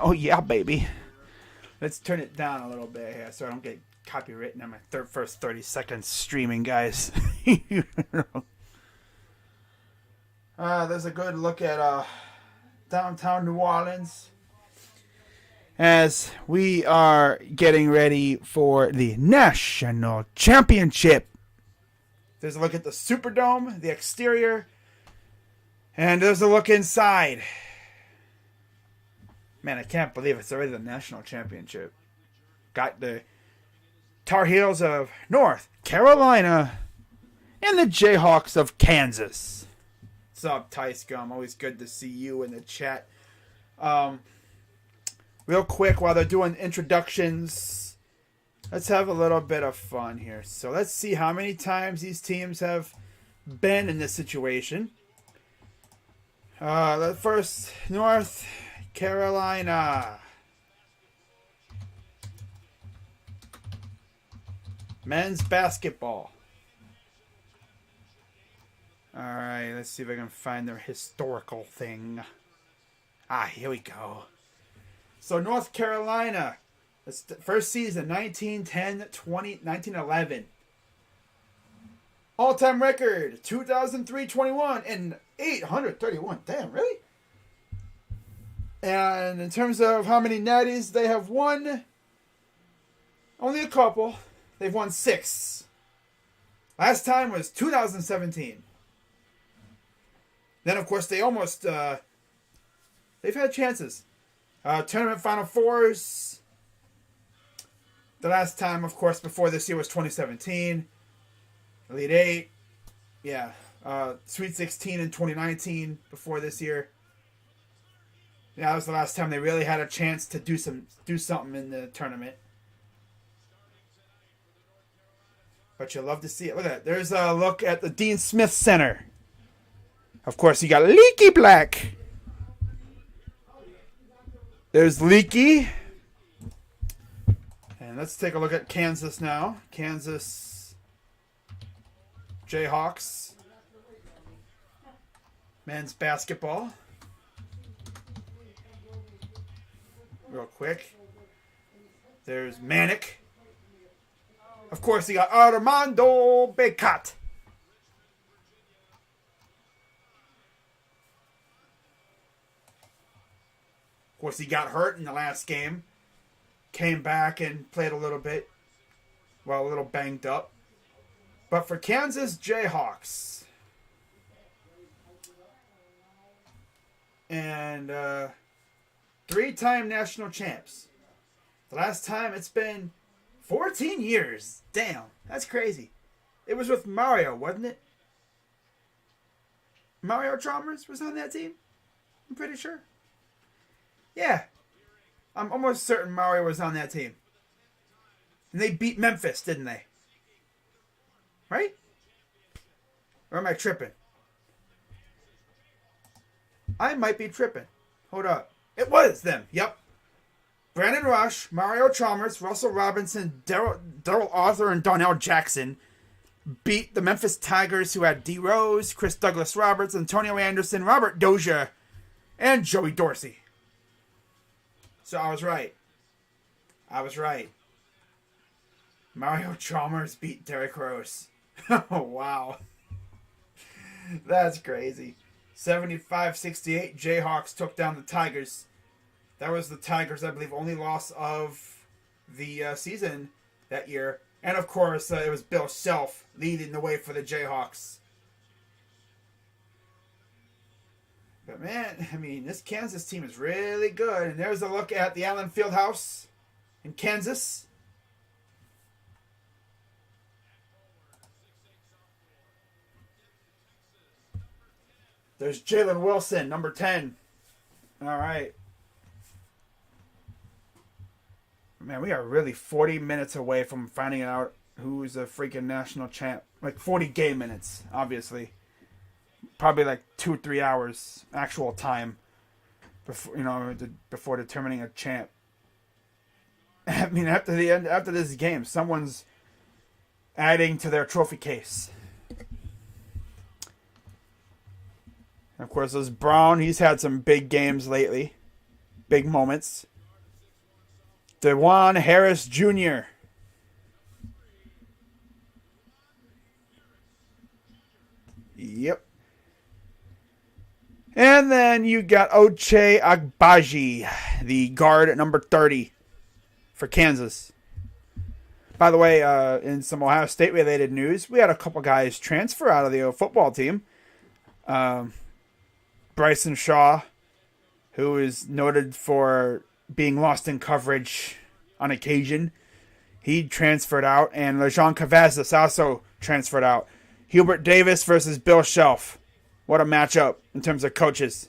Oh, yeah, baby. Let's turn it down a little bit here so I don't get copywritten on my first 30 seconds streaming, guys. There's a good look at downtown New Orleans as we are getting ready for the National Championship. There's a look at the Superdome, the exterior, and there's a look inside. Man, I can't believe it's already the National Championship. Got the Tar Heels of North Carolina and the Jayhawks of Kansas. What's up, Ty Scum? Always good to see you in the chat. Real quick, while they're doing introductions, let's have a little bit of fun here. So let's see how many times these teams have been in this situation. First, North Carolina. Men's basketball. Alright, let's see if I can find their historical thing. Here we go. So North Carolina, first season, 1911. All-time record, 2003-21 and 831. Damn, really? And in terms of how many natties they have won, only a couple. They've won 6. Last time was 2017. Then, of course, they almost... they've had chances. Tournament Final Fours. The last time, of course, before this year was 2017. Elite 8. Yeah. Sweet 16 in 2019 before this year. Yeah, that was the last time they really had a chance to do something in the tournament. But you'll love to see it. Look at that. There's a look at the Dean Smith Center. Of course, you got Leaky Black. There's Leaky. And let's take a look at Kansas now. Kansas Jayhawks. Men's basketball. Real quick. There's Manic. Of course, you got Armando Bacot. Of course, he got hurt in the last game. Came back and played a little bit. Well, a little banged up. But for Kansas Jayhawks. And 3-time national champs. The last time it's been 14 years. Damn, that's crazy. It was with Mario, wasn't it? Mario Chalmers was on that team? I'm pretty sure. Yeah. I'm almost certain Mario was on that team. And they beat Memphis, didn't they? Right? Or am I tripping? I might be tripping. Hold up. It was them. Yep. Brandon Rush, Mario Chalmers, Russell Robinson, Daryl Arthur, and Donnell Jackson beat the Memphis Tigers, who had D. Rose, Chris Douglas Roberts, Antonio Anderson, Robert Dozier, and Joey Dorsey. So I was right. Mario Chalmers beat Derrick Rose. Oh, wow. That's crazy. 75-68, Jayhawks took down the Tigers. That was the Tigers, I believe, only loss of the season that year. And, of course, it was Bill Self leading the way for the Jayhawks. But, man, I mean, this Kansas team is really good. And there's a look at the Allen Fieldhouse in Kansas. There's Jalen Wilson, number 10. All right. Man, we are really 40 minutes away from finding out who's a freaking national champ. Like 40 game minutes, obviously. Probably like 2-3 hours actual time before determining a champ. I mean, after this game, someone's adding to their trophy case. And of course, there's Brown. He's had some big games lately. big moments. DeJuan Harris Jr. Yep. And then you got Ochai Agbaji, the guard at number 30 for Kansas. By the way, in some Ohio State-related news, we had a couple guys transfer out of the football team. Bryson Shaw, who is noted for being lost in coverage on occasion, he transferred out. And Lejon Cavazos also transferred out. Hubert Davis versus Bill Shelf. What a matchup in terms of coaches.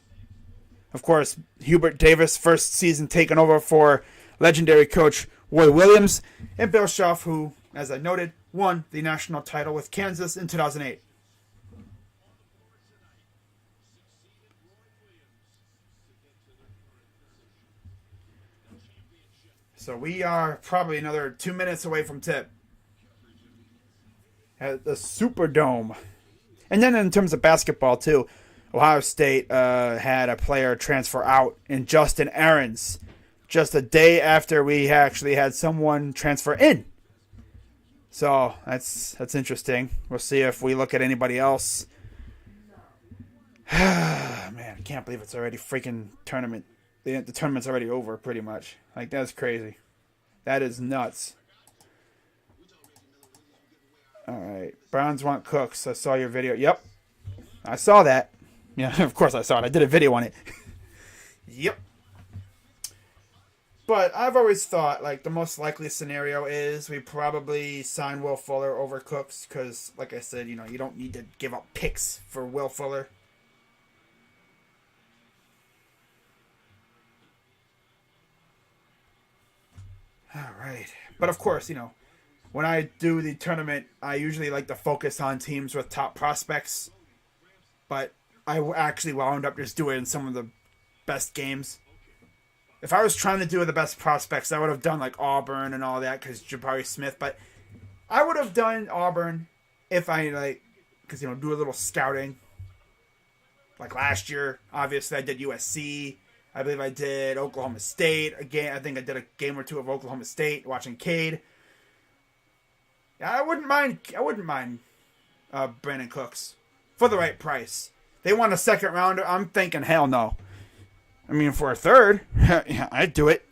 Of course, Hubert Davis, first season taken over for legendary coach Roy Williams, and Bill Shelf, who, as I noted, won the national title with Kansas in 2008. So we are probably another 2 minutes away from tip at the Superdome. And then in terms of basketball, too, Ohio State had a player transfer out in Justin Ahrens just a day after we actually had someone transfer in. So that's interesting. We'll see if we look at anybody else. Man, I can't believe it's already freaking tournament. The tournament's already over, pretty much. Like, that's crazy. That is nuts. All right. Browns want Cooks. I saw your video. Yep. I saw that. Yeah, of course I saw it. I did a video on it. Yep. But I've always thought, like, the most likely scenario is we probably sign Will Fuller over Cooks because, like I said, you don't need to give up picks for Will Fuller. All right. But, of course, when I do the tournament, I usually like to focus on teams with top prospects. But I actually wound up just doing some of the best games. If I was trying to do the best prospects, I would have done like Auburn and all that because Jabari Smith. But I would have done Auburn if I because do a little scouting. Like last year, obviously I did USC. I believe I did Oklahoma State. Again, I think I did a game or two of Oklahoma State watching Cade. I wouldn't mind Brandon Cooks for the right price. They want a second rounder. I'm thinking hell no. I mean, for a third, yeah, I'd do it.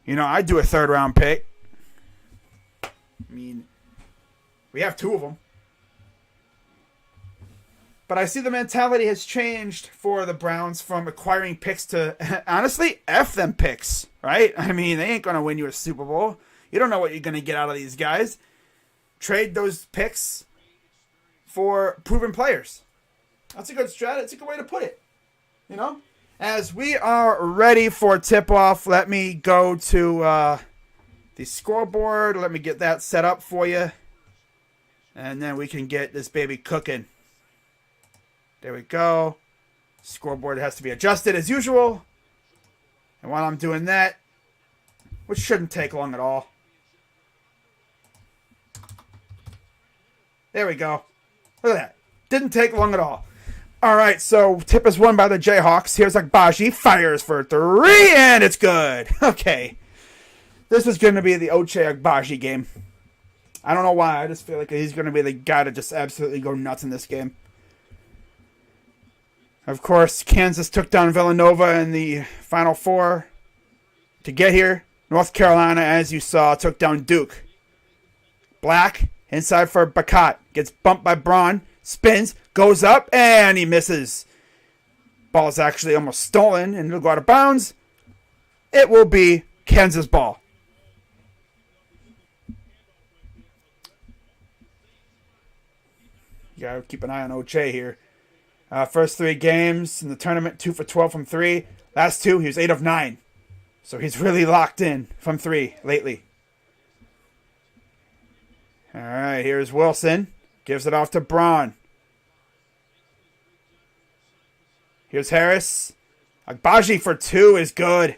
I'd do a third round pick. I mean, we have two of them. But I see the mentality has changed for the Browns from acquiring picks to, honestly, F them picks, right? I mean, they ain't going to win you a Super Bowl. You don't know what you're going to get out of these guys. Trade those picks for proven players. That's a good strategy. It's a good way to put it. As we are ready for tip-off, let me go to the scoreboard. Let me get that set up for you. And then we can get this baby cooking. There we go. Scoreboard has to be adjusted as usual. And while I'm doing that, which shouldn't take long at all. There we go. Look at that. Didn't take long at all. All right, so tip is won by the Jayhawks. Here's Agbaji. Fires for 3, and it's good. Okay. This is going to be the Ochai Agbaji game. I don't know why. I just feel like he's going to be the guy to just absolutely go nuts in this game. Of course, Kansas took down Villanova in the Final Four to get here. North Carolina, as you saw, took down Duke. Black, inside for Bakat. Gets bumped by Braun. Spins, goes up, and he misses. Ball is actually almost stolen, and it'll go out of bounds. It will be Kansas ball. You gotta keep an eye on Ochai here. First 3 games in the tournament, 2 for 12 from 3. Last 2, he was 8 of 9. So he's really locked in from 3 lately. All right, here's Wilson. Gives it off to Braun. Here's Harris. Agbaji for 2 is good.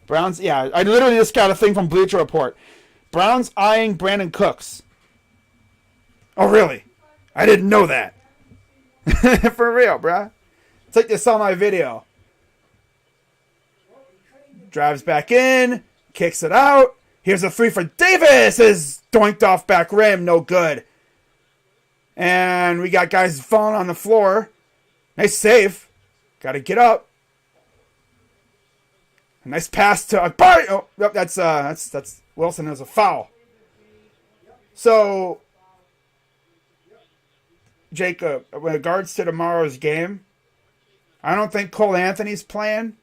Browns, yeah, I literally just got a thing from Bleacher Report. Browns eyeing Brandon Cooks. Oh, really? I didn't know that. For real, bruh. It's like they saw my video. Drives back in. Kicks it out. Here's a 3 for Davis. Is doinked off back rim. No good. And we got guys falling on the floor. Nice save. Got to get up. A nice pass to Barry. Oh, that's Wilson. There's a foul. So, Jacob, with regards to tomorrow's game, I don't think Cole Anthony's playing.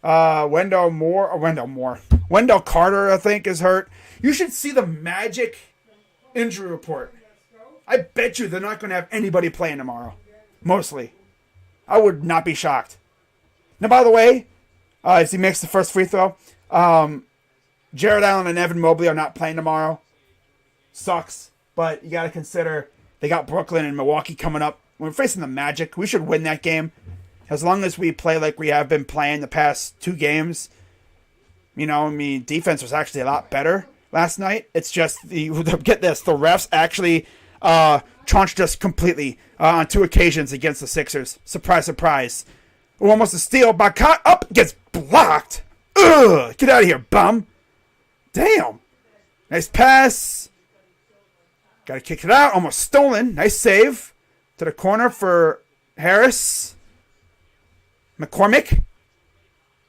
Wendell Carter, I think, is hurt. You should see the Magic injury report. I bet you they're not going to have anybody playing tomorrow. Mostly. I would not be shocked. Now, by the way, as he makes the first free throw, Jared Allen and Evan Mobley are not playing tomorrow. Sucks. But you got to consider they got Brooklyn and Milwaukee coming up. We're facing the Magic. We should win that game. As long as we play like we have been playing the past 2 games. You know, I mean, defense was actually a lot better last night. It's just, get this, the refs actually trounced us completely on 2 occasions against the Sixers. Surprise, surprise. Ooh, almost a steal. Bakat up, gets blocked. Ugh, get out of here, bum. Damn. Nice pass. Got to kick it out. Almost stolen. Nice save. To the corner for Harris. McCormick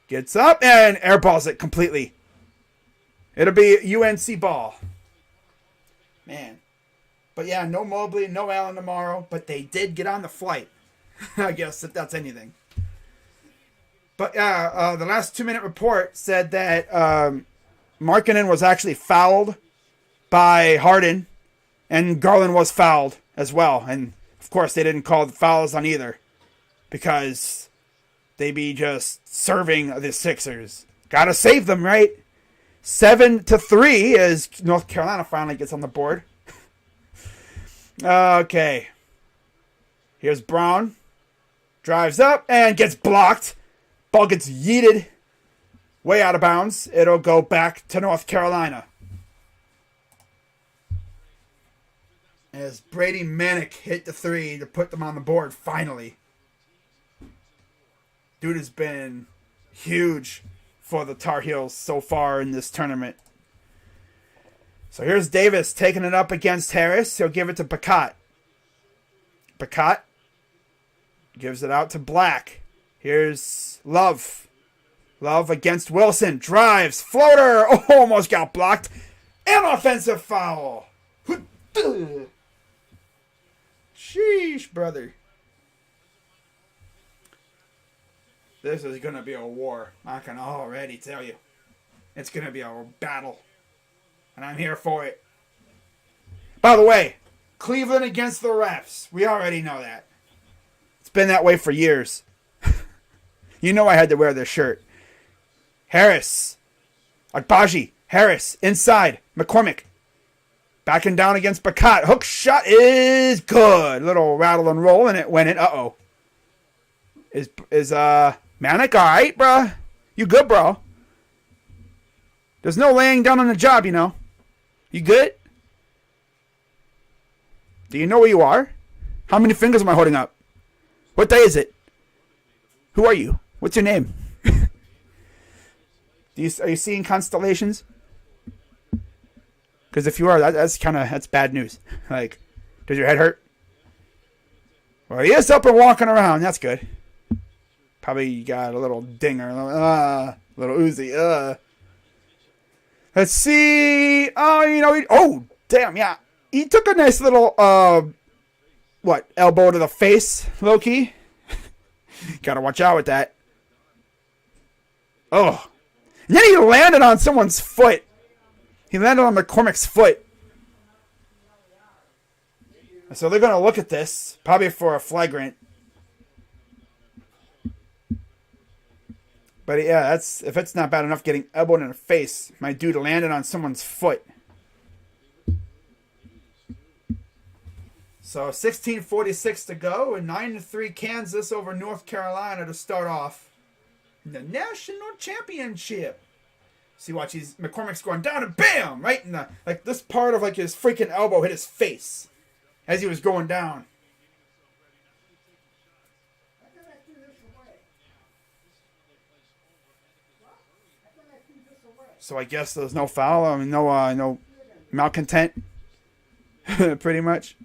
gets up and airballs it completely. It'll be UNC ball. Man. But yeah, no Mobley, no Allen tomorrow. But they did get on the flight. I guess if that's anything. But yeah, the last 2-minute report said that Markkanen was actually fouled by Harden. And Garland was fouled as well. And of course they didn't call the fouls on either. Because they be just serving the Sixers. Gotta save them, right? 7-3 as North Carolina finally gets on the board. Okay. Here's Brown. Drives up and gets blocked. Ball gets yeeted way out of bounds. It'll go back to North Carolina. As Brady Manick hit the 3 to put them on the board finally. Dude has been huge for the Tar Heels so far in this tournament. So here's Davis taking it up against Harris. He'll give it to Bakat. Bakat gives it out to Black. Here's Love. Love against Wilson. Drives. Floater. Oh, almost got blocked. And offensive foul. Sheesh, brother. This is going to be a war. I can already tell you. It's going to be a battle. And I'm here for it. By the way, Cleveland against the refs. We already know that. It's been that way for years. You know I had to wear this shirt. Harris. Agbaji. Harris. Inside. McCormick. Backing down against Bakat. Hook shot is good. Little rattle and roll and it went in. Uh-oh. Is Manick all right, bro? You good, bro? There's no laying down on the job, you know. You good? Do you know where you are? How many fingers am I holding up? What day is it? Who are you? What's your name? Are you seeing constellations? Because if you are, that's bad news. Like, does your head hurt? Well, he is up and walking around. That's good. Probably got a little dinger, a little Uzi. Let's see. Oh, you know, oh, damn, yeah. He took a nice little, elbow to the face, low-key. Gotta watch out with that. Oh. And then he landed on someone's foot. He landed on McCormick's foot. So they're going to look at this, probably for a flagrant. But yeah, if it's not bad enough getting elbowed in the face, my dude landed on someone's foot. So 16:46 to go, and 9-3 Kansas over North Carolina to start off in the national championship. See, watch, McCormick's going down and bam, right in the this part of his freaking elbow hit his face as he was going down. so I guess there's no foul. I mean, no malcontent, pretty much.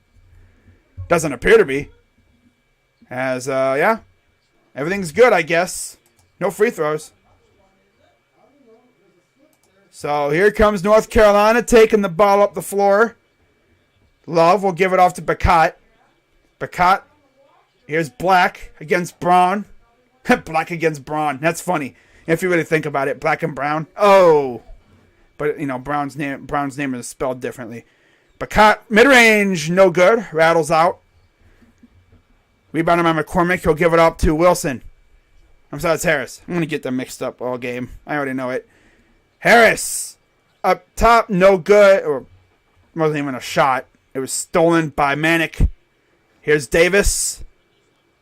Doesn't appear to be. As, yeah, everything's good, I guess. No free throws. So here comes North Carolina taking the ball up the floor. Love will give it off to Bacot. Bacot. Here's Black against Brown. Black against Braun. That's funny. If you really think about it, Black and Brown. Oh. But, you know, Brown's name is spelled differently. Bacot, mid-range, no good. Rattles out. Rebound by McCormick. He'll give it up to Wilson. I'm sorry, it's Harris. I'm going to get them mixed up all game. I already know it. Harris. Up top, no good. Or wasn't even a shot. It was stolen by Manick. Here's Davis.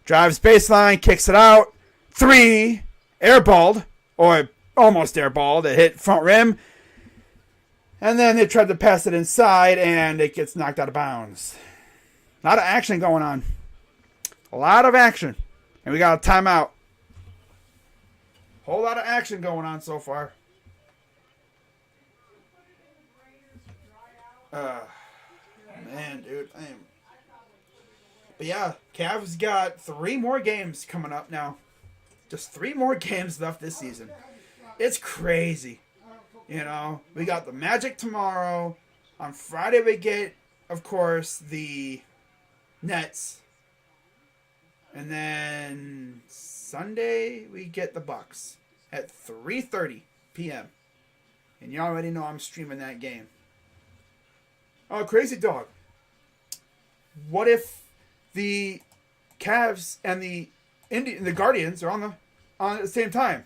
Drives baseline, kicks it out. 3. Airballed. Or almost airballed. It hit front rim. And then they tried to pass it inside, and it gets knocked out of bounds. A lot of action going on. A lot of action. And we got a timeout. Whole lot of action going on so far. Man, dude. But yeah, Cavs got 3 more games coming up now. Just 3 more games left this season. It's crazy. You know, we got the Magic tomorrow. On Friday we get, of course, the Nets. And then Sunday we get the Bucks at 3:30 p.m. And you already know I'm streaming that game. Oh, crazy dog. What if the Cavs and the Guardians are on at the same time?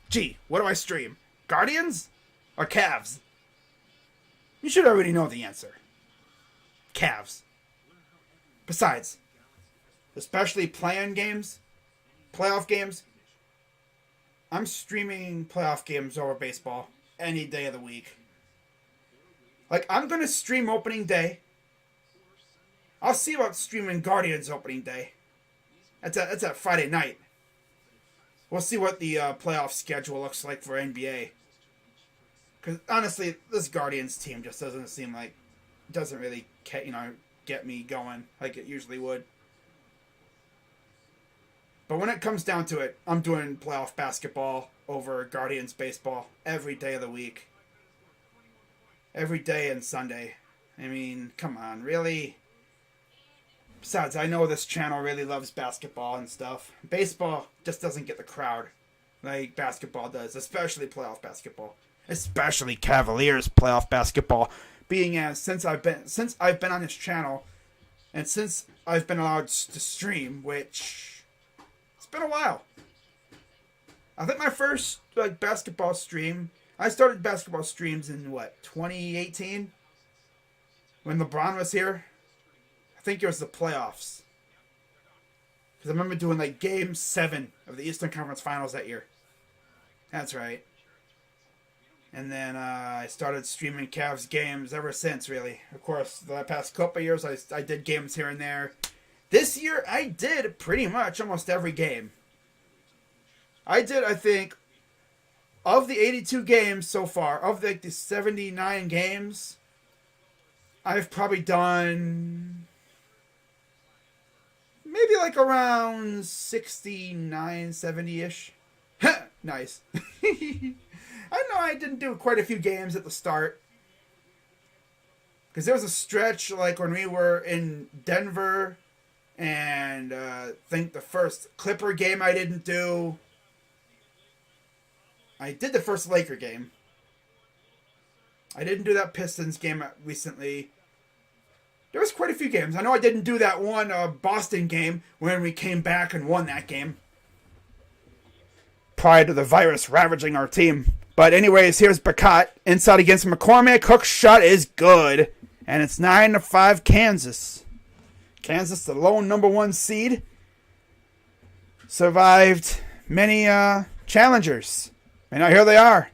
Gee, what do I stream? Guardians or Cavs? You should already know the answer. Cavs. Besides, especially play-in games, playoff games, I'm streaming playoff games over baseball any day of the week. Like, I'm going to stream opening day. I'll see about streaming Guardians opening day. That's at Friday night. We'll see what the playoff schedule looks like for NBA. Because, honestly, this Guardians team just doesn't seem like... doesn't really, get me going like it usually would. But when it comes down to it, I'm doing playoff basketball over Guardians baseball every day of the week. Every day and Sunday. I mean, come on, really? Besides, I know this channel really loves basketball and stuff. Baseball just doesn't get the crowd like basketball does, especially playoff basketball. Especially Cavaliers playoff basketball. Being as since I've been on this channel and since I've been allowed to stream, which it's been a while. I think my first basketball stream, I started basketball streams in 2018? When LeBron was here? I think it was the playoffs. Because I remember doing Game 7 of the Eastern Conference Finals that year. That's right. And then I started streaming Cavs games ever since, really. Of course, the past couple of years, I did games here and there. This year, I did pretty much almost every game. I did, I think, of the 82 games so far, of the 79 games, I've probably done maybe around 69, 70-ish. Nice. I know I didn't do quite a few games at the start. Because there was a stretch when we were in Denver, and I think the first Clipper game I didn't do. I did the first Laker game. I didn't do that Pistons game recently. There was quite a few games. I know I didn't do that one Boston game when we came back and won that game. Prior to the virus ravaging our team. But anyways, here's Bacot. Inside against McCormick. Hook shot is good. And it's 9-5 Kansas. Kansas, the lone number 1 seed. Survived many challengers. And now here they are.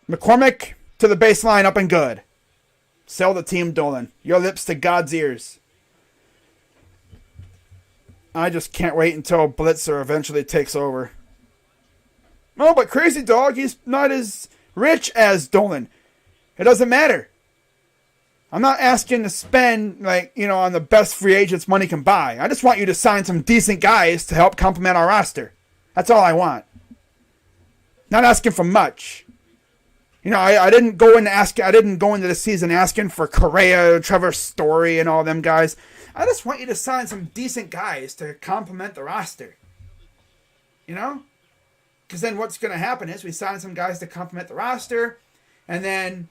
McCormick to the baseline, up and good. Sell the team, Dolan. Your lips to God's ears. I just can't wait until Blitzer eventually takes over. Oh, but Crazy Dog, he's not as rich as Dolan. It doesn't matter. I'm not asking to spend, on the best free agents money can buy. I just want you to sign some decent guys to help complement our roster. That's all I want. Not asking for much. I didn't go into the season asking for Correa, Trevor Story, and all them guys. I just want you to sign some decent guys to complement the roster. Because then what's going to happen is we sign some guys to complement the roster, and then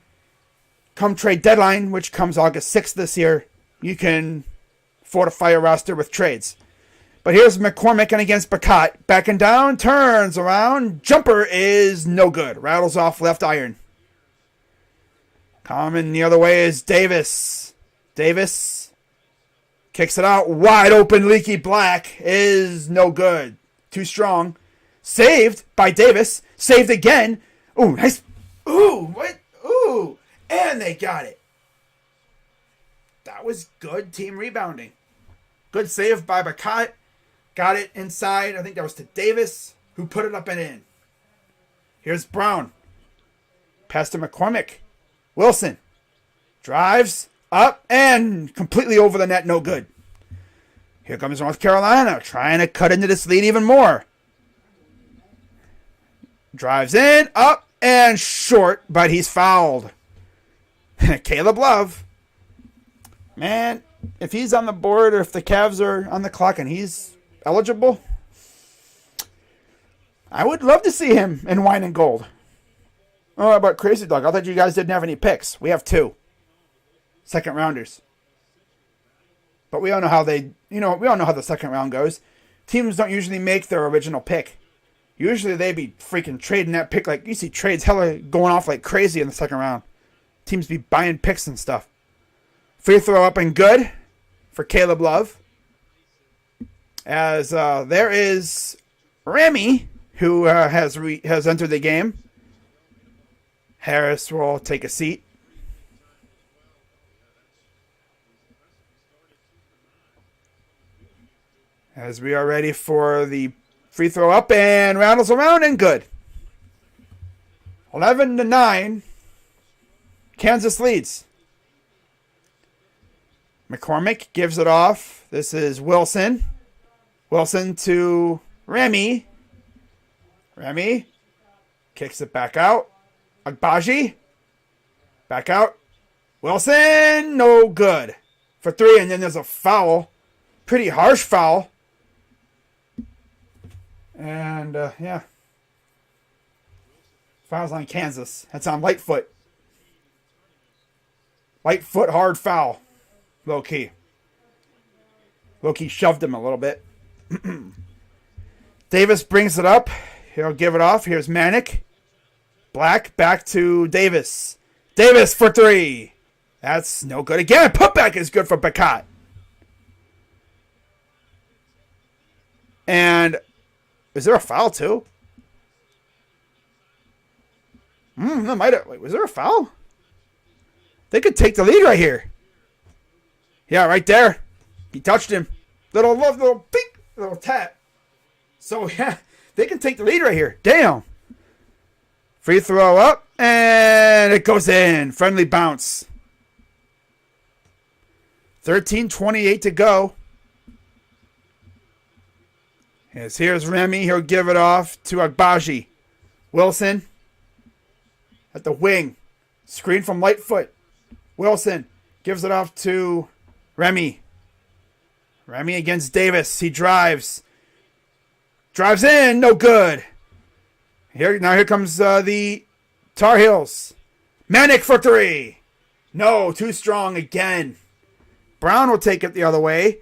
come trade deadline, which comes August 6th this year, you can fortify your roster with trades. But here's McCormick and against Bacat. Backing down, turns around. Jumper is no good. Rattles off left iron. Coming the other way is Davis. Davis kicks it out. Wide open, Leaky Black is no good. Too strong. Saved by Davis. Saved again. Ooh, nice. Ooh, what? Ooh. And they got it. That was good team rebounding. Good save by Bacat. Got it inside. I think that was to Davis, who put it up and in. Here's Brown. Pass to McCormick. Wilson. Drives up and completely over the net. No good. Here comes North Carolina, trying to cut into this lead even more. Drives in, up, and short, but he's fouled. Caleb Love. Man, if he's on the board or if the Cavs are on the clock and he's eligible, I would love to see him in wine and gold. Oh, how about Crazy Dog? I thought you guys didn't have any picks. We have 2 second rounders. But we all know how we all know how the second round goes. Teams don't usually make their original pick. Usually they be freaking trading that pick. Like, you see trades hella going off like crazy in the second round. Teams be buying picks and stuff. Free throw up and good for Caleb Love. As there is Remy, who has entered the game. Harris will take a seat. As we are ready for the free throw up and rattles around and good. 11-9. Kansas leads. McCormick gives it off. This is Wilson. Wilson to Remy. Remy kicks it back out. Agbaji. Back out. Wilson. No good. For 3, and then there's a foul. Pretty harsh foul. And, yeah. Foul's on Kansas. That's on Lightfoot. Lightfoot hard foul. Low-key. Low-key shoved him a little bit. Davis brings it up. He'll give it off. Here's Manick. Black back to Davis. Davis for 3. That's no good again. Putback is good for Bacat. And is there a foul too? Wait, was there a foul? They could take the lead right here. Yeah, right there. He touched him. Little pink, little tap. So yeah, they can take the lead right here. Damn. Free throw up and it goes in. Friendly bounce. 13:28 to go. Yes, here's Remy. He'll give it off to Agbaji. Wilson at the wing. Screen from Lightfoot. Wilson gives it off to Remy. Remy against Davis. He drives. Drives in. No good. Here comes the Tar Heels. Manick for 3. No, too strong again. Brown will take it the other way.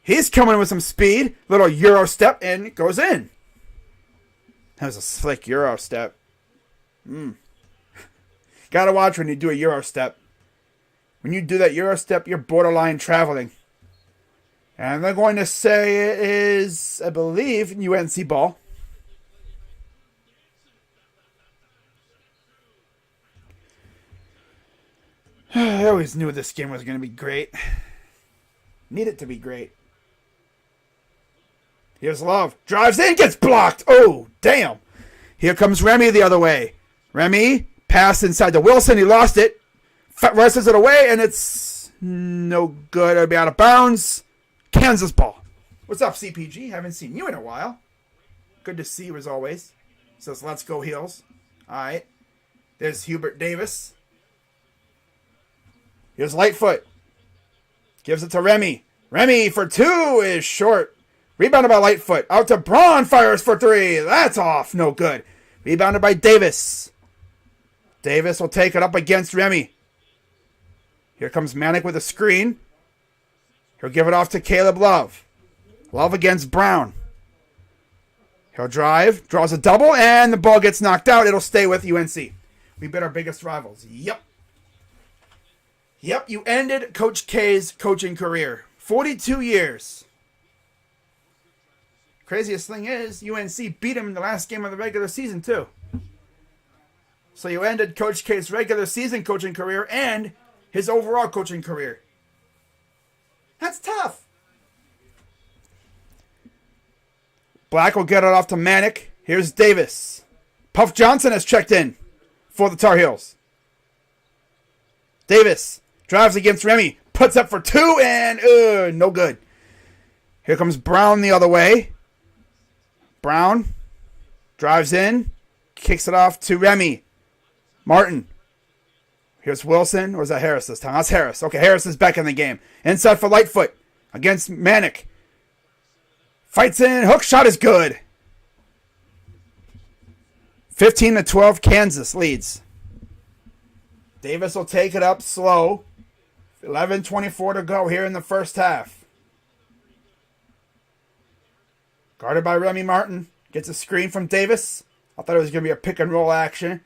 He's coming with some speed. Little Euro step and it goes in. That was a slick Euro step. Gotta watch when you do a Euro step. When you do that Euro step, you're borderline traveling. And they're going to say it is, I believe, UNC ball. I always knew this game was going to be great. Need it to be great. Here's Love. Drives in, gets blocked. Oh, damn. Here comes Remy the other way. Remy, pass inside to Wilson. He lost it. Wrestles it away, and it's no good. It'll be out of bounds. Kansas ball. What's up, CPG? Haven't seen you in a while. Good to see you as always. Says, let's go Heels. All right. There's Hubert Davis. Here's Lightfoot. Gives it to Remy. Remy for 2 is short. Rebounded by Lightfoot. Out to Braun. Fires for 3. That's off. No good. Rebounded by Davis. Davis will take it up against Remy. Here comes Manick with a screen. He'll give it off to Caleb Love. Love against Brown. He'll drive. Draws a double. And the ball gets knocked out. It'll stay with UNC. We bit our biggest rivals. Yep. Yep, you ended Coach K's coaching career. 42 years. Craziest thing is, UNC beat him in the last game of the regular season, too. So you ended Coach K's regular season coaching career and his overall coaching career. That's tough. Black will get it off to Manick. Here's Davis. Puff Johnson has checked in for the Tar Heels. Davis drives against Remy. Puts up for 2 and no good. Here comes Brown the other way. Brown drives in. Kicks it off to Remy. Martin. Here's Wilson. Or is that Harris this time? That's Harris. Okay, Harris is back in the game. Inside for Lightfoot against Manick. Fights in. Hook shot is good. 15-12, Kansas leads. Davis will take it up slow. 11:24 to go here in the first half. Guarded by Remy Martin. Gets a screen from Davis. I thought it was going to be a pick and roll action.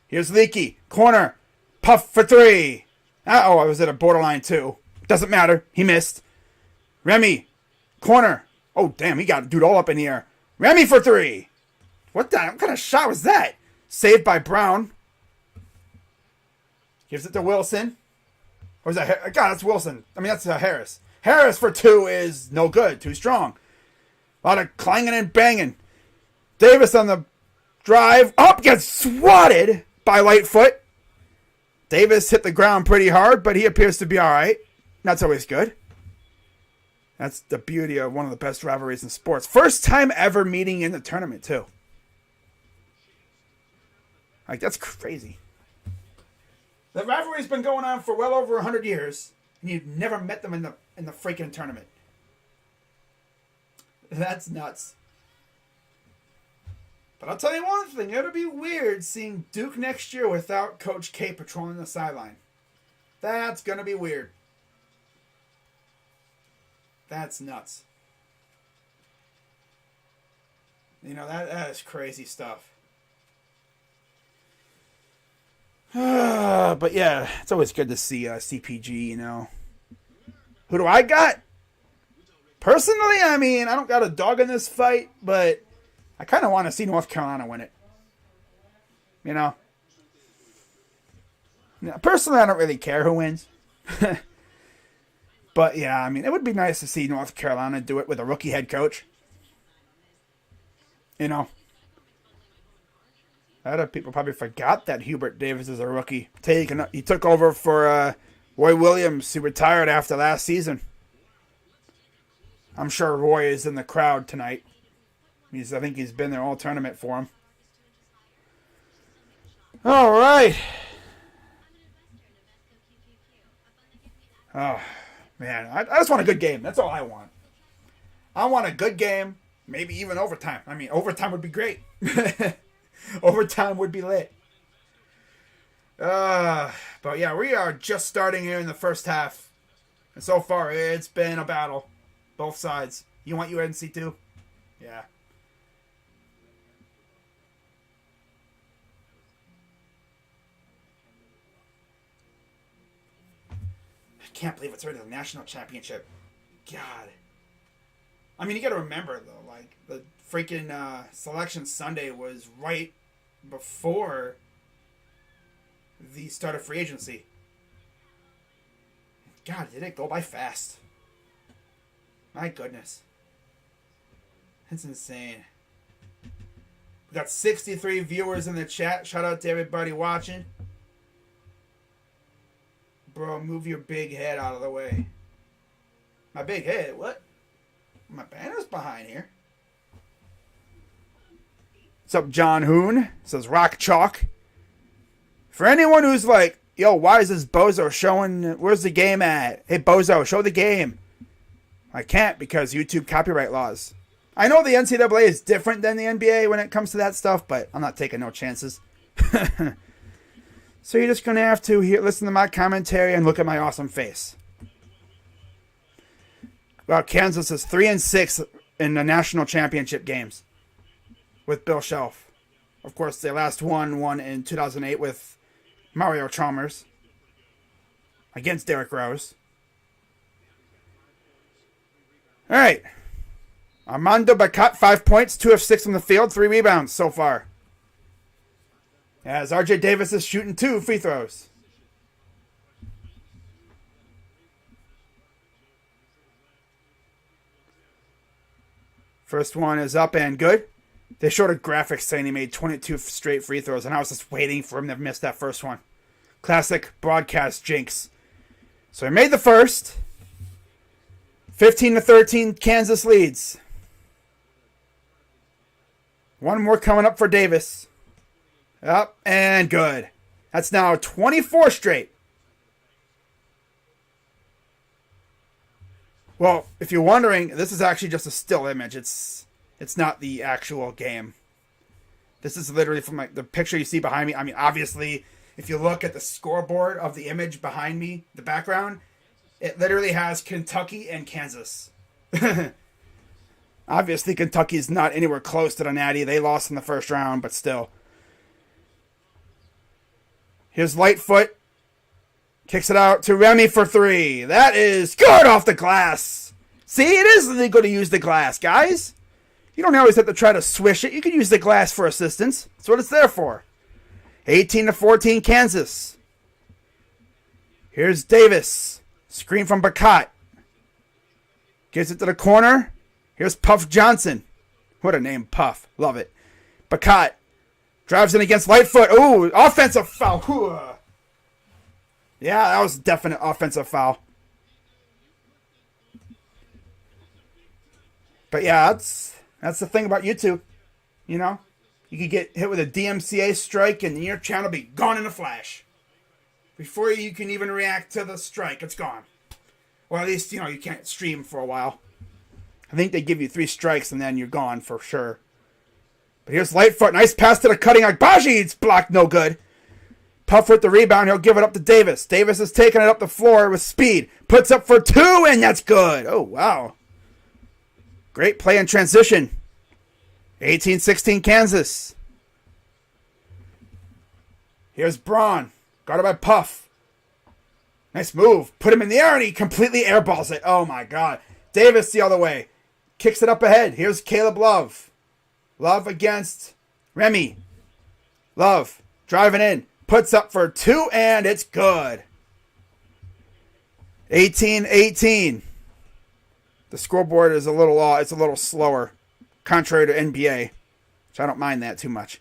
Here's Leakey. Corner. Puff for 3. I was at a borderline 2. Doesn't matter. He missed. Remy. Corner. Oh, damn. He got a dude all up in the air. Remy for 3. What kind of shot was that? Saved by Brown. Gives it to Wilson. Or is that... God, that's Wilson. I mean, that's Harris. Harris for 2 is no good. Too strong. A lot of clanging and banging. Davis on the drive. Up, gets swatted by Lightfoot. Davis hit the ground pretty hard, but he appears to be all right. That's always good. That's the beauty of one of the best rivalries in sports. First time ever meeting in the tournament, too. Like, that's crazy. The rivalry's been going on for well over 100 years, and you've never met them in the freaking tournament. That's nuts. But I'll tell you one thing. It'll be weird seeing Duke next year without Coach K patrolling the sideline. That's going to be weird. That's nuts. You know, that is crazy stuff. But yeah, it's always good to see CPG, you know. Who do I got? Personally, I mean, I don't got a dog in this fight, but I kind of want to see North Carolina win it. You know? Personally, I don't really care who wins. But yeah, I mean, it would be nice to see North Carolina do it with a rookie head coach. You know? Other people probably forgot that Hubert Davis is a rookie. He took over for Roy Williams, who retired after last season. I'm sure Roy is in the crowd tonight. I think he's been there all tournament for him. All right. Oh, man. I just want a good game. That's all I want. I want a good game, maybe even overtime. I mean, overtime would be great. Overtime would be lit. But yeah, we are just starting here in the first half. And so far, it's been a battle. Both sides. You want UNC too? Yeah. I can't believe it's already the national championship. God. I mean, you got to remember, though, like, the freaking Selection Sunday was right before the start of free agency. God, did it go by fast. My goodness. That's insane. We got 63 viewers in the chat. Shout out to everybody watching. Bro, move your big head out of the way. My big head? What? My banner's behind here. What's up, John Hoon? Says Rock Chalk. For anyone who's like, yo, why is this bozo showing, where's the game at? Hey, bozo, show the game. I can't because YouTube copyright laws. I know the NCAA is different than the NBA when it comes to that stuff, but I'm not taking no chances. So you're just going to have to listen to my commentary and look at my awesome face. Well, Kansas is 3-6 in the national championship games with Bill Shelf. Of course, they last won in 2008 with Mario Chalmers against Derrick Rose. All right. Armando Bacot, 5 points, 2 of 6 from the field, 3 rebounds so far. As RJ Davis is shooting 2 free throws. First one is up and good. They showed a graphic saying he made 22 straight free throws, and I was just waiting for him to miss that first one. Classic broadcast jinx. So he made the first. 15-13, Kansas leads. One more coming up for Davis. Up and good. That's now 24 straight. Well, if you're wondering, this is actually just a still image. It's not the actual game. This is literally from the picture you see behind me. I mean, obviously, if you look at the scoreboard of the image behind me, the background, it literally has Kentucky and Kansas. Obviously, Kentucky's not anywhere close to the Natty. They lost in the first round, but still. Here's Lightfoot. Kicks it out to Remy for 3. That is good off the glass. See, it is legal to use the glass, guys. You don't always have to try to swish it. You can use the glass for assistance. That's what it's there for. 18-14, Kansas. Here's Davis. Screen from Bacot. Gives it to the corner. Here's Puff Johnson. What a name, Puff. Love it. Bacot drives in against Lightfoot. Ooh, offensive foul. Ooh. Yeah, that was a definite offensive foul. But yeah, that's the thing about YouTube. You know? You could get hit with a DMCA strike and your channel will be gone in a flash. Before you can even react to the strike, it's gone. Or at least, you know, you can't stream for a while. I think they give you 3 strikes and then you're gone for sure. But here's Lightfoot. Nice pass to the cutting Agbaji. It's blocked, no good. Puff with the rebound. He'll give it up to Davis. Davis is taking it up the floor with speed. Puts up for 2, and that's good. Oh, wow. Great play in transition. 18-16 Kansas. Here's Braun. Guarded by Puff. Nice move. Put him in the air, and he completely airballs it. Oh, my God. Davis the other way. Kicks it up ahead. Here's Caleb Love. Love against Remy. Love driving in. Puts up for 2, and it's good. 18-18. The scoreboard is a little slower, contrary to NBA, which I don't mind that too much.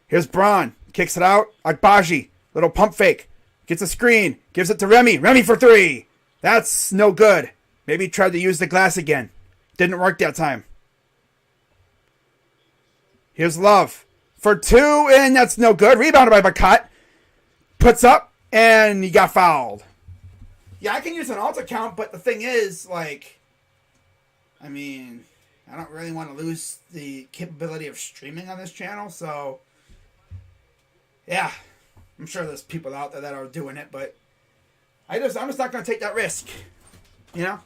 Here's Braun. Kicks it out. Agbaji. Little pump fake. Gets a screen. Gives it to Remy. Remy for 3. That's no good. Maybe he tried to use the glass again. Didn't work that time. Here's Love. For 2, and that's no good. Rebounded by Bacot. Puts up, and he got fouled. Yeah, I can use an alt account, but the thing is, like, I mean, I don't really want to lose the capability of streaming on this channel, so, yeah. I'm sure there's people out there that are doing it, but I'm just not going to take that risk. You know?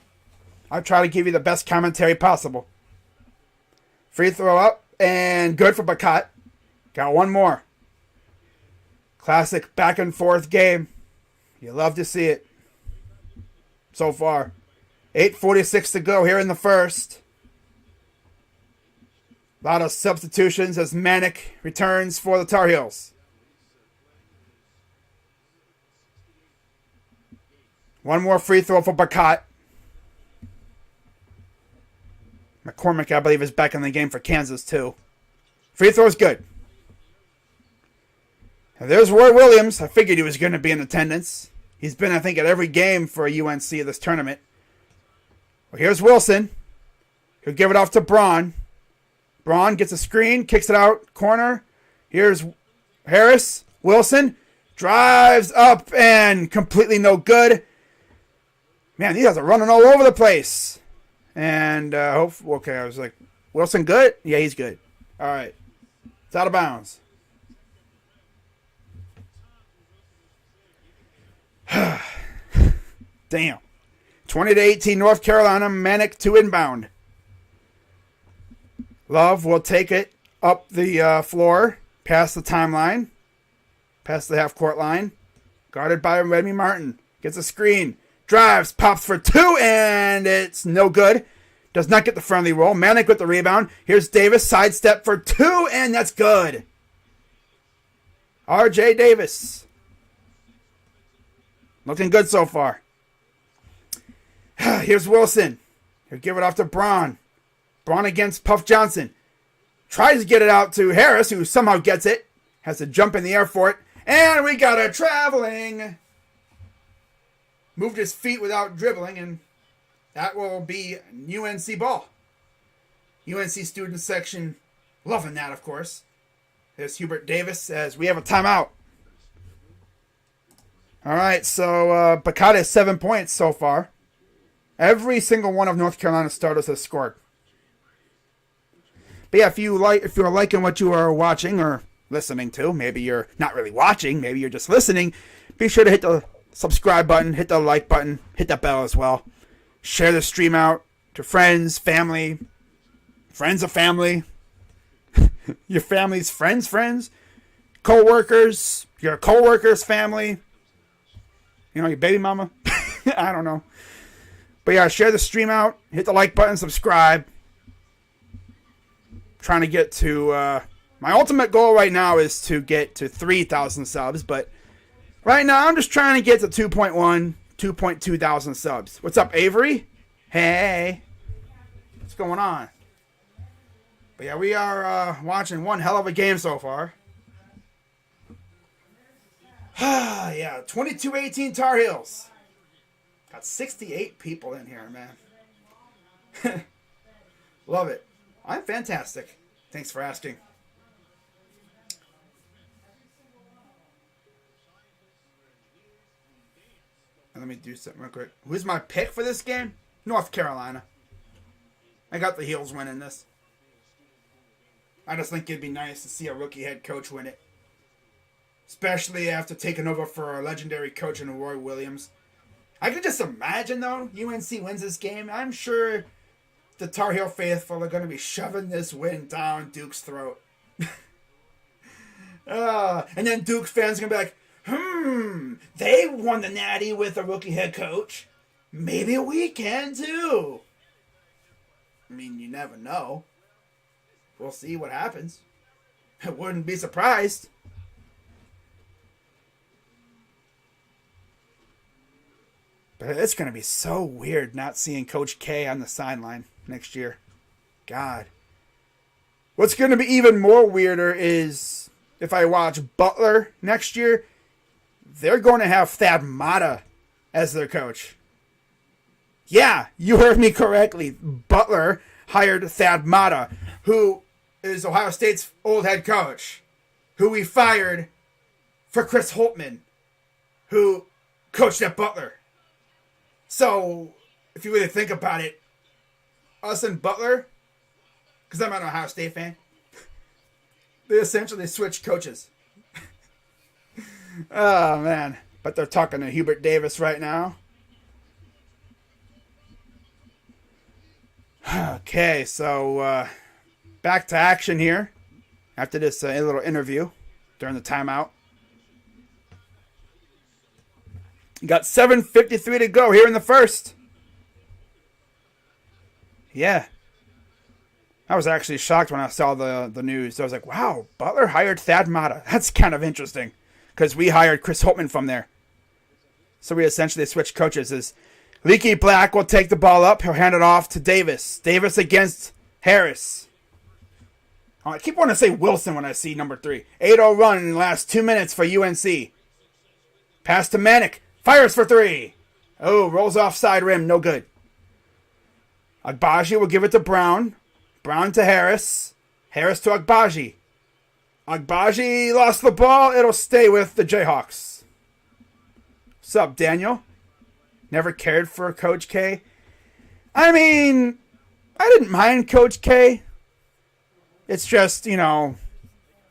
I'll try to give you the best commentary possible. Free throw up, and good for Bacot. Got one more. Classic back and forth game. You love to see it. So far. 8:46 to go here in the first. A lot of substitutions as Manic returns for the Tar Heels. One more free throw for Bacot. McCormick, I believe, is back in the game for Kansas, too. Free throw's good. And there's Roy Williams. I figured he was going to be in attendance. He's been, I think, at every game for UNC this tournament. Well, here's Wilson. He'll give it off to Braun. Braun gets a screen, kicks it out, corner. Here's Harris. Wilson drives up and completely no good. Man, these guys are running all over the place. And okay, I was like, Wilson good? Yeah, he's good. All right. It's out of bounds. Damn. 20-18 North Carolina. Manic to inbound. Love will take it up the floor, past the timeline, past the half-court line. Guarded by Remy Martin. Gets a screen. Drives, pops for two, and it's no good. Does not get the friendly roll. Manic with the rebound. Here's Davis. Sidestep for two, and that's good. R.J. Davis. Looking good so far. Here's Wilson. He'll give it off to Braun. Braun against Puff Johnson. Tries to get it out to Harris, who somehow gets it. Has to jump in the air for it. And we got a traveling. Moved his feet without dribbling, and that will be UNC ball. UNC student section loving that, of course. There's Hubert Davis says, we have a timeout. All right, so Bakata has 7 points so far. Every single one of North Carolina's starters has scored. But yeah, if you're liking what you are watching or listening to, maybe you're not really watching, maybe you're just listening, be sure to hit the subscribe button, hit the like button, hit that bell as well. Share the stream out to friends, family, friends of family, your family's friends, co-workers, your co-workers' family, you know, your baby mama. I don't know. But yeah, share the stream out, hit the like button, subscribe. Trying to get to, my ultimate goal right now is to get to 3,000 subs, but right now I'm just trying to get to 2.2 thousand subs. What's up, Avery? Hey. What's going on? But yeah, we are watching one hell of a game so far. Yeah, 22-18 Tar Heels. Got 68 people in here, man. Love it. I'm fantastic. Thanks for asking. And let me do something real quick. Who's my pick for this game? North Carolina. I got the Heels winning this. I just think it'd be nice to see a rookie head coach win it. Especially after taking over for a legendary coach in Roy Williams. I could just imagine, though, UNC wins this game. I'm sure the Tar Heel faithful are going to be shoving this win down Duke's throat. And then Duke fans are going to be like, they won the Natty with a rookie head coach. Maybe we can, too. I mean, you never know. We'll see what happens. I wouldn't be surprised. But it's going to be so weird not seeing Coach K on the sideline next year. God. What's going to be even more weirder is if I watch Butler next year, they're going to have Thad Matta as their coach. Yeah, you heard me correctly. Butler hired Thad Matta, who is Ohio State's old head coach, who we fired for Chris Holtmann, who coached at Butler. So, if you really think about it, us and Butler, because I'm an Ohio State fan, they essentially switched coaches. Oh, man. But they're talking to Hubert Davis right now. Okay, so back to action here after this little interview during the timeout. Got 7:53 to go here in the first. Yeah. I was actually shocked when I saw the news. I was like, wow, Butler hired Thad Matta. That's kind of interesting because we hired Chris Holtmann from there. So we essentially switched coaches. As Leaky Black will take the ball up. He'll hand it off to Davis. Davis against Harris. I keep wanting to say Wilson when I see number 3. 8-0 run in the last 2 minutes for UNC. Pass to Manic. Fires for 3. Oh, rolls off side rim. No good. Agbaji will give it to Brown. Brown to Harris. Harris to Agbaji. Agbaji lost the ball. It'll stay with the Jayhawks. What's up, Daniel? Never cared for Coach K. I mean, I didn't mind Coach K. It's just, the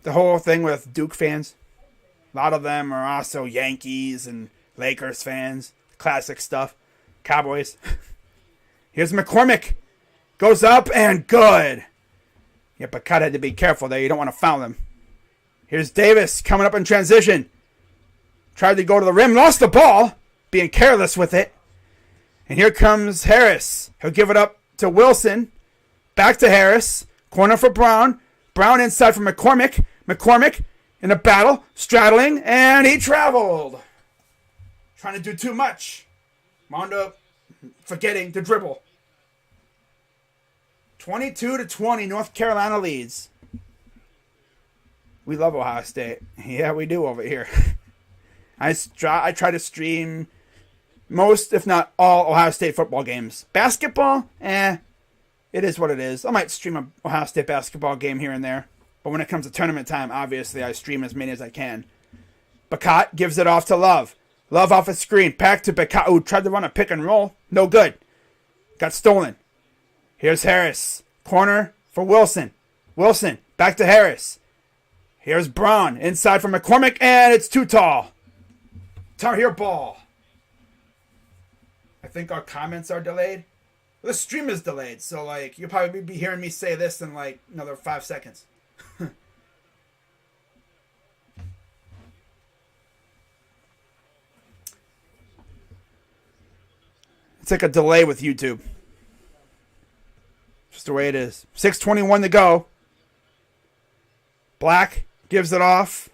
whole thing with Duke fans. A lot of them are also Yankees and Lakers fans. Classic stuff. Cowboys. Here's McCormick. Goes up and good. Yeah, but Cut had to be careful there. You don't want to foul him. Here's Davis coming up in transition. Tried to go to the rim. Lost the ball. Being careless with it. And here comes Harris. He'll give it up to Wilson. Back to Harris. Corner for Brown. Brown inside for McCormick. McCormick in a battle. Straddling. And he traveled. Trying to do too much. Wound up forgetting to dribble. 22-20. North Carolina leads. We love Ohio State. Yeah, we do over here. I try to stream most, if not all, Ohio State football games. Basketball, it is what it is. I might stream an Ohio State basketball game here and there. But when it comes to tournament time, obviously, I stream as many as I can. Bacat gives it off to Love. Love off a screen. Back to Bacat. Ooh, tried to run a pick and roll. No good. Got stolen. Here's Harris. Corner for Wilson. Wilson, back to Harris. Here's Brown. Inside for McCormick, and it's too tall. Tar Heel ball. I think our comments are delayed. The stream is delayed, so you'll probably be hearing me say this in another 5 seconds. It's like a delay with YouTube. Just the way it is. 6:21 to go. Black gives it off.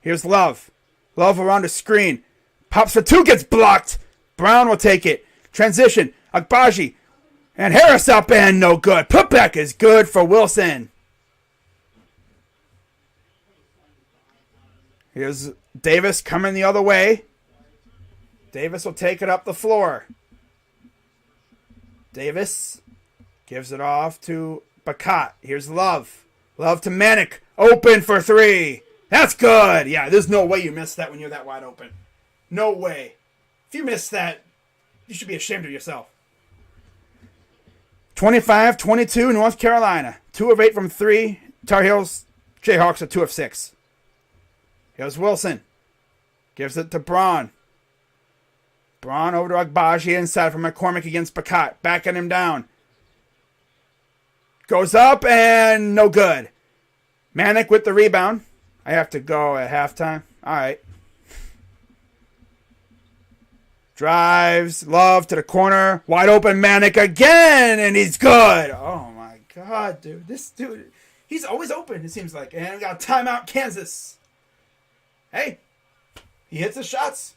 Here's Love. Love around the screen. Pops for 2, gets blocked. Brown will take it. Transition. Agbaji. And Harris up and no good. Putback is good for Wilson. Here's Davis coming the other way. Davis will take it up the floor. Davis gives it off to Bacat. Here's Love. Love to Manic. Open for 3. That's good. Yeah, there's no way you miss that when you're that wide open. No way. If you miss that, you should be ashamed of yourself. 25-22, North Carolina. 2 of 8 from 3. Tar Heels, Jayhawks are 2 of 6. Here's Wilson. Gives it to Braun. Braun over to Agbaji inside for McCormick against Bacat. Backing him down. Goes up and no good. Manic with the rebound. I have to go at halftime. All right. Drives. Love to the corner. Wide open Manic again. And he's good. Oh, my God, dude. This dude, he's always open, it seems like. And we got a timeout, Kansas. Hey, he hits his shots.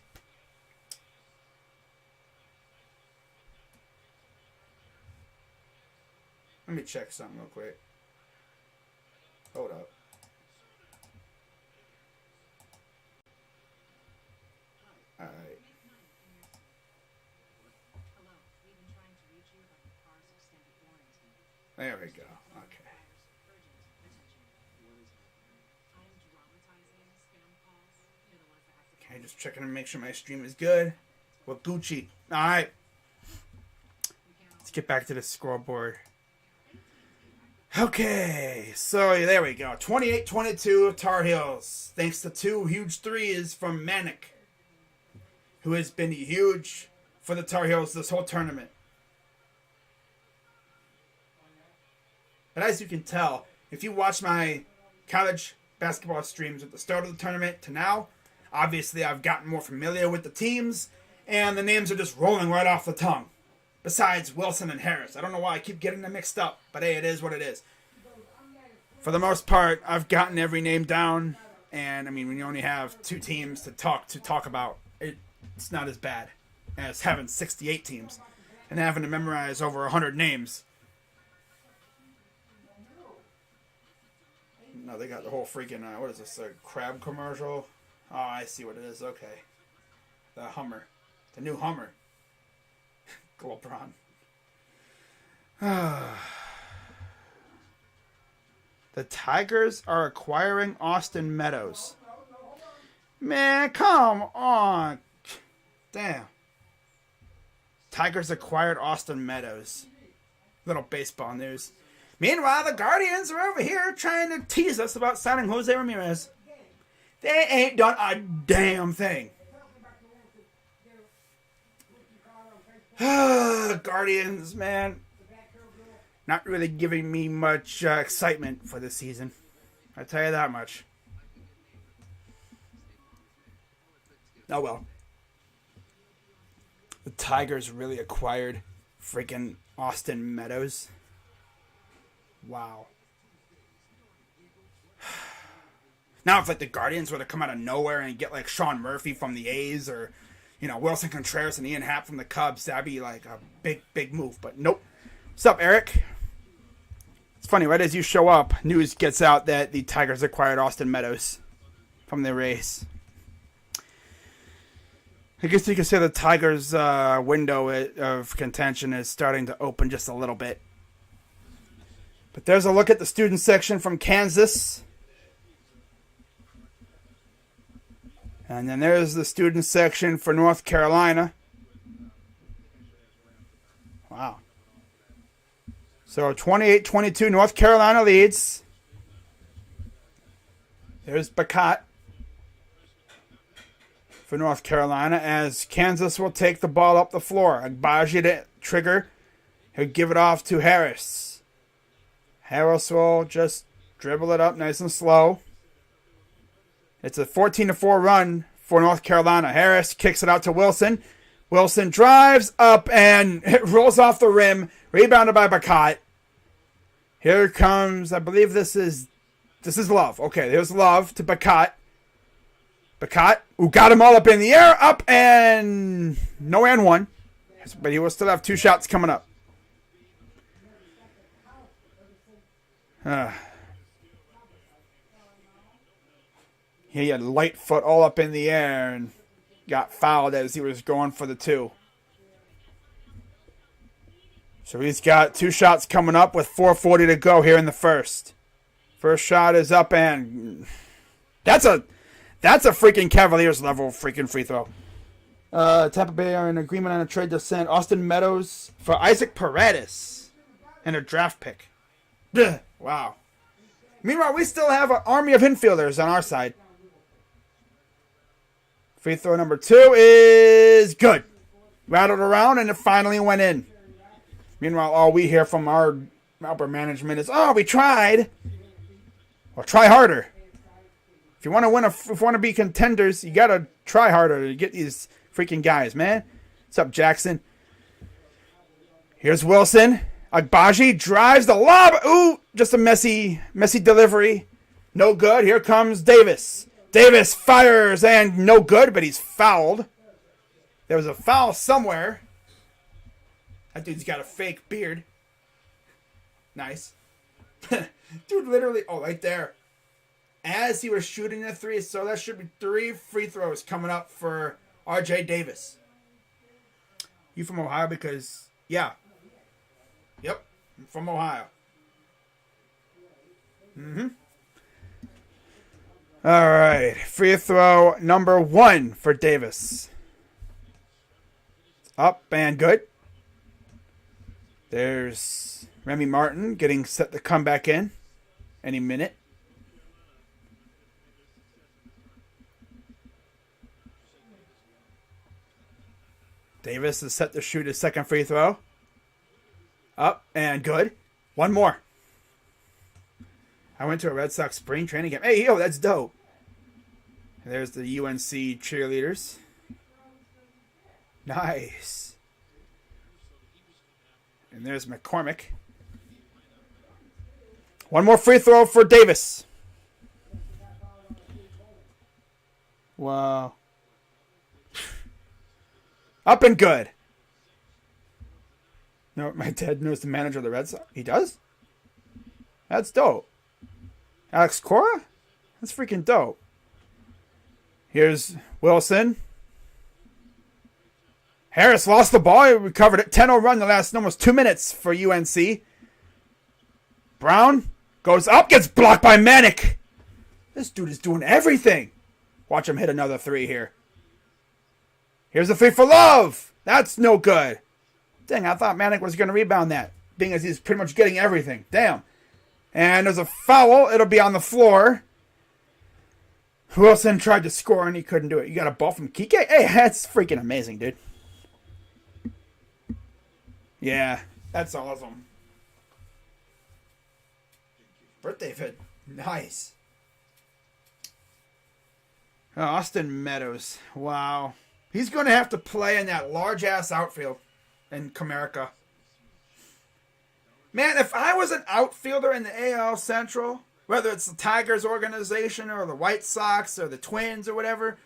Let me check something real quick. Hold up. All right. There we go. Okay. Okay, just checking to make sure my stream is good. With Gucci. All right. Let's get back to the scoreboard. Okay, so there we go. 28-22 Tar Heels. Thanks to 2 huge threes from Manic, who has been huge for the Tar Heels this whole tournament. But as you can tell, if you watch my college basketball streams at the start of the tournament to now, obviously I've gotten more familiar with the teams, and the names are just rolling right off the tongue. Besides Wilson and Harris. I don't know why I keep getting them mixed up, but hey, it is what it is. For the most part, I've gotten every name down, and I mean, when you only have 2 teams to talk about, it's not as bad as having 68 teams and having to memorize over 100 names. No, they got the whole freaking, what is this, a crab commercial? Oh, I see what it is. Okay. The Hummer. The new Hummer. LeBron. The Tigers are acquiring Austin Meadows. Man, come on. Damn. Tigers acquired Austin Meadows. Little baseball news. Meanwhile, the Guardians are over here trying to tease us about signing Jose Ramirez. They ain't done a damn thing. The Guardians, man. Not really giving me much excitement for this season. I tell you that much. Oh well. The Tigers really acquired freaking Austin Meadows. Wow. Now if like the Guardians were to come out of nowhere and get like Sean Murphy from the A's or, you know, Wilson Contreras and Ian Happ from the Cubs, that'd be like a big move. But nope. What's up, Eric? It's funny, right as you show up, news gets out that the Tigers acquired Austin Meadows from the Rays. I guess you could say the Tigers' window of contention is starting to open just a little bit. But there's a look at the student section from Kansas. And then there's the student section for North Carolina. Wow. So 28-22, North Carolina leads. There's Bacot for North Carolina as Kansas will take the ball up the floor. Agbaji to trigger. He'll give it off to Harris. Harris will just dribble it up nice and slow. It's a 14-4 run for North Carolina. Harris kicks it out to Wilson. Wilson drives up and it rolls off the rim. Rebounded by Bacot. Here comes, I believe this is Love. Okay, there's Love to Bacot. Bacot, who got him all up in the air, up and no and one. But he will still have 2 shots coming up. He had light foot all up in the air and got fouled as he was going for the 2. So he's got 2 shots coming up with 4:40 to go here in the first. First shot is up and that's a freaking Cavaliers level freaking free throw. Tampa Bay are in agreement on a trade to send Austin Meadows for Isaac Paredes and a draft pick. Wow. Meanwhile, we still have an army of infielders on our side. Free throw number 2 is good. Rattled around and it finally went in. Meanwhile, all we hear from our upper management is, "Oh, we tried." Well, try harder. If you want to win, if you want to be contenders, you gotta try harder to get these freaking guys, man. What's up, Jackson? Here's Wilson. Agbaji drives the lob. Ooh, just a messy delivery. No good. Here comes Davis. Davis fires and no good, but he's fouled. There was a foul somewhere. That dude's got a fake beard. Nice. Dude, literally, right there. As he was shooting the 3, so that should be 3 free throws coming up for R.J. Davis. You from Ohio? Because, yeah. Yep, I'm from Ohio. All right, free throw number 1 for Davis. Up and good. There's Remy Martin getting set to come back in any minute. Davis is set to shoot his second free throw. Up and good. 1 more. I went to a Red Sox spring training game. Hey, yo, that's dope. And there's the UNC cheerleaders. Nice. And there's McCormick. 1 more free throw for Davis. Wow. Up and good. No, my dad knows the manager of the Red Sox. He does? That's dope. Alex Cora? That's freaking dope. Here's Wilson. Harris lost the ball. He recovered it. 10-0 run the last almost 2 minutes for UNC. Brown goes up, gets blocked by Manic. This dude is doing everything. Watch him hit another three here. Here's the three for Love. That's no good. Dang, I thought Manic was going to rebound that, being as he's pretty much getting everything. Damn. And there's a foul. It'll be on the floor. Wilson tried to score and he couldn't do it. You got a ball from Kike? Hey, that's freaking amazing, dude. Yeah, that's awesome. Birthday fit. Nice. Austin Meadows. Wow. He's going to have to play in that large-ass outfield in Comerica. Man, if I was an outfielder in the AL Central, whether it's the Tigers organization or the White Sox or the Twins or whatever,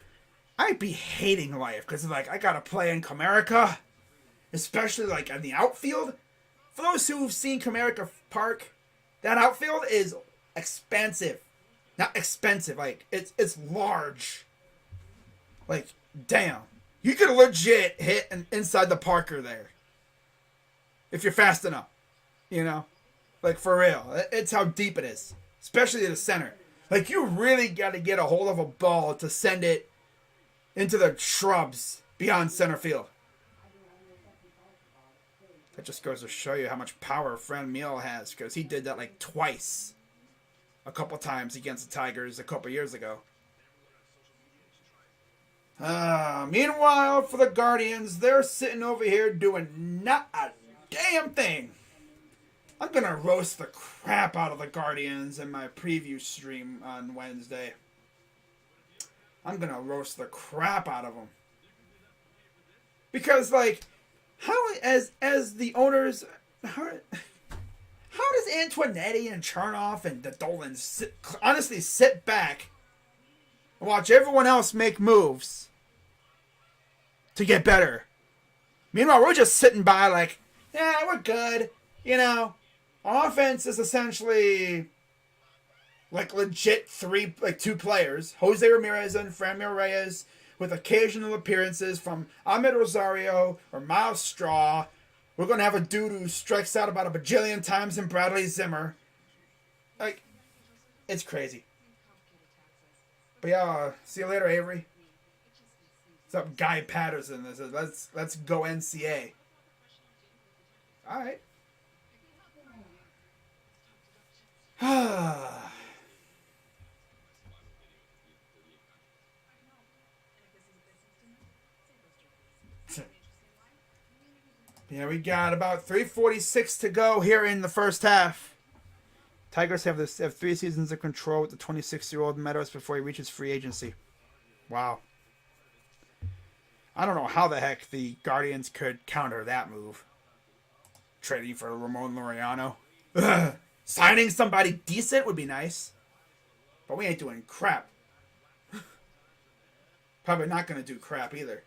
I'd be hating life because like I got to play in Comerica, especially like in the outfield. For those who've seen Comerica Park, that outfield is expansive. Not expensive, like it's large. Like, damn. You could legit hit inside the Parker there. If you're fast enough. You know? Like, for real. It's how deep it is. Especially in the center. Like, you really got to get a hold of a ball to send it into the shrubs beyond center field. That just goes to show you how much power Fran Meal has. Because he did that, like, twice. A couple times against the Tigers a couple years ago. Meanwhile, for the Guardians, they're sitting over here doing not a damn thing. I'm going to roast the crap out of the Guardians in my preview stream on Wednesday. I'm going to roast the crap out of them. Because, like, how, as the owners, how does Antoinetti and Chernoff and the Dolans honestly sit back and watch everyone else make moves to get better? Meanwhile, we're just sitting by like, yeah, we're good. You know, offense is essentially like legit two players, Jose Ramirez and Franmil Reyes, with occasional appearances from Ahmed Rosario or Miles Straw. We're going to have a dude who strikes out about a bajillion times in Bradley Zimmer. Like, it's crazy. But yeah, see you later, Avery. What's up, Guy Patterson? That says, let's go NCA. All right. Yeah, we got about 3:46 to go here in the first half. Tigers have 3 seasons of control with the 26-year-old Meadows before he reaches free agency. Wow. I don't know how the heck the Guardians could counter that move. Trading for Ramon Laureano. Signing somebody decent would be nice. But we ain't doing crap. Probably not going to do crap either.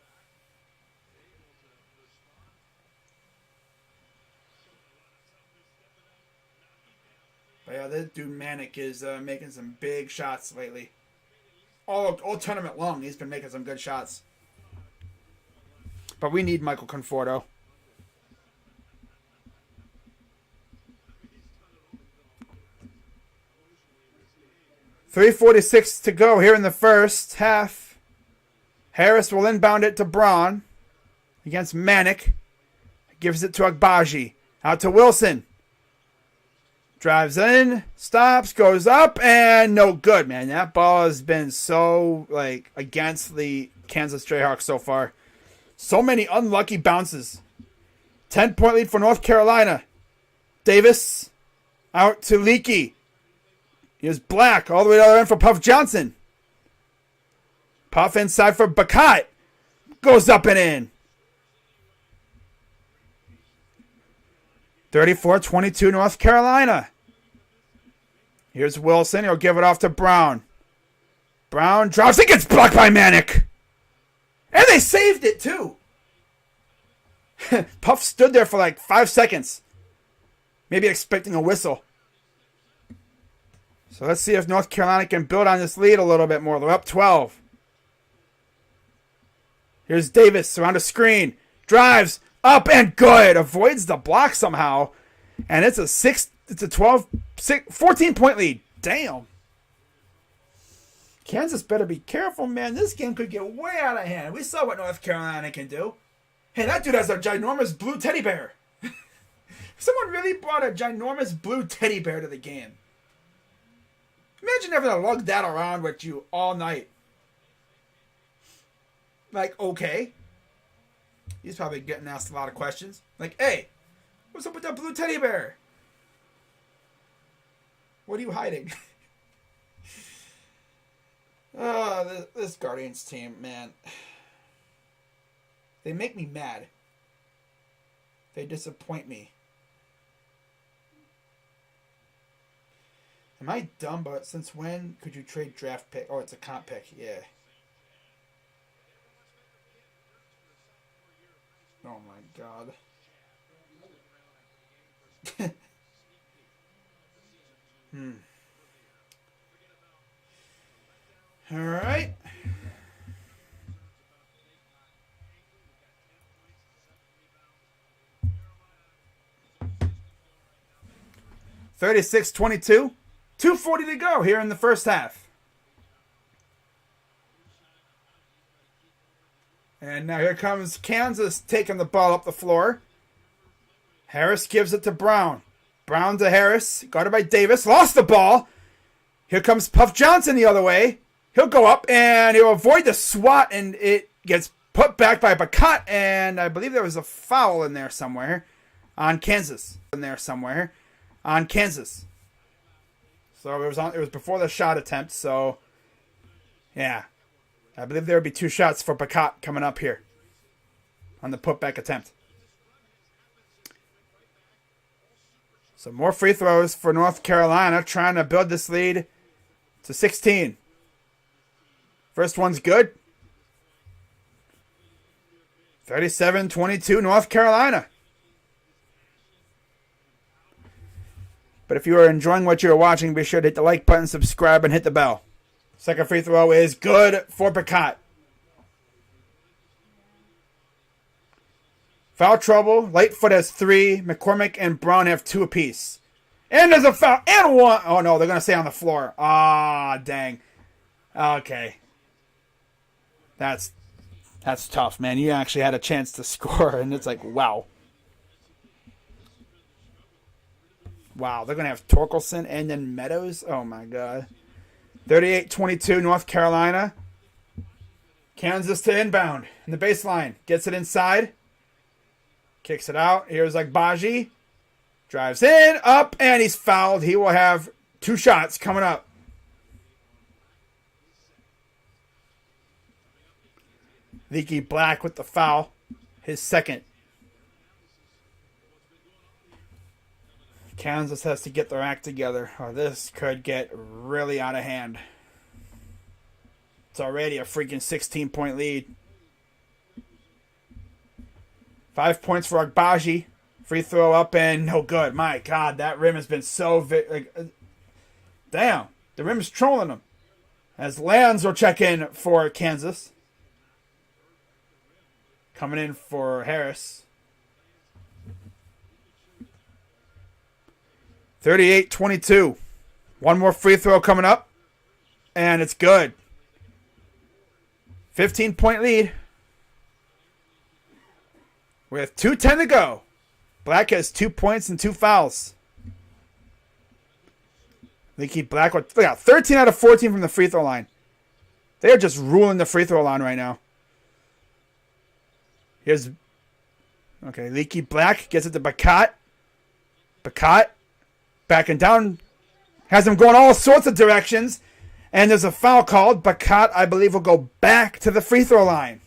But yeah, this dude Manic is making some big shots lately. All tournament long, he's been making some good shots. But we need Michael Conforto. .346 to go here in the first half. Harris will inbound it to Braun against Manic. Gives it to Agbaji. Out to Wilson. Drives in, stops, goes up, and no good, man. That ball has been so, like, against the Kansas Jayhawks so far. So many unlucky bounces. 10-point lead for North Carolina. Davis out to Leakey. Here's Black all the way to the other end for Puff Johnson. Puff inside for Bakat. Goes up and in. 34-22 North Carolina. Here's Wilson. He'll give it off to Brown. Brown drops. It gets blocked by Manic. And they saved it, too. Puff stood there for like 5 seconds. Maybe expecting a whistle. So let's see if North Carolina can build on this lead a little bit more. They're up 12. Here's Davis around a screen. Drives up and good. Avoids the block somehow. And it's a 14-point lead. Damn. Kansas better be careful, man. This game could get way out of hand. We saw what North Carolina can do. Hey, that dude has a ginormous blue teddy bear. Someone really brought a ginormous blue teddy bear to the game. Imagine having to lug that around with you all night. Like, okay. He's probably getting asked a lot of questions. Like, hey, what's up with that blue teddy bear? What are you hiding? Oh, this Guardians team, man. They make me mad. They disappoint me. Am I dumb? But since when could you trade draft pick? Oh, it's a comp pick. Yeah. Oh my God. All right. (36-22). 2:40 to go here in the first half. And now here comes Kansas taking the ball up the floor. Harris gives it to Brown. Brown to Harris. Guarded by Davis. Lost the ball. Here comes Puff Johnson the other way. He'll go up and he'll avoid the swat, and it gets put back by Bacat, and I believe there was a foul in there somewhere on Kansas. So it was before the shot attempt, so yeah. I believe there would be 2 shots for Bacat coming up here on the putback attempt. So more free throws for North Carolina, trying to build this lead to 16. First one's good. 37-22 North Carolina. But if you are enjoying what you're watching, be sure to hit the like button, subscribe, and hit the bell. Second free throw is good for Bacat. Foul trouble. Lightfoot has 3. McCormick and Brown have 2 apiece. And there's a foul and 1. Oh, no, they're going to stay on the floor. Ah, dang. Okay. That's tough, man. You actually had a chance to score, and it's like, wow. Wow, they're going to have Torkelson and then Meadows? Oh, my God. 38-22, North Carolina. Kansas to inbound in the baseline. Gets it inside. Kicks it out. Here's Agbaji. Drives in, up, and he's fouled. He will have 2 shots coming up. Leaky Black with the foul. His second. Kansas has to get their act together, or this could get really out of hand. It's already a freaking 16-point lead. 5 points for Agbaji. Free throw up and no good. My God, that rim has been so... damn, the rim is trolling him. As Lands will check in for Kansas. Coming in for Harris. 38-22. One more free throw coming up. And it's good. 15-point lead. With 2:10 to go. Black has 2 points and 2 fouls. Leaky Black, look out, 13 out of 14 from the free throw line. They are just ruling the free throw line right now. Here's... Okay, Leaky Black gets it to Bacat. Bacat backing down. Has him going all sorts of directions. And there's a foul called. Bacat, I believe, will go back to the free throw line.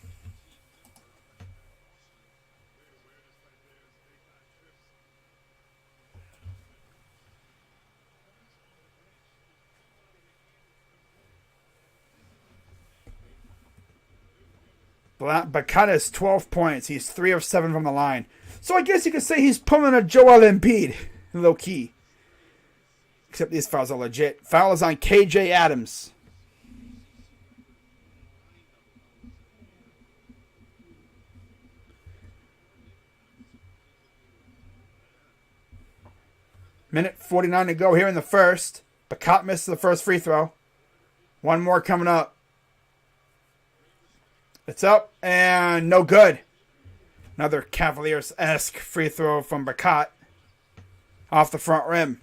Bacat has 12 points. He's 3 of 7 from the line. So I guess you could say he's pulling a Joel Embiid, low key. Except these fouls are legit. Foul is on KJ Adams. Minute 49 to go here in the first. Bacot missed the first free throw. One more coming up. It's up and no good. Another Cavaliers-esque free throw from Bacot. Off the front rim.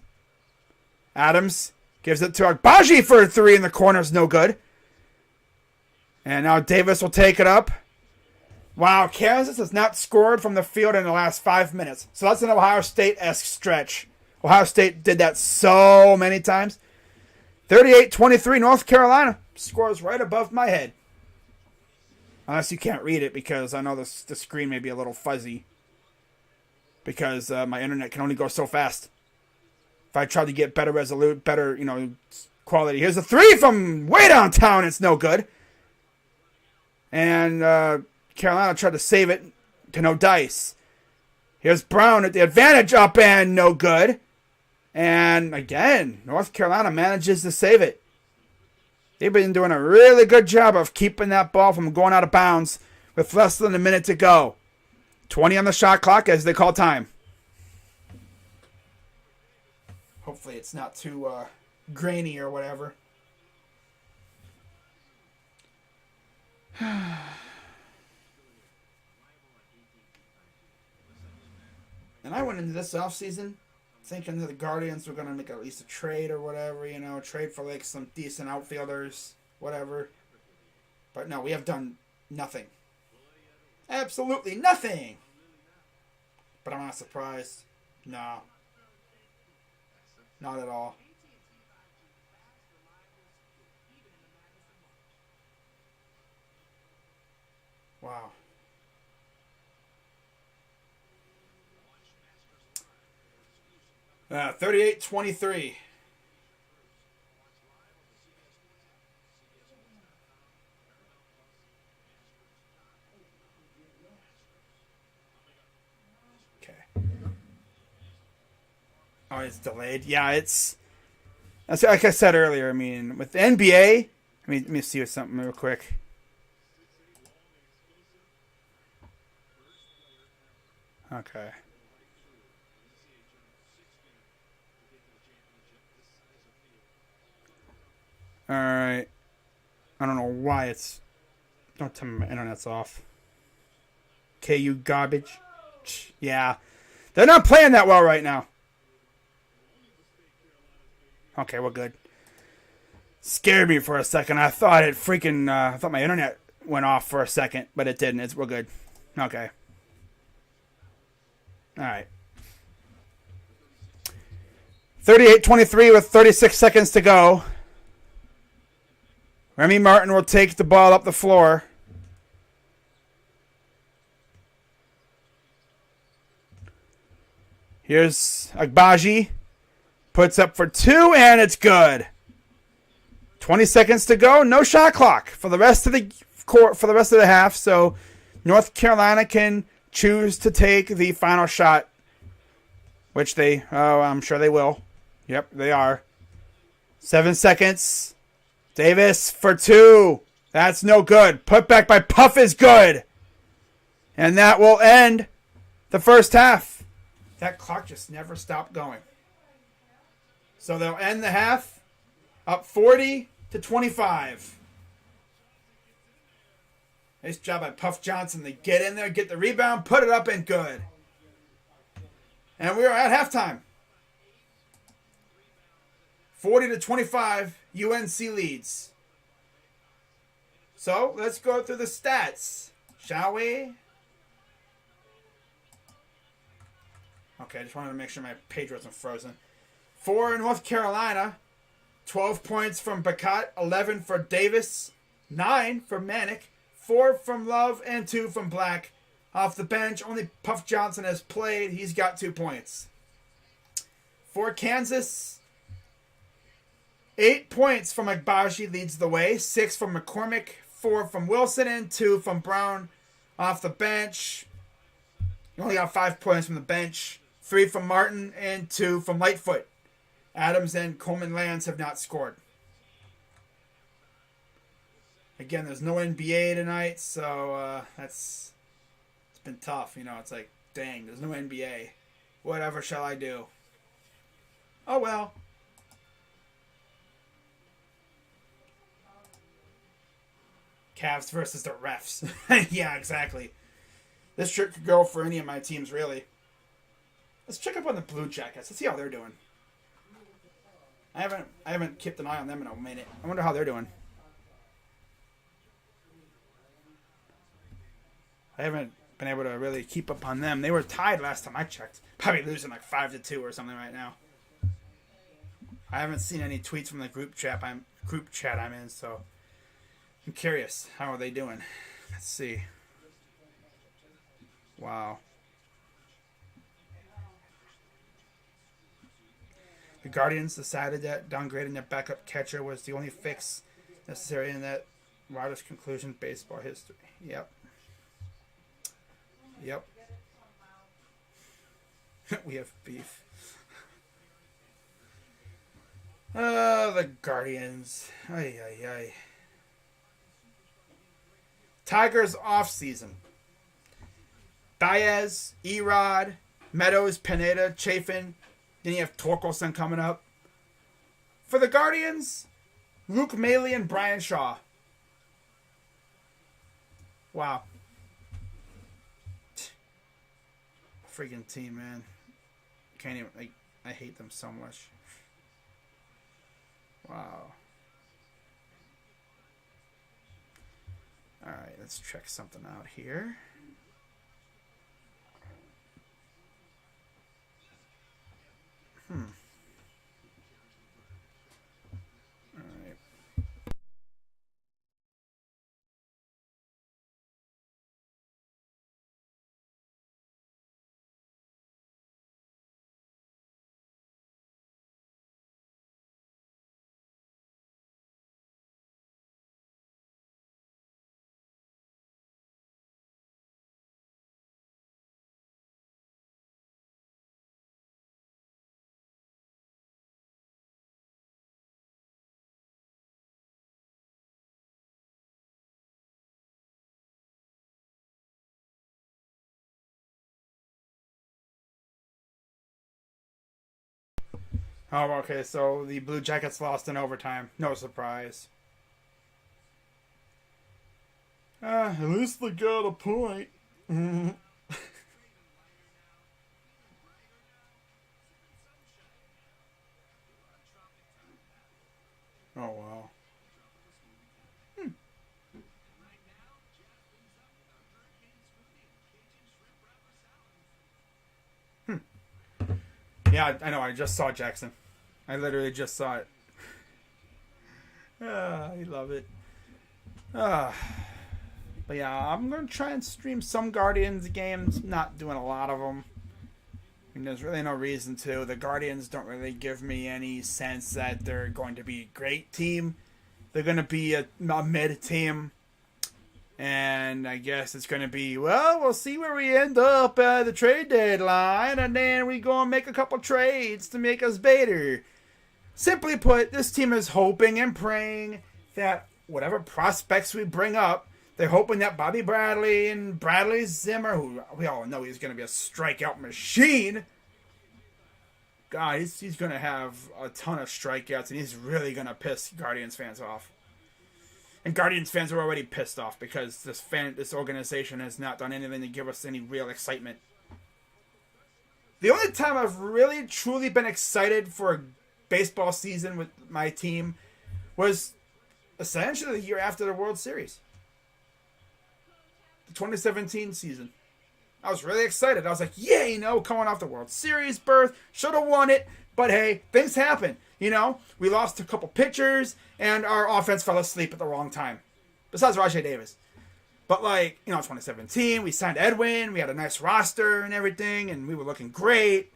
Adams gives it to Agbaji for a three in the corner. Is no good. And now Davis will take it up. Wow, Kansas has not scored from the field in the last 5 minutes. So that's an Ohio State-esque stretch. Ohio State did that so many times. 38-23, North Carolina scores right above my head. Unless you can't read it because I know the screen may be a little fuzzy. Because my internet can only go so fast. If I try to get better quality. Here's a three from way downtown. It's no good. And Carolina tried to save it to no dice. Here's Brown at the advantage up and no good. And again, North Carolina manages to save it. They've been doing a really good job of keeping that ball from going out of bounds with less than a minute to go. 20 on the shot clock as they call time. Hopefully it's not too grainy or whatever. And I went into this offseason thinking that the Guardians were going to make at least a trade or whatever, trade for like some decent outfielders, whatever. But no, we have done nothing. Absolutely nothing. But I'm not surprised. No. Not at all. Wow. Uh, 38-23. Okay. Oh, it's delayed. Yeah, it's like I said earlier. I mean, with the NBA, let me see something real quick. Okay. Alright. I don't know why it's... Don't tell me my internet's off. KU garbage. Yeah. They're not playing that well right now. Okay, we're good. Scared me for a second. I thought I thought my internet went off for a second, but it didn't. We're good. Okay. Alright. 38-23 with 36 seconds to go. Remy Martin will take the ball up the floor. Here's Agbaji. Puts up for two, and it's good. 20 seconds to go. No shot clock for the rest of the court, for the rest of the half. So North Carolina can choose to take the final shot, which I'm sure they will. Yep, they are. 7 seconds. Davis for two. That's no good. Put back by Puff is good. And that will end the first half. That clock just never stopped going. So they'll end the half up 40-25. Nice job by Puff Johnson to get in there, get the rebound, put it up, and good. And we are at halftime. 40-25, UNC leads. So let's go through the stats, shall we? Okay, I just wanted to make sure my page wasn't frozen. 4 in North Carolina, 12 points from Bacot, 11 for Davis, 9 for Manick, 4 from Love, and 2 from Black. Off the bench, only Puff Johnson has played. He's got 2 points. For Kansas, 8 points from Agbaji leads the way. 6 from McCormick, 4 from Wilson, and 2 from Brown. Off the bench, you only got 5 points from the bench. 3 from Martin and 2 from Lightfoot. Adams and Coleman Lands have not scored. Again, there's no NBA tonight, so it's been tough. It's like, dang, there's no NBA. Whatever shall I do? Oh well. Cavs versus the refs. Yeah, exactly. This shirt could go for any of my teams, really. Let's check up on the Blue Jackets. Let's see how they're doing. I haven't kept an eye on them in a minute. I wonder how they're doing. I haven't been able to really keep up on them. They were tied last time I checked. Probably losing like 5-2 or something right now. I haven't seen any tweets from the group chat I'm in, so I'm curious. How are they doing? Let's see. Wow. The Guardians decided that downgrading their backup catcher was the only fix necessary in that wildest conclusion baseball history. Yep. We have beef. The Guardians. Ay, ay, ay. Tigers off season. Baez, Erod, Meadows, Pineda, Chafin. Then you have Torkelson coming up. For the Guardians, Luke Maley and Brian Shaw. Wow. Freaking team, man. Can't even. I hate them so much. Wow. Alright, let's check something out here. Alright. Oh, okay, so the Blue Jackets lost in overtime. No surprise. At least they got a point. Oh, wow. Yeah, I know. I just saw Jackson. I literally just saw it. I love it. But yeah, I'm going to try and stream some Guardians games. Not doing a lot of them. I mean, there's really no reason to. The Guardians don't really give me any sense that they're going to be a great team. They're going to be a mid team. And I guess it's going to be, well, we'll see where we end up at the trade deadline. And then we go and make a couple trades to make us better. Simply put, this team is hoping and praying that whatever prospects we bring up, they're hoping that Bobby Bradley and Bradley Zimmer, who we all know he's going to be a strikeout machine. God, he's going to have a ton of strikeouts, and he's really going to piss Guardians fans off. And Guardians fans are already pissed off because this organization has not done anything to give us any real excitement. The only time I've really truly been excited for a baseball season with my team was essentially the year after the World Series. The 2017 season. I was really excited. I was like, yeah, coming off the World Series berth, should have won it. But hey, things happen. We lost a couple pitchers, and our offense fell asleep at the wrong time. Besides Rajai Davis. But 2017, we signed Edwin, we had a nice roster and everything, and we were looking great.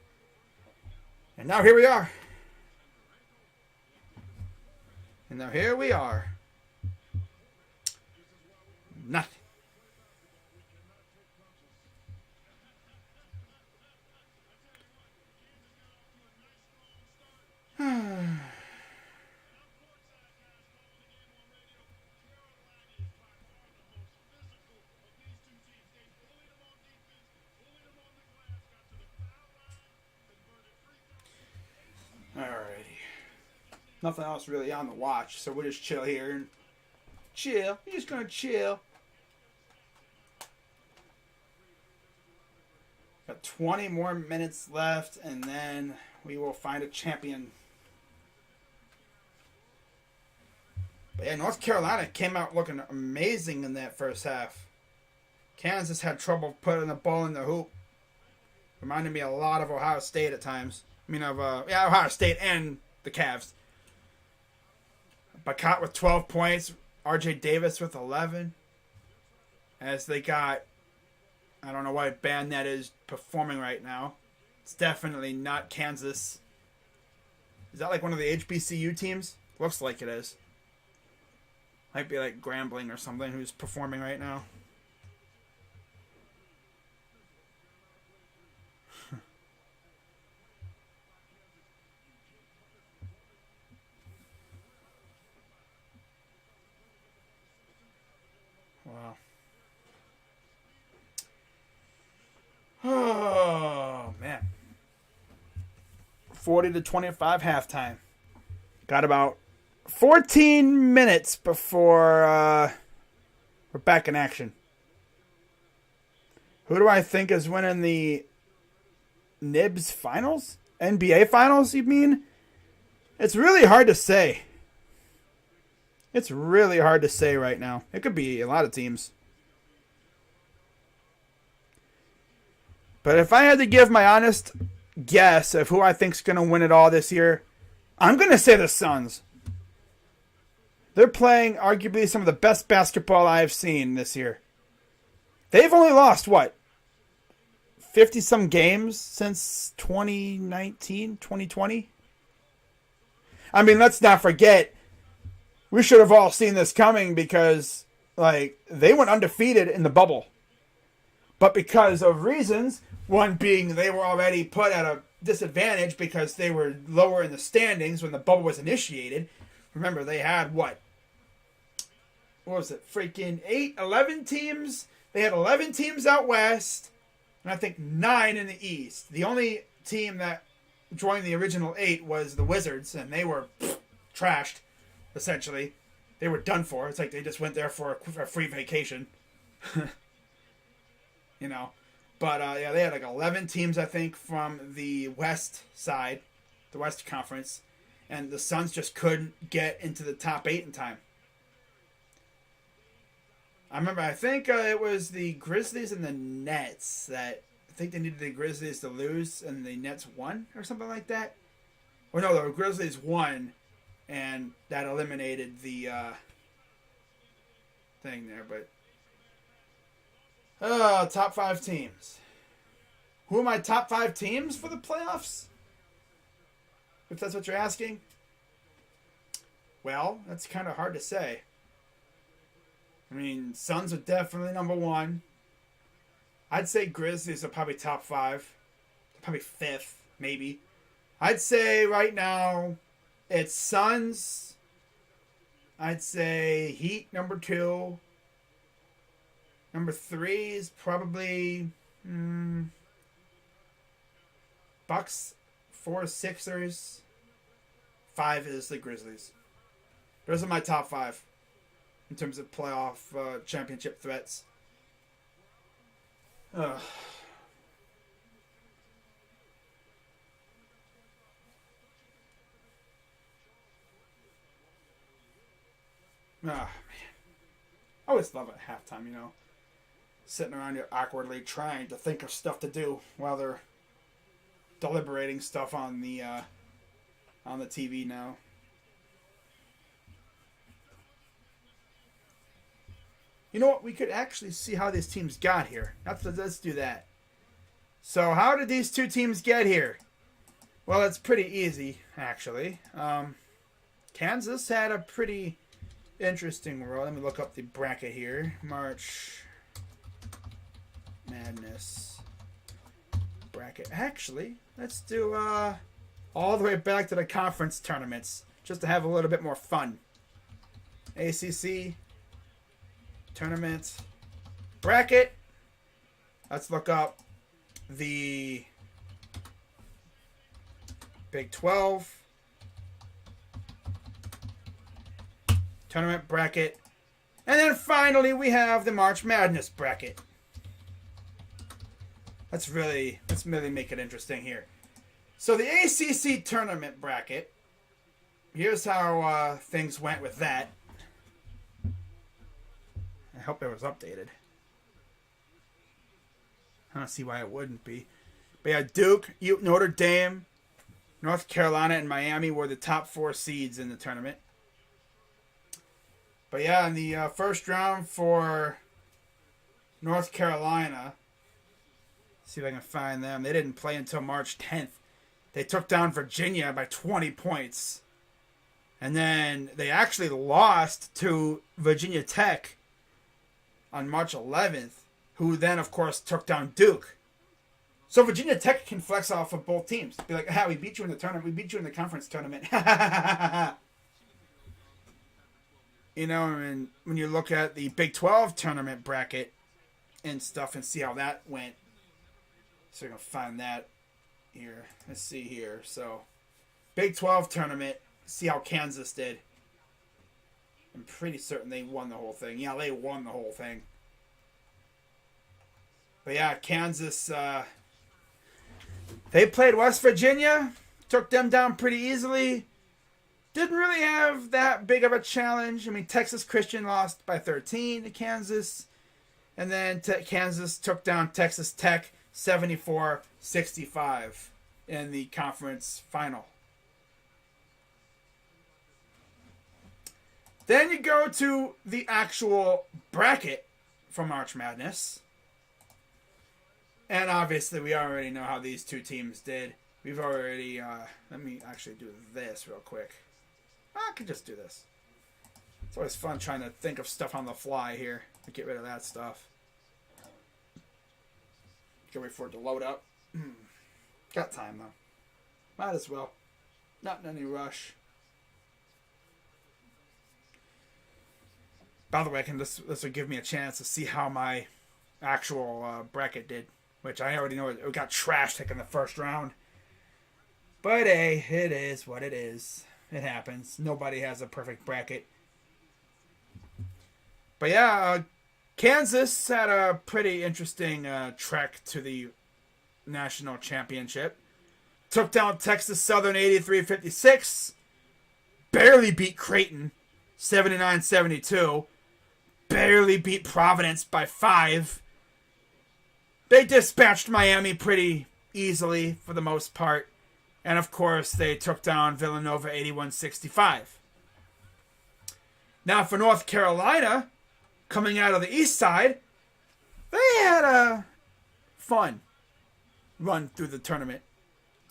And now here we are. Nothing. Nothing else really on the watch, so we'll just chill here and chill. We're just gonna chill. Got 20 more minutes left, and then we will find a champion. But yeah, North Carolina came out looking amazing in that first half. Kansas had trouble putting the ball in the hoop. Reminded me a lot of Ohio State at times. I mean, Ohio State and the Cavs. Bacot with 12 points. R.J. Davis with 11. As they got, I don't know what band that is performing right now. It's definitely not Kansas. Is that like one of the HBCU teams? Looks like it is. Might be like Grambling or something who's performing right now. Wow. Oh, man. 40-25 halftime. Got about 14 minutes before we're back in action. Who do I think is winning the Nibs finals? NBA finals, you mean? It's really hard to say. It's really hard to say right now. It could be a lot of teams. But if I had to give my honest guess of who I think's going to win it all this year, I'm going to say the Suns. They're playing arguably some of the best basketball I've seen this year. They've only lost, 50-some games since 2019, 2020? I mean, let's not forget, we should have all seen this coming because, they went undefeated in the bubble. But because of reasons, one being they were already put at a disadvantage because they were lower in the standings when the bubble was initiated. Remember, they had what was it? Freaking 11 teams. They had 11 teams out west, and I think 9 in the east. The only team that joined the original 8 was the Wizards, and they were trashed, essentially. They were done for. It's like they just went there for a free vacation. But they had 11 teams, I think, from the west side, the West Conference, and the Suns just couldn't get into the top 8 in time. I think it was the Grizzlies and the Nets that I think they needed the Grizzlies to lose, and the Nets won or something like that. Or no, the Grizzlies won, and that eliminated the thing there, but top 5 teams. Who are my top 5 teams for the playoffs? If that's what you're asking. Well, that's kind of hard to say. I mean, Suns are definitely number 1. I'd say Grizzlies are probably top 5. Probably 5th, maybe. I'd say right now it's Suns. I'd say Heat number 2. Number 3 is probably Bucks, 4 Sixers, 5 is the Grizzlies. Those are my top 5 in terms of playoff championship threats. Oh, man. I always love it at halftime, sitting around here awkwardly trying to think of stuff to do while they're deliberating stuff on the TV now. You know what? We could actually see how these teams got here. Let's do that. So how did these two teams get here? Well, it's pretty easy, actually. Kansas had a pretty interesting road. Let me look up the bracket here. March Madness bracket. Actually, let's do all the way back to the conference tournaments just to have a little bit more fun. ACC tournament bracket. Let's look up the Big 12 tournament bracket. And then finally we have the March Madness bracket. Let's really make it interesting here. So the ACC tournament bracket, here's how things went with that. I hope it was updated. I don't see why it wouldn't be. But yeah, Duke, Notre Dame, North Carolina, and Miami were the top 4 seeds in the tournament. But yeah, in the first round for North Carolina, see if I can find them. They didn't play until March 10th. They took down Virginia by 20 points. And then they actually lost to Virginia Tech on March 11th, who then, of course, took down Duke. So Virginia Tech can flex off of both teams. Be like, we beat you in the tournament. We beat you in the conference tournament. You know, and when you look at the Big 12 tournament bracket and stuff and see how that went. So you're going to find that here. Let's see here. So, Big 12 tournament. See how Kansas did. I'm pretty certain they won the whole thing. Yeah, they won the whole thing. But yeah, Kansas, they played West Virginia. Took them down pretty easily. Didn't really have that big of a challenge. I mean, Texas Christian lost by 13 to Kansas. And then Kansas took down Texas Tech 74-65 in the conference final. Then you go to the actual bracket for March Madness. And obviously we already know how these two teams did. We've already, let me actually do this real quick. I could just do this. It's always fun trying to think of stuff on the fly here. To get rid of that stuff. Can't wait for it to load up. Got time though. Might as well. Not in any rush. By the way, this will give me a chance to see how my actual bracket did. Which I already know it got trashed in the first round. But hey, it is what it is. It happens. Nobody has a perfect bracket. But yeah, Kansas had a pretty interesting trek to the national championship. Took down Texas Southern 83-56. Barely beat Creighton 79-72. Barely beat Providence by 5. They dispatched Miami pretty easily for the most part. And of course, they took down Villanova 81-65. Now for North Carolina, coming out of the east side, they had a fun run through the tournament.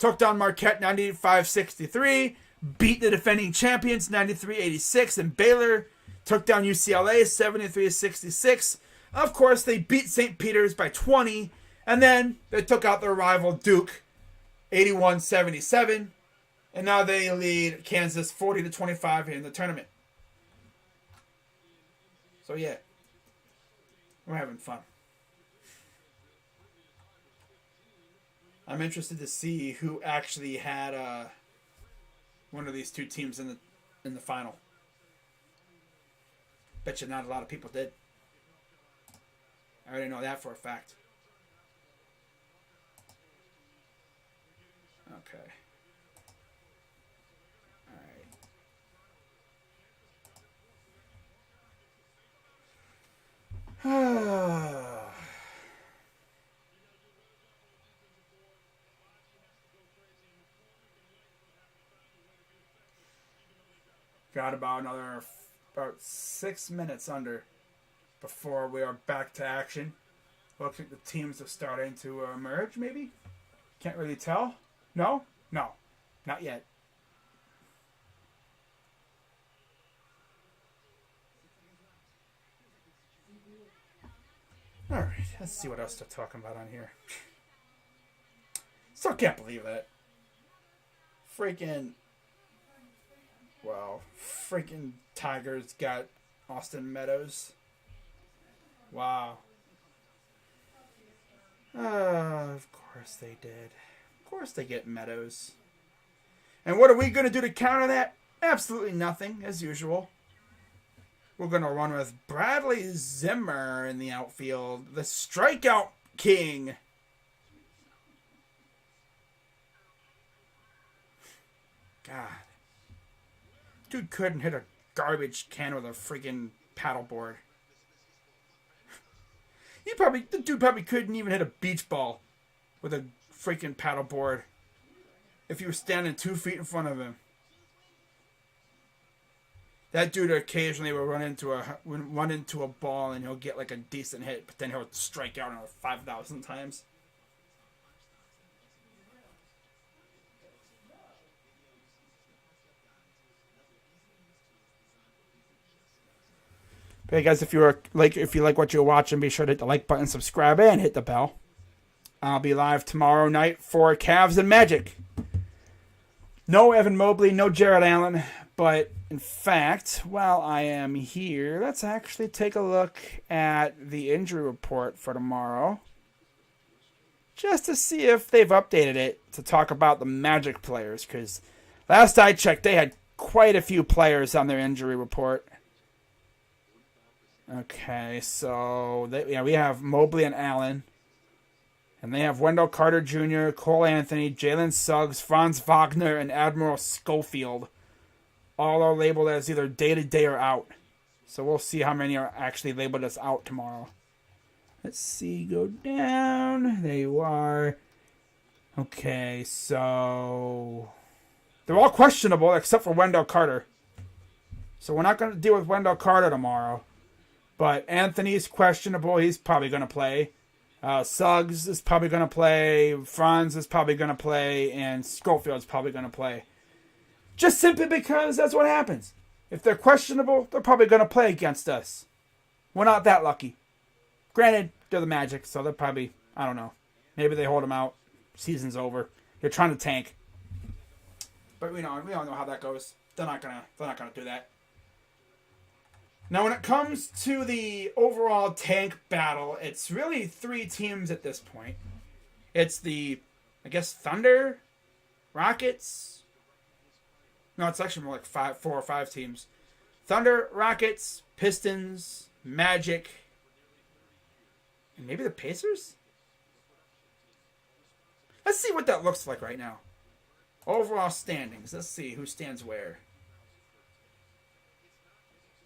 Took down Marquette 95-63, beat the defending champions 93-86, and Baylor took down UCLA 73-66. Of course, they beat St. Peter's by 20, and then they took out their rival Duke 81-77, and now they lead Kansas 40-25 in the tournament. So yeah, we're having fun. I'm interested to see who actually had one of these two teams in the final. Bet you not a lot of people did. I already know that for a fact. Okay. Alright. Got about 6 minutes under before we are back to action. Looks like the teams are starting to emerge, maybe? Can't really tell. No? No. Not yet. Alright, let's see what else they're talking about on here. Still can't believe that. Freaking Tigers got Austin Meadows. Wow. Of course they did. Of course they get Meadows. And what are we going to do to counter that? Absolutely nothing, as usual. We're going to run with Bradley Zimmer in the outfield, the strikeout king. God. Dude couldn't hit a garbage can with a freaking paddleboard. The dude probably couldn't even hit a beach ball with a freaking paddleboard if you were standing 2 feet in front of him. That dude occasionally will run into a ball and he'll get like a decent hit, but then he'll strike out 5,000 times. But hey guys, if you like what you're watching, be sure to hit the like button, subscribe, and hit the bell. I'll be live tomorrow night for Cavs and Magic. No Evan Mobley, no Jared Allen, but in fact, while I am here, let's actually take a look at the injury report for tomorrow, just to see if they've updated it to talk about the Magic players, because last I checked, they had quite a few players on their injury report. Okay, so we have Mobley and Allen. And they have Wendell Carter Jr., Cole Anthony, Jalen Suggs, Franz Wagner, and Admiral Schofield. All are labeled as either day-to-day or out. So we'll see how many are actually labeled as out tomorrow. Let's see, go down. There you are. Okay, so they're all questionable except for Wendell Carter. So we're not going to deal with Wendell Carter tomorrow. But Anthony's questionable. He's probably going to play. Suggs is probably going to play. Franz is probably going to play. And Schofield's probably going to play. Just simply because that's what happens. If they're questionable, they're probably going to play against us. We're not that lucky. Granted, they're the Magic, so they're probably, I don't know. Maybe they hold them out. Season's over. You're trying to tank. But we all know how that goes. They're not gonna do that. Now, when it comes to the overall tank battle, it's really 3 teams at this point. It's the, I guess, Thunder, Rockets. No, it's actually more like 4 or 5 teams. Thunder, Rockets, Pistons, Magic, and maybe the Pacers? Let's see what that looks like right now. Overall standings. Let's see who stands where.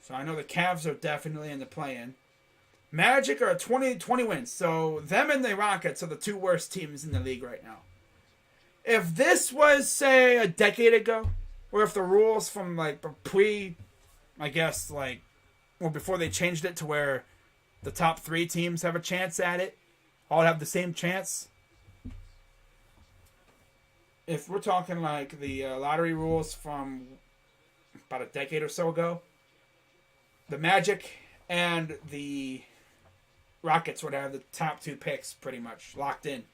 So I know the Cavs are definitely in the play-in. Magic are 20 wins. So them and the Rockets are the 2 worst teams in the league right now. If this was, say, a decade ago, or if the rules from, like, before they changed it to where the top 3 teams have a chance at it, all have the same chance. If we're talking, like, the lottery rules from about a decade or so ago, the Magic and the Rockets would have the top 2 picks pretty much locked in.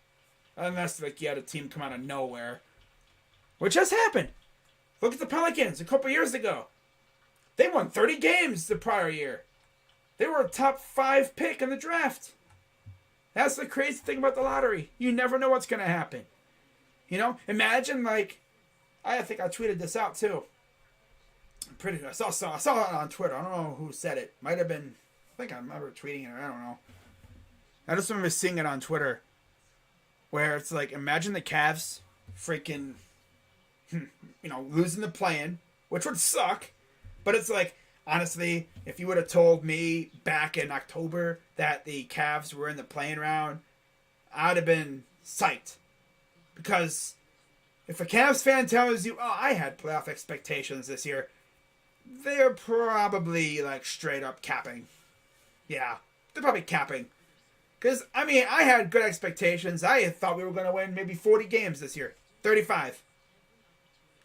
Unless like you had a team come out of nowhere. Which has happened. Look at the Pelicans a couple years ago. They won 30 games the prior year. They were a top 5 pick in the draft. That's the crazy thing about the lottery. You never know what's going to happen. You know, imagine like, I think I tweeted this out too. I saw it on Twitter. I don't know who said it. Might have been, I think I remember tweeting it. I don't know. I just remember seeing it on Twitter. Where it's like, imagine the Cavs freaking, losing the play-in, which would suck. But it's like, honestly, if you would have told me back in October that the Cavs were in the play-in round, I'd have been psyched. Because if a Cavs fan tells you, oh, I had playoff expectations this year, they're probably, like, straight up capping. Yeah, they're probably capping. Because, I had good expectations. I thought we were going to win maybe 40 games this year. 35.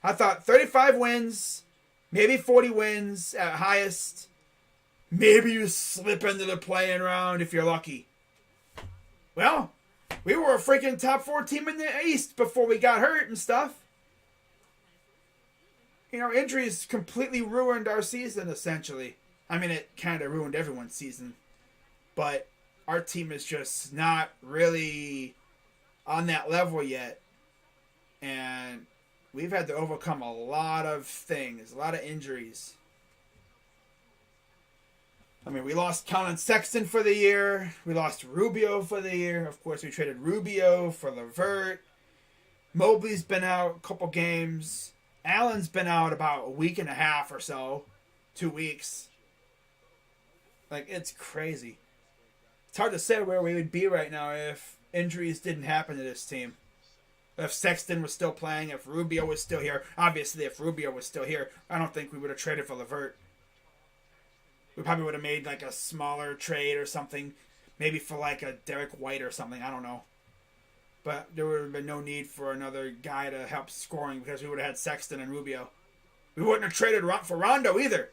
I thought 35 wins, maybe 40 wins at highest. Maybe you slip into the play-in round if you're lucky. Well, we were a freaking top 4 team in the East before we got hurt and stuff. Injuries completely ruined our season, essentially. It kind of ruined everyone's season. But our team is just not really on that level yet. And we've had to overcome a lot of things, a lot of injuries. I mean, we lost Colin Sexton for the year. We lost Rubio for the year. Of course, we traded Rubio for LeVert. Mobley's been out a couple games. Allen's been out about a week and a half or so. 2 weeks. Like, it's crazy. It's hard to say where we would be right now if injuries didn't happen to this team. If Sexton was still playing, if Rubio was still here. Obviously, if Rubio was still here, I don't think we would have traded for LeVert. We probably would have made like a smaller trade or something. Maybe for like a Derek White or something. I don't know. But there would have been no need for another guy to help scoring because we would have had Sexton and Rubio. We wouldn't have traded for Rondo either.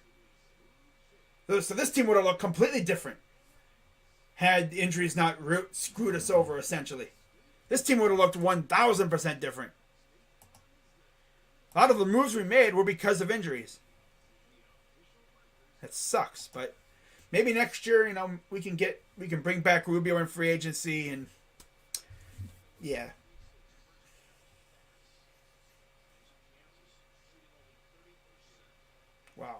So this team would have looked completely different had the injuries not screwed us over, essentially. This team would have looked 1,000% different. A lot of the moves we made were because of injuries. That sucks, but maybe next year, we can bring back Rubio in free agency and yeah. Wow.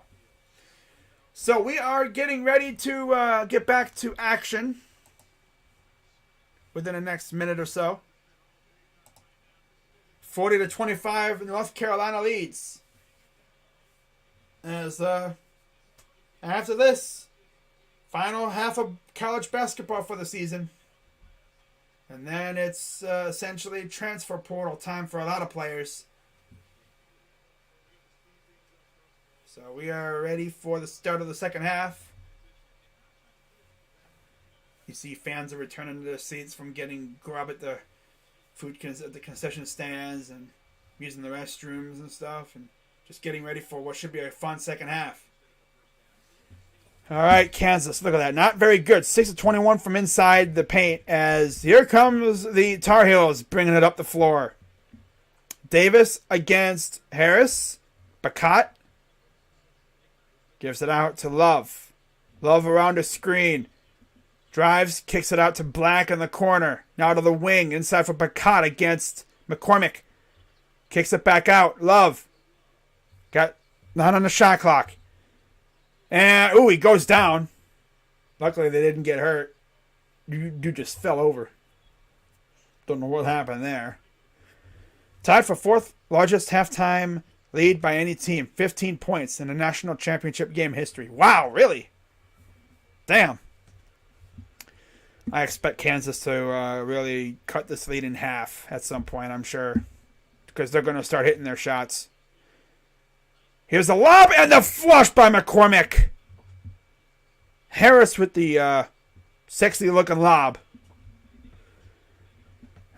So we are getting ready to get back to action within the next minute or so. 40-25, North Carolina leads. As after this, final half of college basketball for the season. And then it's essentially transfer portal time for a lot of players. So we are ready for the start of the second half. You see fans are returning to their seats from getting grub at the at the concession stands and using the restrooms and stuff. And just getting ready for what should be a fun second half. All right, Kansas, look at that. Not very good. 6 of 21 from inside the paint as here comes the Tar Heels bringing it up the floor. Davis against Harris. Bacat gives it out to Love. Love around a screen. Drives, kicks it out to Black in the corner. Now to the wing, inside for Bacat against McCormick. Kicks it back out. Love. Got not on the shot clock. And, he goes down. Luckily, they didn't get hurt. Dude just fell over. Don't know what happened there. Tied for fourth largest halftime lead by any team. 15 points in the national championship game history. Wow, really? Damn. I expect Kansas to really cut this lead in half at some point, I'm sure. Because they're going to start hitting their shots. Here's the lob and the flush by McCormick. Harris with the sexy-looking lob.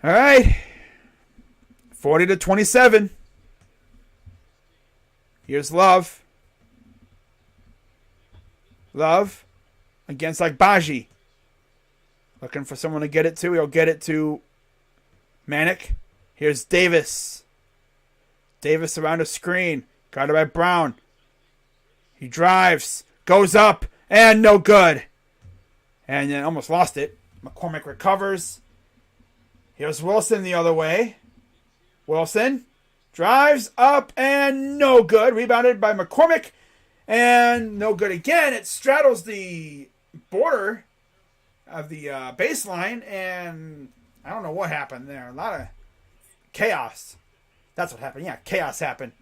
All right. 40-27. Here's Love. Love against Agbaji. Looking for someone to get it to. He'll get it to Manick. Here's Davis. Davis around a screen. Guarded by Brown. He drives. Goes up. And no good. And then almost lost it. McCormick recovers. Here's Wilson the other way. Wilson drives up and no good. Rebounded by McCormick. And no good again. It straddles the border of the baseline. And I don't know what happened there. A lot of chaos. That's what happened. Yeah, chaos happened.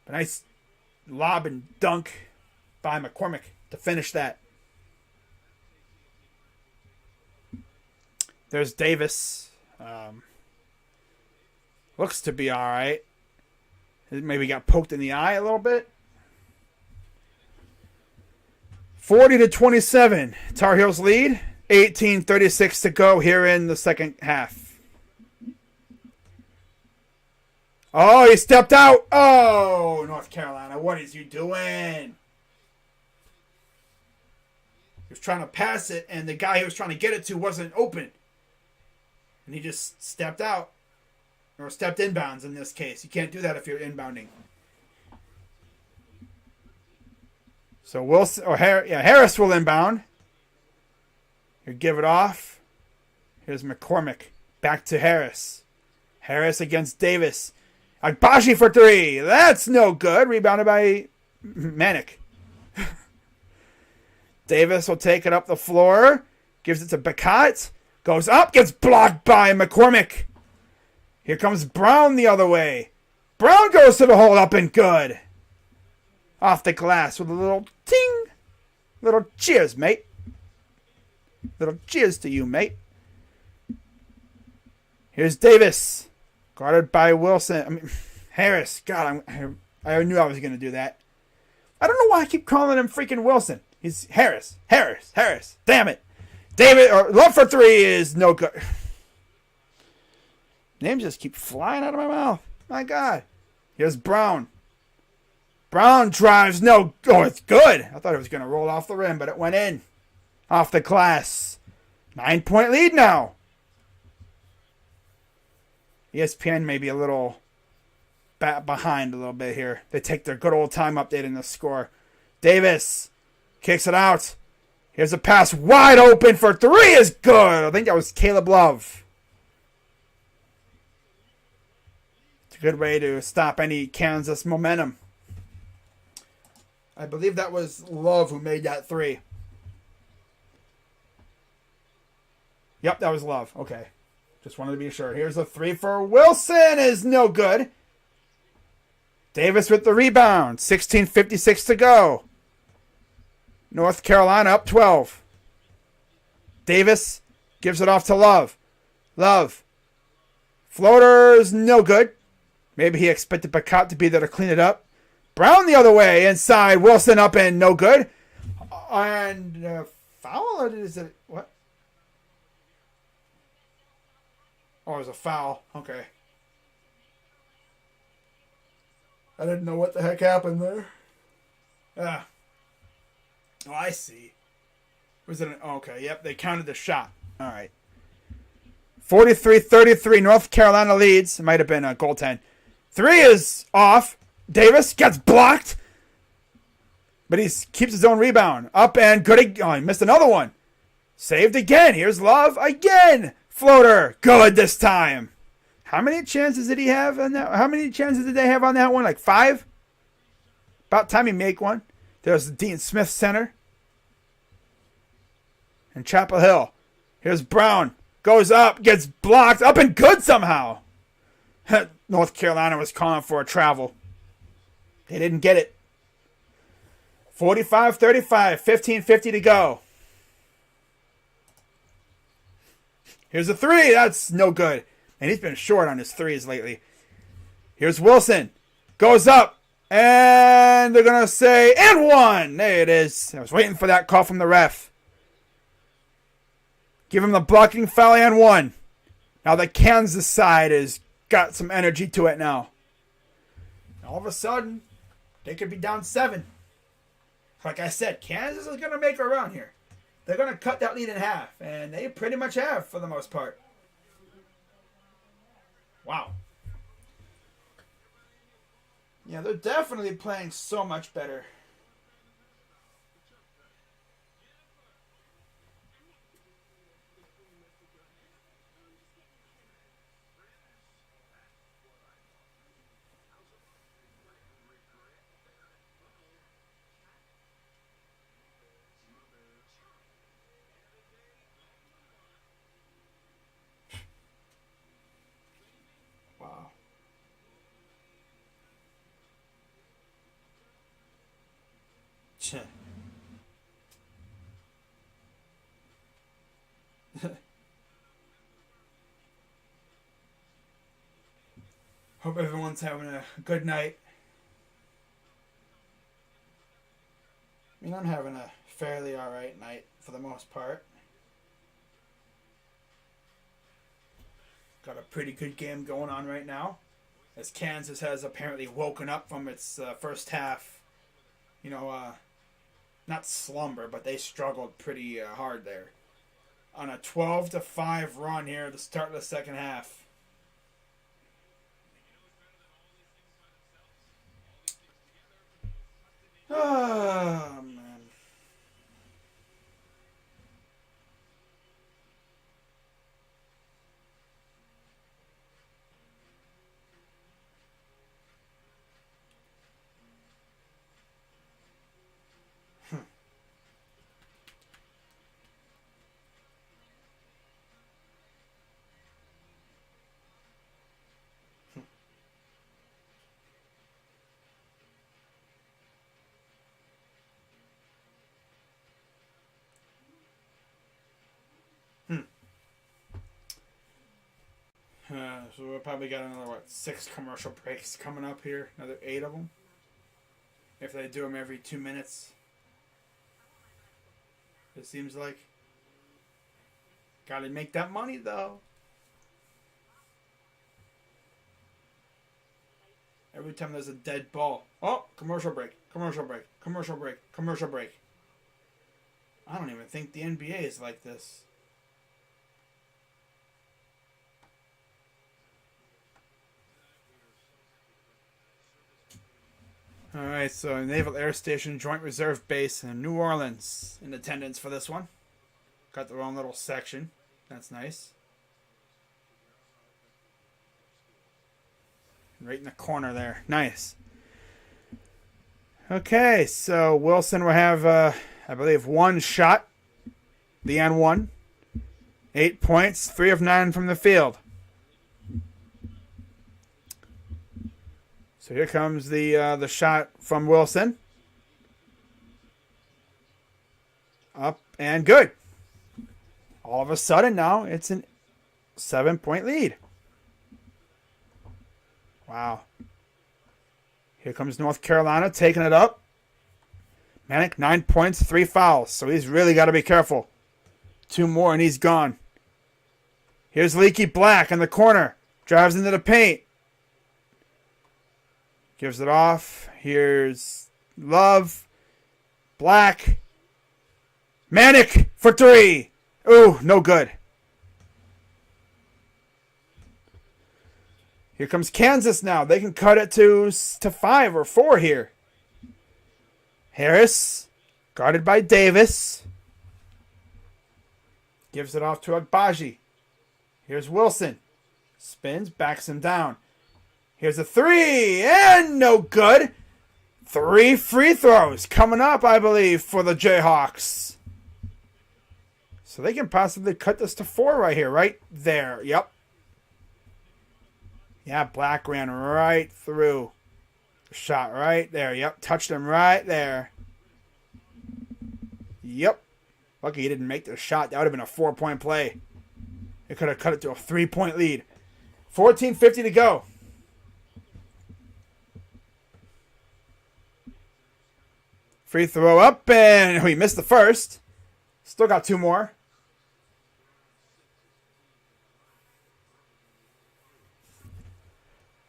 A nice lob and dunk by McCormick to finish that. There's Davis. Looks to be all right. Maybe got poked in the eye a little bit. 40-27. Tar Heels lead. 18:36 to go here in the second half. Oh, he stepped out. Oh, North Carolina, what is you doing? He was trying to pass it, and the guy he was trying to get it to wasn't open. And he just stepped out. Or stepped inbounds in this case. You can't do that if you're inbounding. So Wilson or Harris will inbound. He'll give it off. Here's McCormick. Back to Harris. Harris against Davis. Agbaji for three. That's no good. Rebounded by Manick. Davis will take it up the floor. Gives it to Beckett. Goes up. Gets blocked by McCormick. Here comes Brown the other way. Brown goes to the hole. Up and good. Off the glass with a little ting. Little cheers, mate. Little cheers to you, mate. Here's Davis. Guarded by Wilson. Harris. God, I knew I was going to do that. I don't know why I keep calling him freaking Wilson. He's Harris. Harris. Damn it. David, or Love for three is no good. Names just keep flying out of my mouth. My God. Here's Brown. Brown drives. No. Oh, it's good. I thought it was going to roll off the rim, but it went in. Off the glass. 9-point lead now. ESPN may be a little behind a little bit here. They take their good old time updating the score. Davis kicks it out. Here's a pass wide open for three is good. I think that was Caleb Love. It's a good way to stop any Kansas momentum. I believe that was Love who made that three. Yep, that was Love. Okay. Just wanted to be sure. Here's a three for Wilson is no good. Davis with the rebound. 16:56 to go. North Carolina up 12. Davis gives it off to Love. Love. Floater's no good. Maybe he expected Beckett to be there to clean it up. Brown the other way. Inside. Wilson up and no good. And foul? Or is it what? Oh, it was a foul. Okay. I didn't know what the heck happened there. Oh, I see. Was it okay, yep, they counted the shot. All right. 43-33, North Carolina leads. It might have been a goaltend. Three is off. Davis gets blocked. But he keeps his own rebound. Up and good. Oh, he missed another one. Saved again. Here's Love again. Floater. Good this time. How many chances did he have on that? How many chances did they have on that one? Like 5? About time he make one. There's Dean Smith Center. And Chapel Hill. Here's Brown. Goes up. Gets blocked. Up and good somehow. North Carolina was calling for a travel. They didn't get it. 45-35. 15:50 to go. Here's a three. That's no good. And he's been short on his threes lately. Here's Wilson. Goes up. And they're going to say, and one. There it is. I was waiting for that call from the ref. Give him the blocking foul and one. Now the Kansas side has got some energy to it now. All of a sudden, they could be down 7. Like I said, Kansas is going to make a run here. They're going to cut that lead in half. And they pretty much have for the most part. Wow. Yeah, they're definitely playing so much better. Wow. Hope everyone's having a good night. I mean, I'm having a fairly alright night for the most part. Got a pretty good game going on right now. As Kansas has apparently woken up from its first half, not slumber, but they struggled pretty hard there. On a 12-5 run here at the start of the second half. Oh, man. So we'll probably got another, 6 commercial breaks coming up here. Another 8 of them. If they do them every 2 minutes. It seems like. Gotta make that money, though. Every time there's a dead ball. Oh, commercial break, commercial break, commercial break, commercial break. I don't even think the NBA is like this. Alright, so Naval Air Station Joint Reserve Base in New Orleans in attendance for this one. Got their own little section. That's nice. Right in the corner there. Nice. Okay, so Wilson will have, I believe, 1 shot. The N1. 8 points, 3 of 9 from the field. So here comes the shot from Wilson. Up and good. All of a sudden now it's a 7-point lead. Wow. Here comes North Carolina taking it up. Manic, 9 points, 3 fouls. So he's really got to be careful. 2 more and he's gone. Here's Leaky Black in the corner. Drives into the paint. Gives it off. Here's Love. Black. Manic for 3. Ooh, no good. Here comes Kansas now. They can cut it to 5 or 4 here. Harris, guarded by Davis. Gives it off to Agbaji. Here's Wilson. Spins, backs him down. Here's a 3, and no good. 3 free throws coming up, I believe, for the Jayhawks. So they can possibly cut this to 4 right here, right there. Yep. Yeah, Black ran right through. Shot right there. Yep, touched him right there. Yep. Lucky he didn't make the shot. That would have been a 4-point play. It could have cut it to a 3-point lead. 14:50 to go. Free throw up, and we missed the first. Still got 2 more.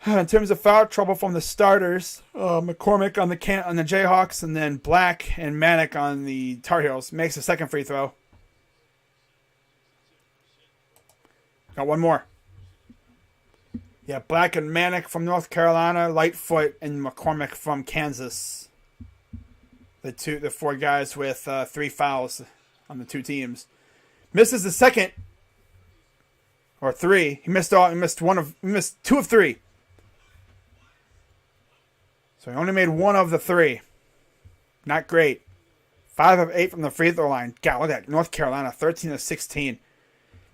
In terms of foul trouble from the starters, McCormick on the Jayhawks, and then Black and Manic on the Tar Heels makes the second free throw. Got 1 more. Yeah, Black and Manic from North Carolina, Lightfoot and McCormick from Kansas. The 4 guys with 3 fouls on the 2 teams. Misses the second or 3. He missed 2 of 3. So he only made 1 of the 3. Not great. 5 of 8 from the free throw line. God, look at that. North Carolina, 13 of 16.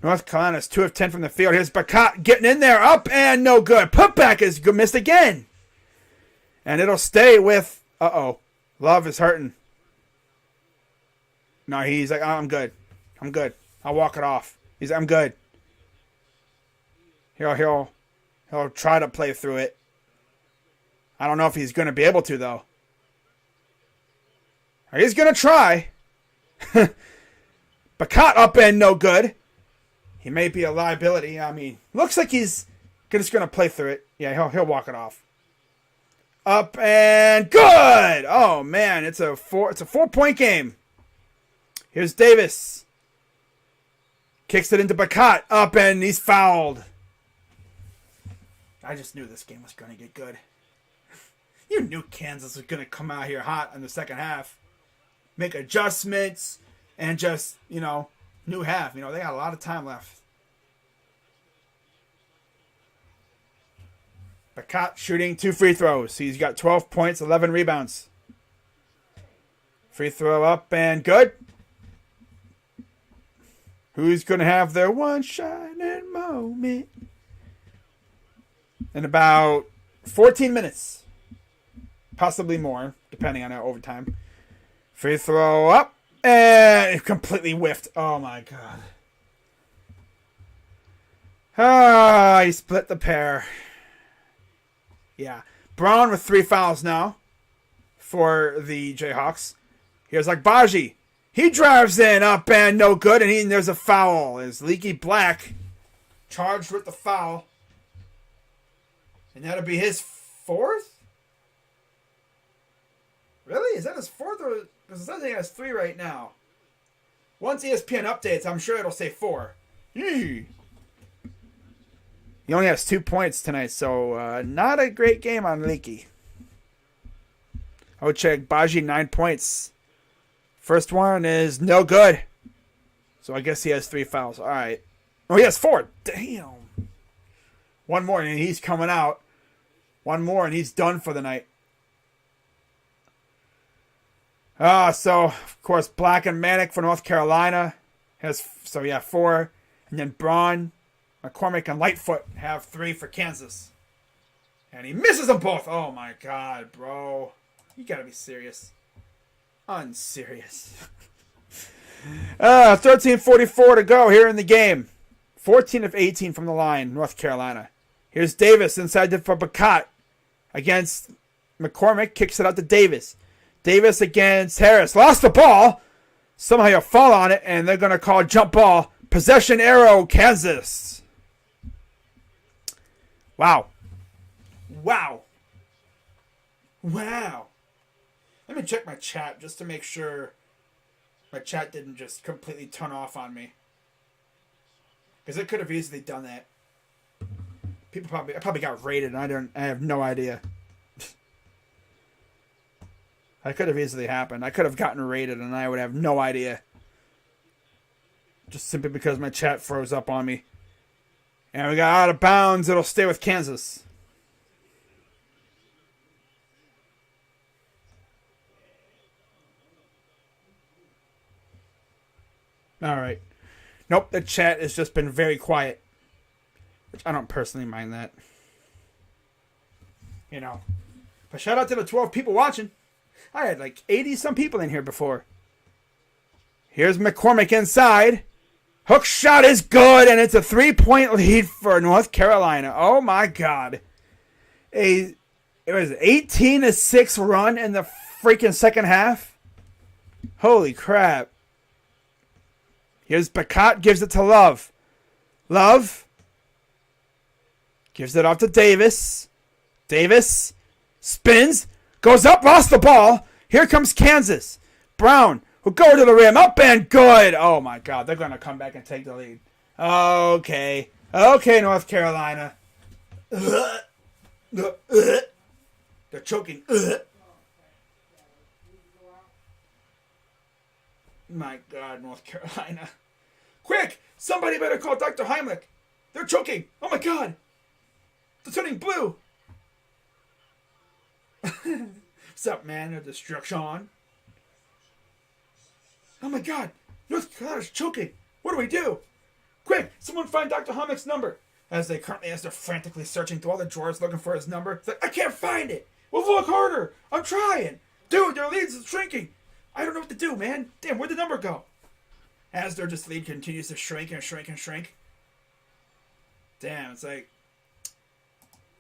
North Carolina's 2 of 10 from the field. Here's Bacat getting in there. Up and no good. Putback is missed again. And it'll stay with... Love is hurting. No, he's like, I'm good. I'm good. I'll walk it off. He's like, I'm good. He'll try to play through it. I don't know if he's going to be able to, though. He's going to try. Bacat up and no good. He may be a liability. I mean, looks like he's just going to play through it. Yeah, he'll walk it off. Up and good. Oh man, it's a 4-point game. Here's Davis. Kicks it into Bacat. Up and he's fouled. I just knew this game was going to get good. You knew Kansas was going to come out here hot in the second half. Make adjustments and just, new half. They got a lot of time left. Bacat shooting 2 free throws. He's got 12 points, 11 rebounds. Free throw up and good. Who's going to have their one shining moment? In about 14 minutes. Possibly more, depending on our overtime. Free throw up. And it completely whiffed. Oh, my God. Ah, he split the pair. Yeah. Braun with 3 fouls now for the Jayhawks. Here's Agbaji. He drives in, up and no good, and there's a foul. Is Leaky Black charged with the foul. And that'll be his 4th? Really? Is that his 4th? Or because it says he has 3 right now. Once ESPN updates, I'm sure it'll say 4. Yee. He only has 2 points tonight, so not a great game on Leaky. I would check Baji 9 points. First one is no good. So I guess he has 3 fouls. All right. Oh, he has 4. Damn. One more and he's coming out. One more and he's done for the night. So, of course, Black and Manic for North Carolina. Has 4. And then Braun, McCormick, and Lightfoot have 3 for Kansas. And he misses them both. Oh, my God, bro. You got to be serious. Unserious. 13:44 to go here in the game. 14 of 18 from the line, North Carolina. Here's Davis inside for Bacat against McCormick. Kicks it out to Davis. Davis against Harris. Lost the ball. Somehow you fall on it, and they're going to call jump ball. Possession arrow, Kansas. Wow. Wow. Wow. Let me check my chat just to make sure my chat didn't just completely turn off on me. Because it could have easily done that. I probably got raided and I have no idea. That could have easily happened. I could have gotten raided and I would have no idea. Just simply because my chat froze up on me. And we got out of bounds. It'll stay with Kansas. All right. Nope, the chat has just been very quiet. Which I don't personally mind that. You know. But shout out to the 12 people watching. I had like 80-some people in here before. Here's McCormick inside. Hook shot is good, and it's a 3-point lead for North Carolina. Oh, my God. It was 18-6 run in the freaking second half. Holy crap. Here's Bacat, gives it to Love. Love gives it off to Davis. Davis spins, goes up, lost the ball. Here comes Kansas. Brown will go to the rim, up and good. Oh, my God, they're going to come back and take the lead. Okay, North Carolina. They're choking. My God, North Carolina. Quick! Somebody better call Dr. Heimlich. They're choking. Oh, my God. They're turning blue. What's up, man? Of destruction. Oh, my God. North Carolina's choking. What do we do? Quick! Someone find Dr. Heimlich's number. As they're frantically searching through all the drawers looking for his number. It's like, I can't find it. Well, look harder. I'm trying. Dude, their lead's shrinking. I don't know what to do, man. Damn, where'd the number go? As their just lead continues to shrink and shrink and shrink. Damn, it's like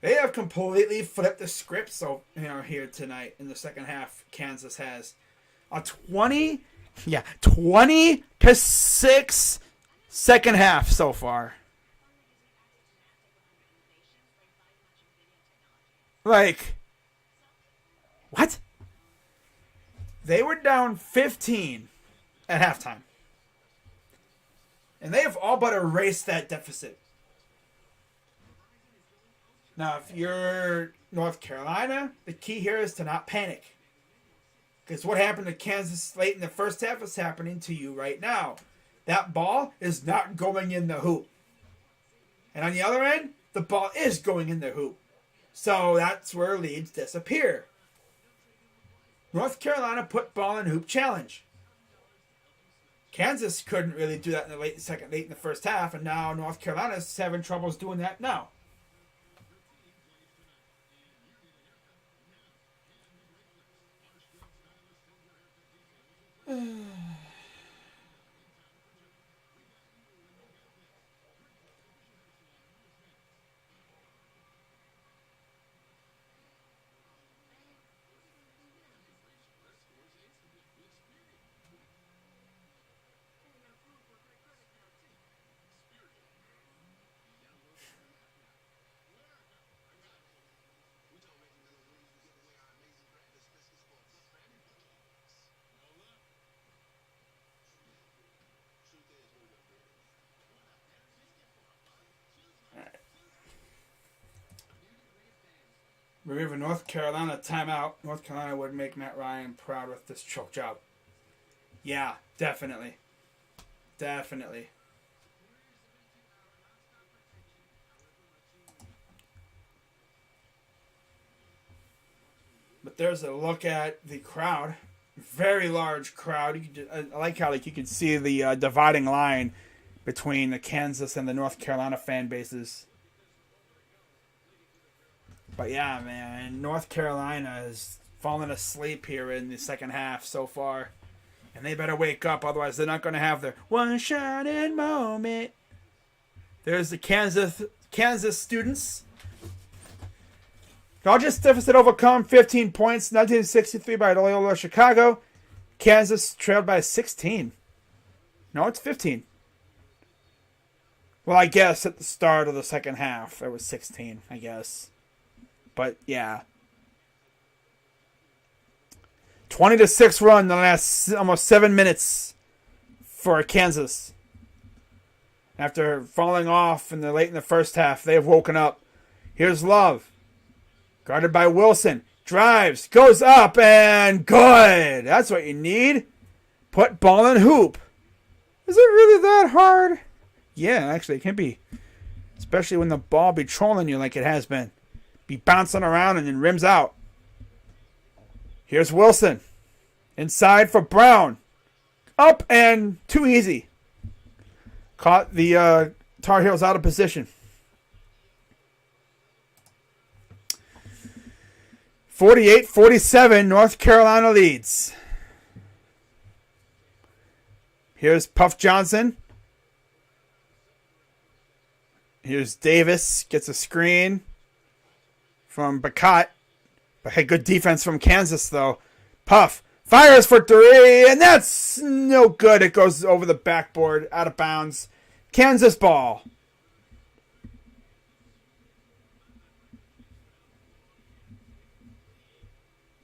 they have completely flipped the script. So here tonight in the second half, Kansas has a 20-6 second half so far. Like, what? They were down 15 at halftime. And they have all but erased that deficit. Now, if you're North Carolina, the key here is to not panic. Because what happened to Kansas late in the first half is happening to you right now. That ball is not going in the hoop. And on the other end, the ball is going in the hoop. So that's where leads disappear. North Carolina put ball in hoop challenge. Kansas couldn't really do that in the late in the first half, and now North Carolina's having troubles doing that now. We have a North Carolina timeout. North Carolina would make Matt Ryan proud with this choke job. Yeah, definitely. Definitely. But there's a look at the crowd. Very large crowd. I like how you can see the dividing line between the Kansas and the North Carolina fan bases. But yeah, man, North Carolina has fallen asleep here in the second half so far. And they better wake up, otherwise they're not going to have their one shining moment. There's the Kansas students. Largest deficit overcome, 15 points, 1963 by Loyola Chicago. Kansas trailed by 16. No, it's 15. Well, I guess at the start of the second half, it was 16, I guess. But, yeah. 20-6 run in the last almost 7 minutes for Kansas. After falling off late in the first half, they have woken up. Here's Love. Guarded by Wilson. Drives. Goes up and good. That's what you need. Put ball in hoop. Is it really that hard? Yeah, actually it can be. Especially when the ball be trolling you like it has been. Be bouncing around and then rims out. Here's Wilson. Inside for Brown. Up and too easy. Caught the Tar Heels out of position. 48-47, North Carolina leads. Here's Puff Johnson. Here's Davis. Gets a screen from Bacat. But hey, good defense from Kansas, though. Puff fires for three, and that's no good. It goes over the backboard, out of bounds. Kansas ball.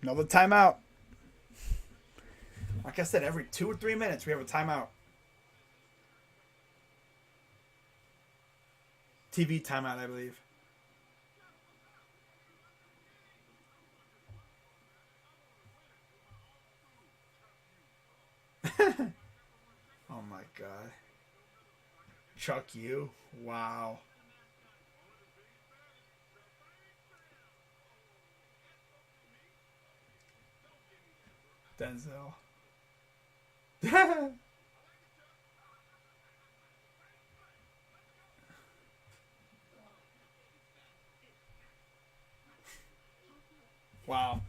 Another timeout. Like I said, every 2 or 3 minutes we have a timeout. TV timeout, I believe. Oh my God. Chuck you? Wow. Denzel. Wow.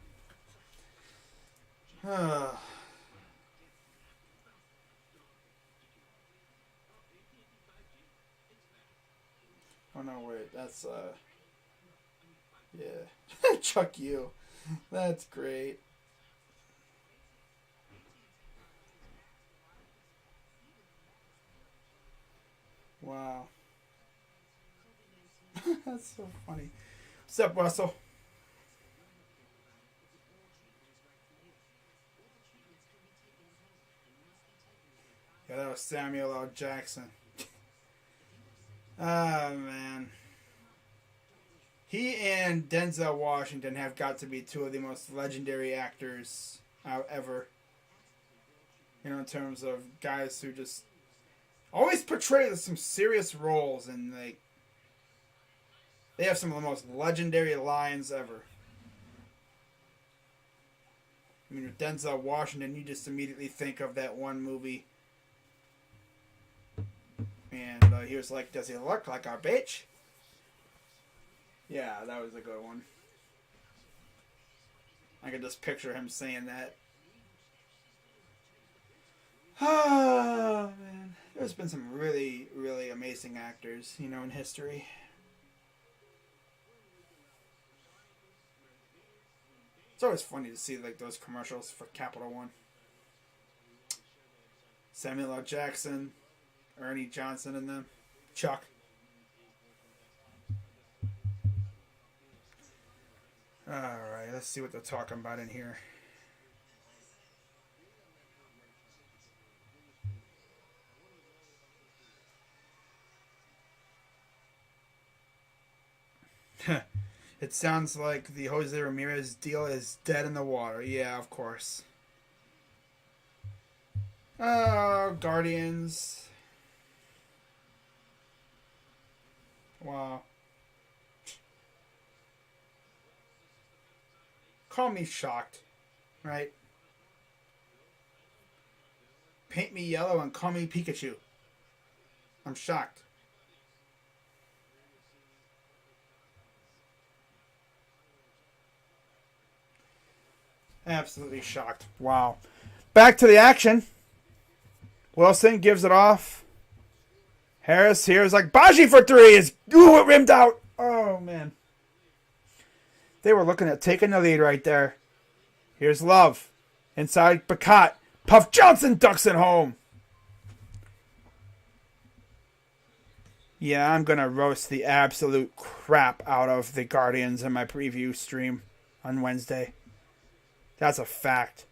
Oh no, wait, that's yeah. Chuck you. That's great. Wow. That's so funny. What's up, Russell? Yeah, that was Samuel L. Jackson. Ah, man. He and Denzel Washington have got to be two of the most legendary actors ever. You know, in terms of guys who just always portray some serious roles, and they have some of the most legendary lines ever. I mean, with Denzel Washington, you just immediately think of that one movie. And he was like, "Does he look like a bitch?" Yeah, that was a good one. I could just picture him saying that. Oh, man. There's been some really, really amazing actors, you know, in history. It's always funny to see, like, those commercials for Capital One. Samuel L. Jackson, Ernie Johnson and them. Chuck. Alright, let's see what they're talking about in here. It sounds like the Jose Ramirez deal is dead in the water. Yeah, of course. Oh, Guardians. Wow. Call me shocked, right? Paint me yellow and call me Pikachu. I'm shocked. Absolutely shocked. Wow. Back to the action. Wilson gives it off. Harris here is like, Baji for three. Ooh, it rimmed out. Oh, man. They were looking at taking the lead right there. Here's Love. Inside Bacot. Puff Johnson ducks it home. Yeah, I'm going to roast the absolute crap out of the Guardians in my preview stream on Wednesday. That's a fact.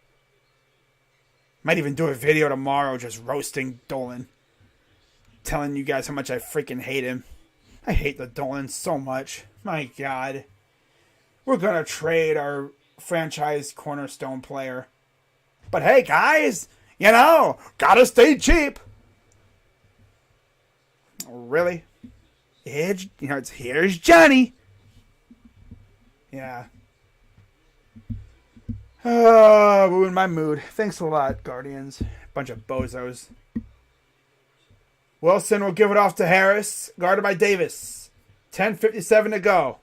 Might even do a video tomorrow just roasting Dolan. Telling you guys how much I freaking hate him. I hate the Dolan so much. My God. We're going to trade our franchise cornerstone player. But hey, guys, you know, gotta stay cheap. Really? Here's Johnny. Yeah. Ruined my mood. Thanks a lot, Guardians. Bunch of bozos. Wilson will give it off to Harris, guarded by Davis. 10:57 to go.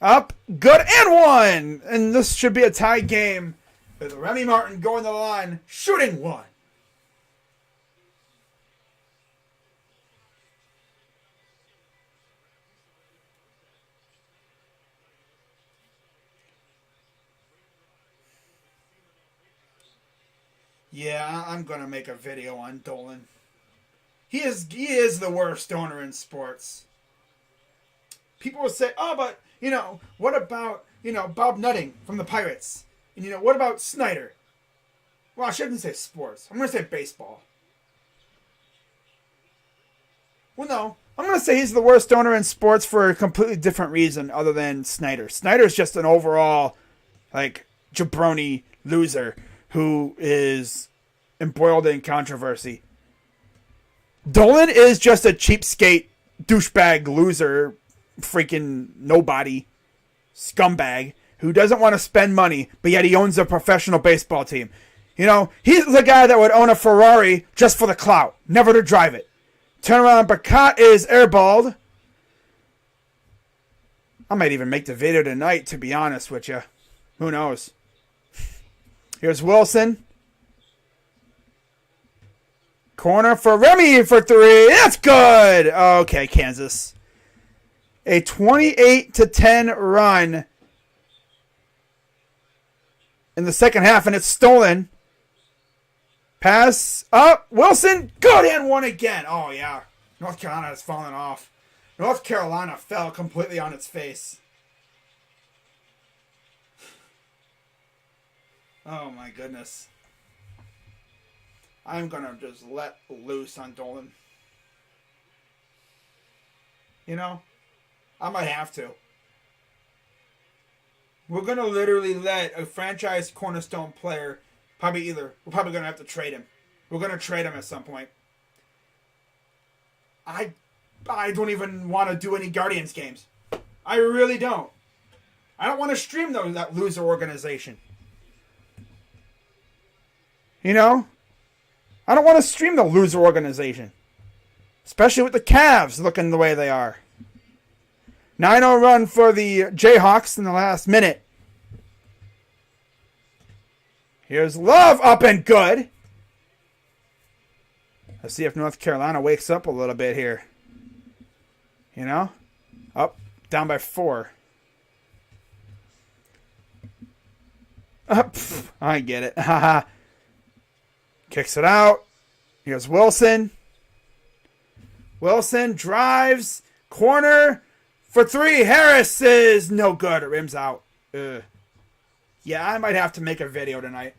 Up, good, and one! And this should be a tie game with Remy Martin going to the line, shooting one. Yeah, I'm going to make a video on Dolan. He is the worst owner in sports. People will say, oh, but, what about, Bob Nutting from the Pirates? And, what about Snyder? Well, I shouldn't say sports. I'm going to say baseball. Well, no. I'm going to say he's the worst owner in sports for a completely different reason other than Snyder. Snyder's just an overall, jabroni loser who is embroiled in controversy. Dolan is just a cheapskate, douchebag, loser, freaking nobody, scumbag, who doesn't want to spend money, but yet he owns a professional baseball team. He's the guy that would own a Ferrari just for the clout, never to drive it. Turn around, Bacot is airballed. I might even make the video tonight, to be honest with you. Who knows? Here's Wilson. Corner for Remy for three. That's good. Okay, Kansas. A 28-10 run in the second half, and it's stolen. Pass up. Wilson. Good, and one again. Oh, yeah. North Carolina has fallen off. North Carolina fell completely on its face. Oh, my goodness. I'm going to just let loose on Dolan. I might have to. We're going to literally let a franchise cornerstone player, we're probably going to have to trade him. We're going to trade him at some point. I don't even want to do any Guardians games. I really don't. I don't want to stream that loser organization. I don't want to stream the loser organization. Especially with the Cavs looking the way they are. 9-0 run for the Jayhawks in the last minute. Here's Love up and good. Let's see if North Carolina wakes up a little bit here. Up, down by 4. I get it. Haha. Kicks it out. Here's Wilson. Wilson drives. Corner for 3. Harris is no good. It rims out. Ugh. Yeah, I might have to make a video tonight.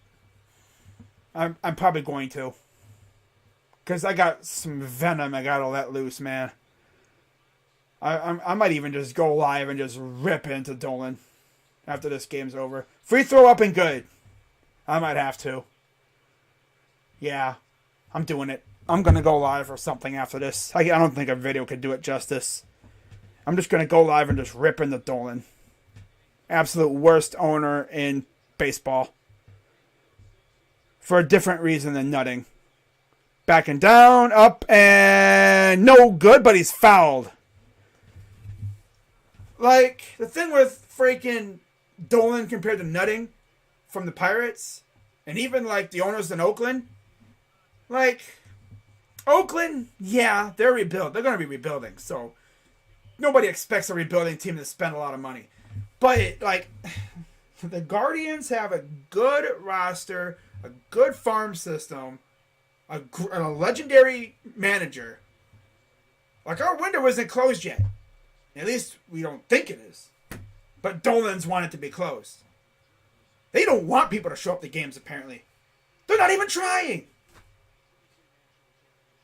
I'm probably going to. Because I got some venom I got to let loose, man. I might even just go live and just rip into Dolan after this game's over. Free throw up and good. I might have to. Yeah, I'm doing it. I'm going to go live or something after this. I don't think a video could do it justice. I'm just going to go live and just rip into Dolan. Absolute worst owner in baseball. For a different reason than nutting. Backing down, up, and no good, but he's fouled. Like, the thing with freaking Dolan compared to nutting from the Pirates, and even, like, the owners in Oakland, like, Oakland, yeah, they're rebuild. They're going to be rebuilding, so nobody expects a rebuilding team to spend a lot of money. But, like, the Guardians have a good roster, a good farm system, a legendary manager. Like, our window isn't closed yet. At least we don't think it is. But Dolan's want it to be closed. They don't want people to show up to games, apparently. They're not even trying.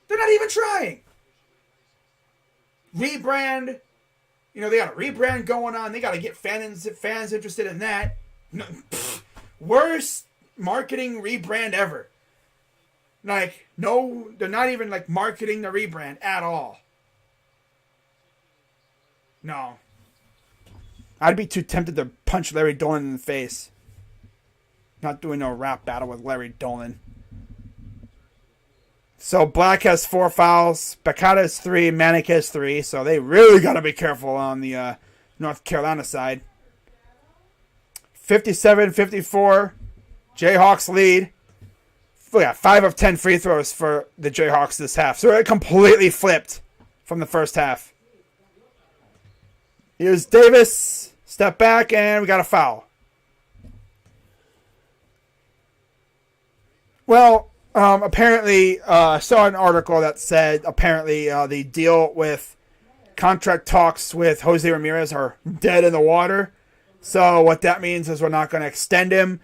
They're not even trying. Rebrand. You know, they got a rebrand going on. They got to get fans interested in that. No, worst marketing rebrand ever. Like, no, they're not even, like, marketing the rebrand at all. No. I'd be too tempted to punch Larry Dolan in the face. Not doing no rap battle with Larry Dolan. So Black has 4 fouls. Bacata has 3. Manic has 3. So they really got to be careful on the North Carolina side. 57-54. Jayhawks lead. We got 5 of 10 free throws for the Jayhawks this half. So it completely flipped from the first half. Here's Davis. Step back, and we got a foul. Well, apparently, I saw an article that said apparently the deal with contract talks with Jose Ramirez are dead in the water. So what that means is we're not going to extend him,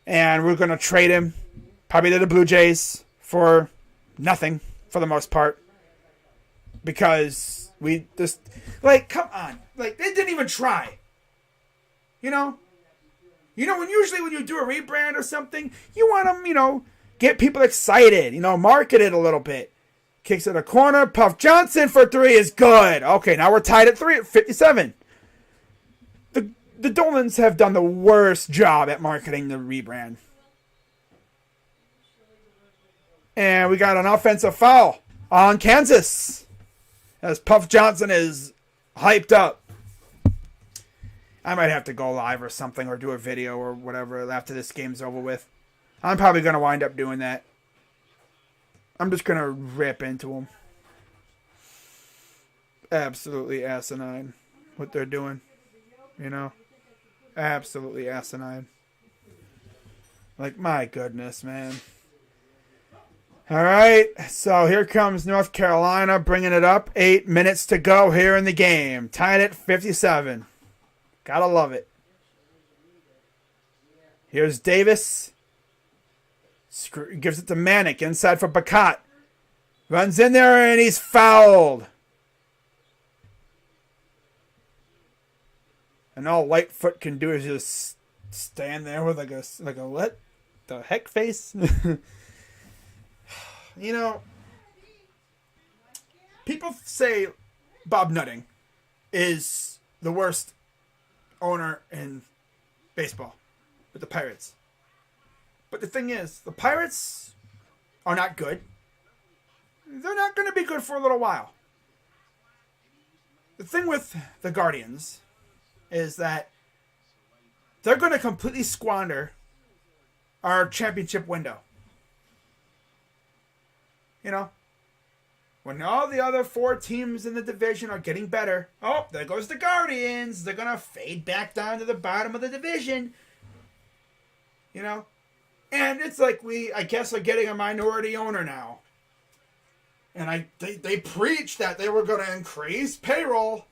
and we're going to trade him probably to the Blue Jays for nothing for the most part. Because we just, like, come on. Like, they didn't even try. You know? You know, when you do a rebrand or something, you want them, you know, get people excited. You know, market it a little bit. Kicks in the corner. Puff Johnson for 3 is good. Okay, now we're tied at 57. The Dolans have done the worst job at marketing the rebrand. And we got an offensive foul on Kansas. As Puff Johnson is hyped up. I might have to go live or something or do a video or whatever after this game's over with. I'm probably going to wind up doing that. I'm just going to rip into them. Absolutely asinine what they're doing. You know? Absolutely asinine. Like, my goodness, man. All right, so here comes North Carolina bringing it up. 8 minutes to go here in the game. Tied at 57. Gotta love it. Here's Davis. Gives it to Manic. Inside for Bacat. Runs in there and he's fouled. And all Lightfoot can do is just stand there with like a what the heck face. You know, people say Bob Nutting is the worst owner in baseball with the Pirates. But the thing is, the Pirates are not good. They're not going to be good for a little while. The thing with the Guardians is that they're going to completely squander our championship window. You know, when all the other 4 teams in the division are getting better, oh, there goes the Guardians. They're going to fade back down to the bottom of the division. You know, and it's like I guess, are getting a minority owner now. And they preached that they were going to increase payroll.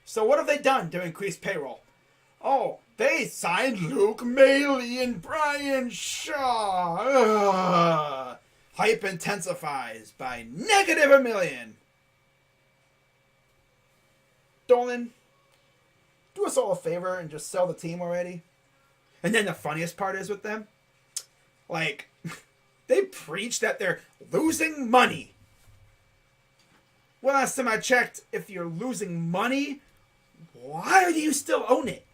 So what have they done to increase payroll? Oh, they signed Luke Maley and Brian Shaw. Ugh. Hype intensifies by -1 million. Dolan, do us all a favor and just sell the team already. And then the funniest part is with them, like, they preach that they're losing money. Well, last time I checked, if you're losing money, why do you still own it?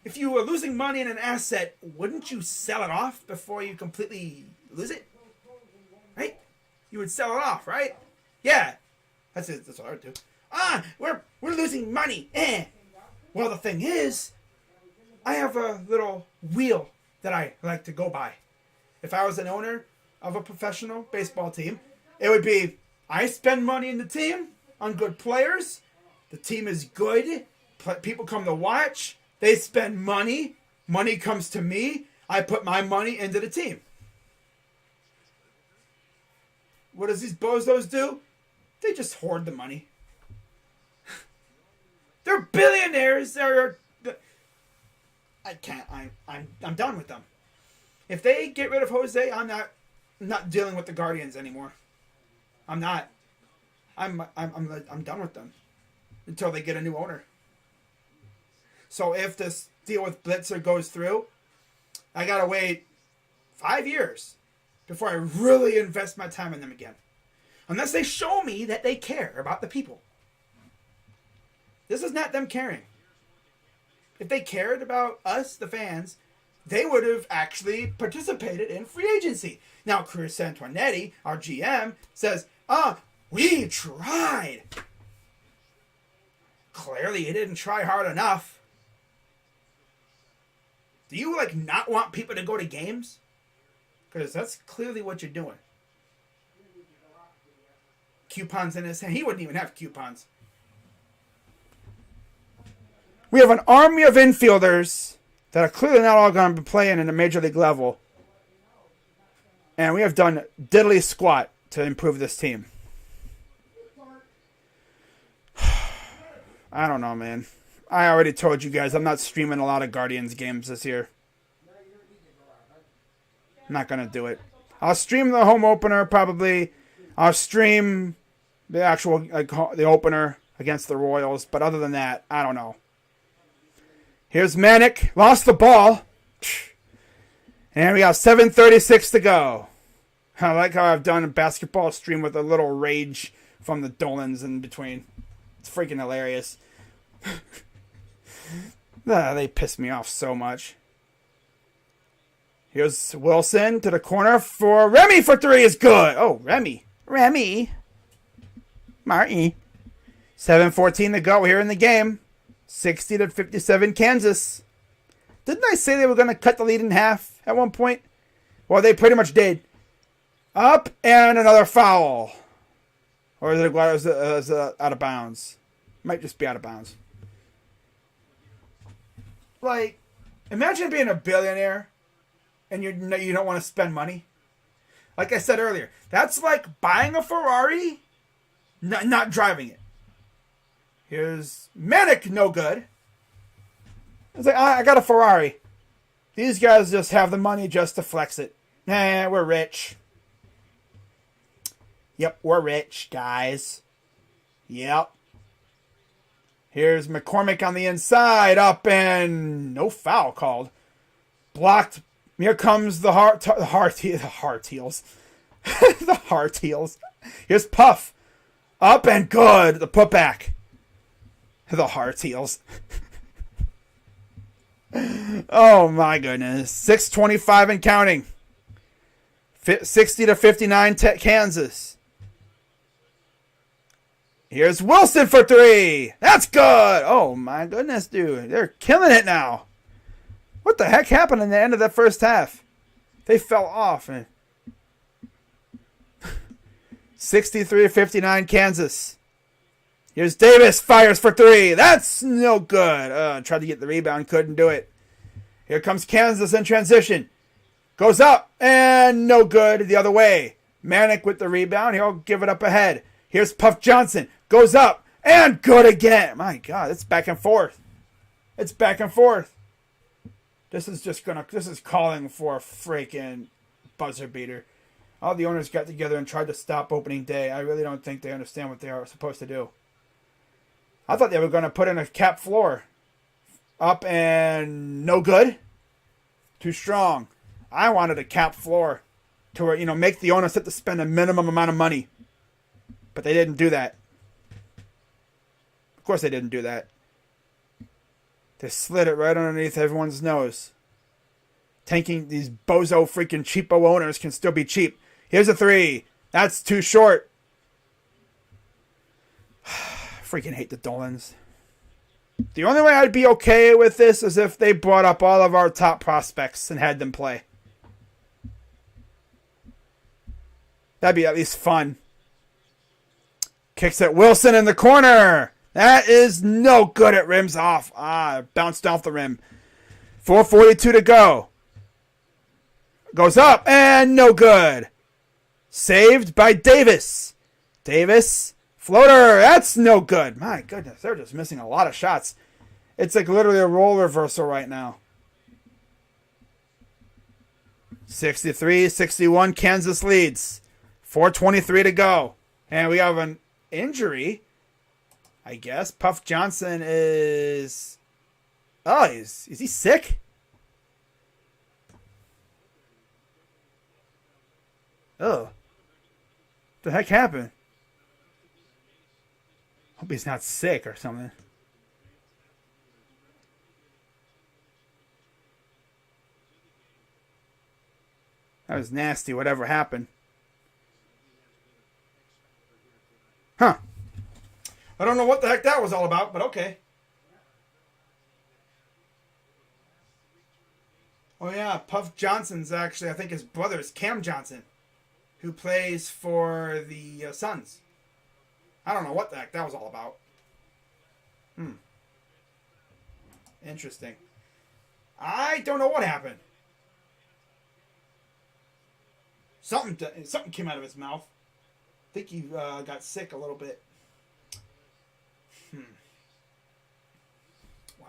If you were losing money in an asset, wouldn't you sell it off before you completely lose it? Right? You would sell it off, right? Yeah. That's it. That's what I would do. We're losing money. Well, the thing is, I have a little wheel that I like to go by. If I was an owner of a professional baseball team, it would be, I spend money in the team on good players. The team is good. People come to watch. They spend money. Money comes to me. I put my money into the team. What does these bozos do? They just hoard the money. They're billionaires. I can't. I'm done with them. If they get rid of Jose, I'm not dealing with the Guardians anymore. I'm not. I'm done with them until they get a new owner. So if this deal with Blitzer goes through, I gotta wait 5 years before I really invest my time in them again. Unless they show me that they care about the people. This is not them caring. If they cared about us, the fans, they would have actually participated in free agency. Now, Chris Antoinetti, our GM, says, we tried. Clearly, he didn't try hard enough. Do you, not want people to go to games? Because that's clearly what you're doing. Coupons in his hand. He wouldn't even have coupons. We have an army of infielders that are clearly not all going to be playing in the major league level. And we have done diddly squat to improve this team. I don't know, man. I already told you guys I'm not streaming a lot of Guardians games this year. I'm not going to do it. I'll stream the home opener probably. I'll stream the actual the opener against the Royals. But other than that, I don't know. Here's Manic. Lost the ball. And we got 7:36 to go. I like how I've done a basketball stream with a little rage from the Dolans in between. It's freaking hilarious. They piss me off so much. Here's Wilson to the corner for Remy for three is good. Oh, Remy. Marty. 7:14 to go here in the game. 60-57 Kansas. Didn't I say they were going to cut the lead in half at one point? Well, they pretty much did. Up and another foul. Or is it out of bounds? Might just be out of bounds. Imagine being a billionaire and you don't want to spend money. Like I said earlier, that's like buying a Ferrari, not driving it. Here's Manic, no good. It's like, I got a Ferrari. These guys just have the money just to flex it. We're rich. Yep, we're rich, guys. Yep. Here's McCormick on the inside, up and no foul called. Blocked. Here comes the heart heels. The heart heels. Here's Puff. Up and good. The putback. The heart heels. Oh my goodness. 6:25 and counting. 60-59 Kansas. Here's Wilson for three. That's good. Oh my goodness, dude. They're killing it now. What the heck happened in the end of that first half? They fell off. 63-59 Kansas. Here's Davis. Fires for three. That's no good. Tried to get the rebound. Couldn't do it. Here comes Kansas in transition. Goes up. And no good the other way. Manic with the rebound. He'll give it up ahead. Here's Puff Johnson. Goes up. And good again. My God. It's back and forth. It's back and forth. This is calling for a freaking buzzer beater. All the owners got together and tried to stop opening day. I really don't think they understand what they are supposed to do. I thought they were going to put in a cap floor. Up and no good. Too strong. I wanted a cap floor to where, make the owners have to spend a minimum amount of money. But they didn't do that. Of course they didn't do that. They slid it right underneath everyone's nose. Tanking these bozo freaking cheapo owners can still be cheap. Here's a three. That's too short. Freaking hate the Dolans. The only way I'd be okay with this is if they brought up all of our top prospects and had them play. That'd be at least fun. Kicks it. Wilson in the corner. That is no good. It rims off. Bounced off the rim. 4:42 to go. Goes up and no good. Saved by Davis. Davis. Floater. That's no good. My goodness. They're just missing a lot of shots. It's like literally a role reversal right now. 63-61. Kansas leads. 4:23 to go. And we have an injury, I guess. Puff Johnson is... Oh, is he sick? Oh. What the heck happened? Hope he's not sick or something. That was nasty, whatever happened. Huh. I don't know what the heck that was all about, but okay. Oh yeah, Puff Johnson's actually, I think his brother is Cam Johnson, who plays for the Suns. I don't know what the heck that was all about. Interesting. I don't know what happened. Something came out of his mouth. I think he got sick a little bit. Wow.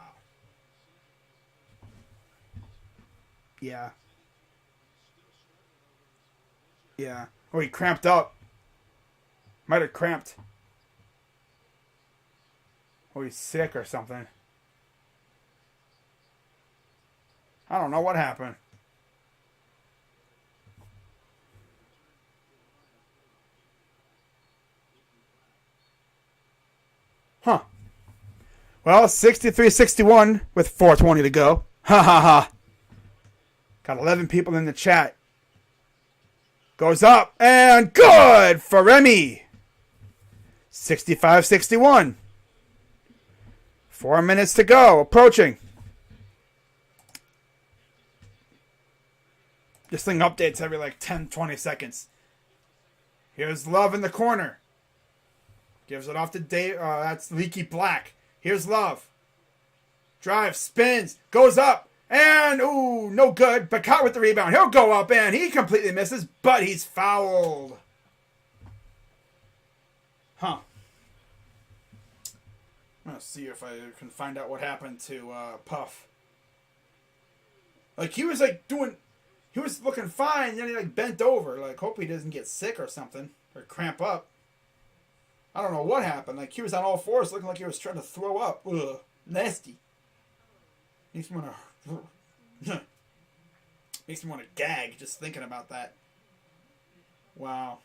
Yeah. Yeah. Or he cramped up. Might have cramped. Or he's sick or something. I don't know what happened. Huh. Well, 63-61 with 4:20 to go. Ha ha ha. Got 11 people in the chat. Goes up and good for Remy. 65-61. 4 minutes to go. Approaching. This thing updates every like 10-20 seconds. Here's Love in the corner. Gives it off to Dave. That's Leaky Black. Here's Love. Drive, spins, goes up, and ooh, no good. But caught with the rebound. He'll go up, and he completely misses, but he's fouled. Huh. I'm gonna see if I can find out what happened to Puff. Like he was looking fine, and then he like bent over. Like hope he doesn't get sick or something or cramp up. I don't know what happened. Like he was on all fours, looking like he was trying to throw up. Ugh, nasty. Makes me want to gag just thinking about that. Wow.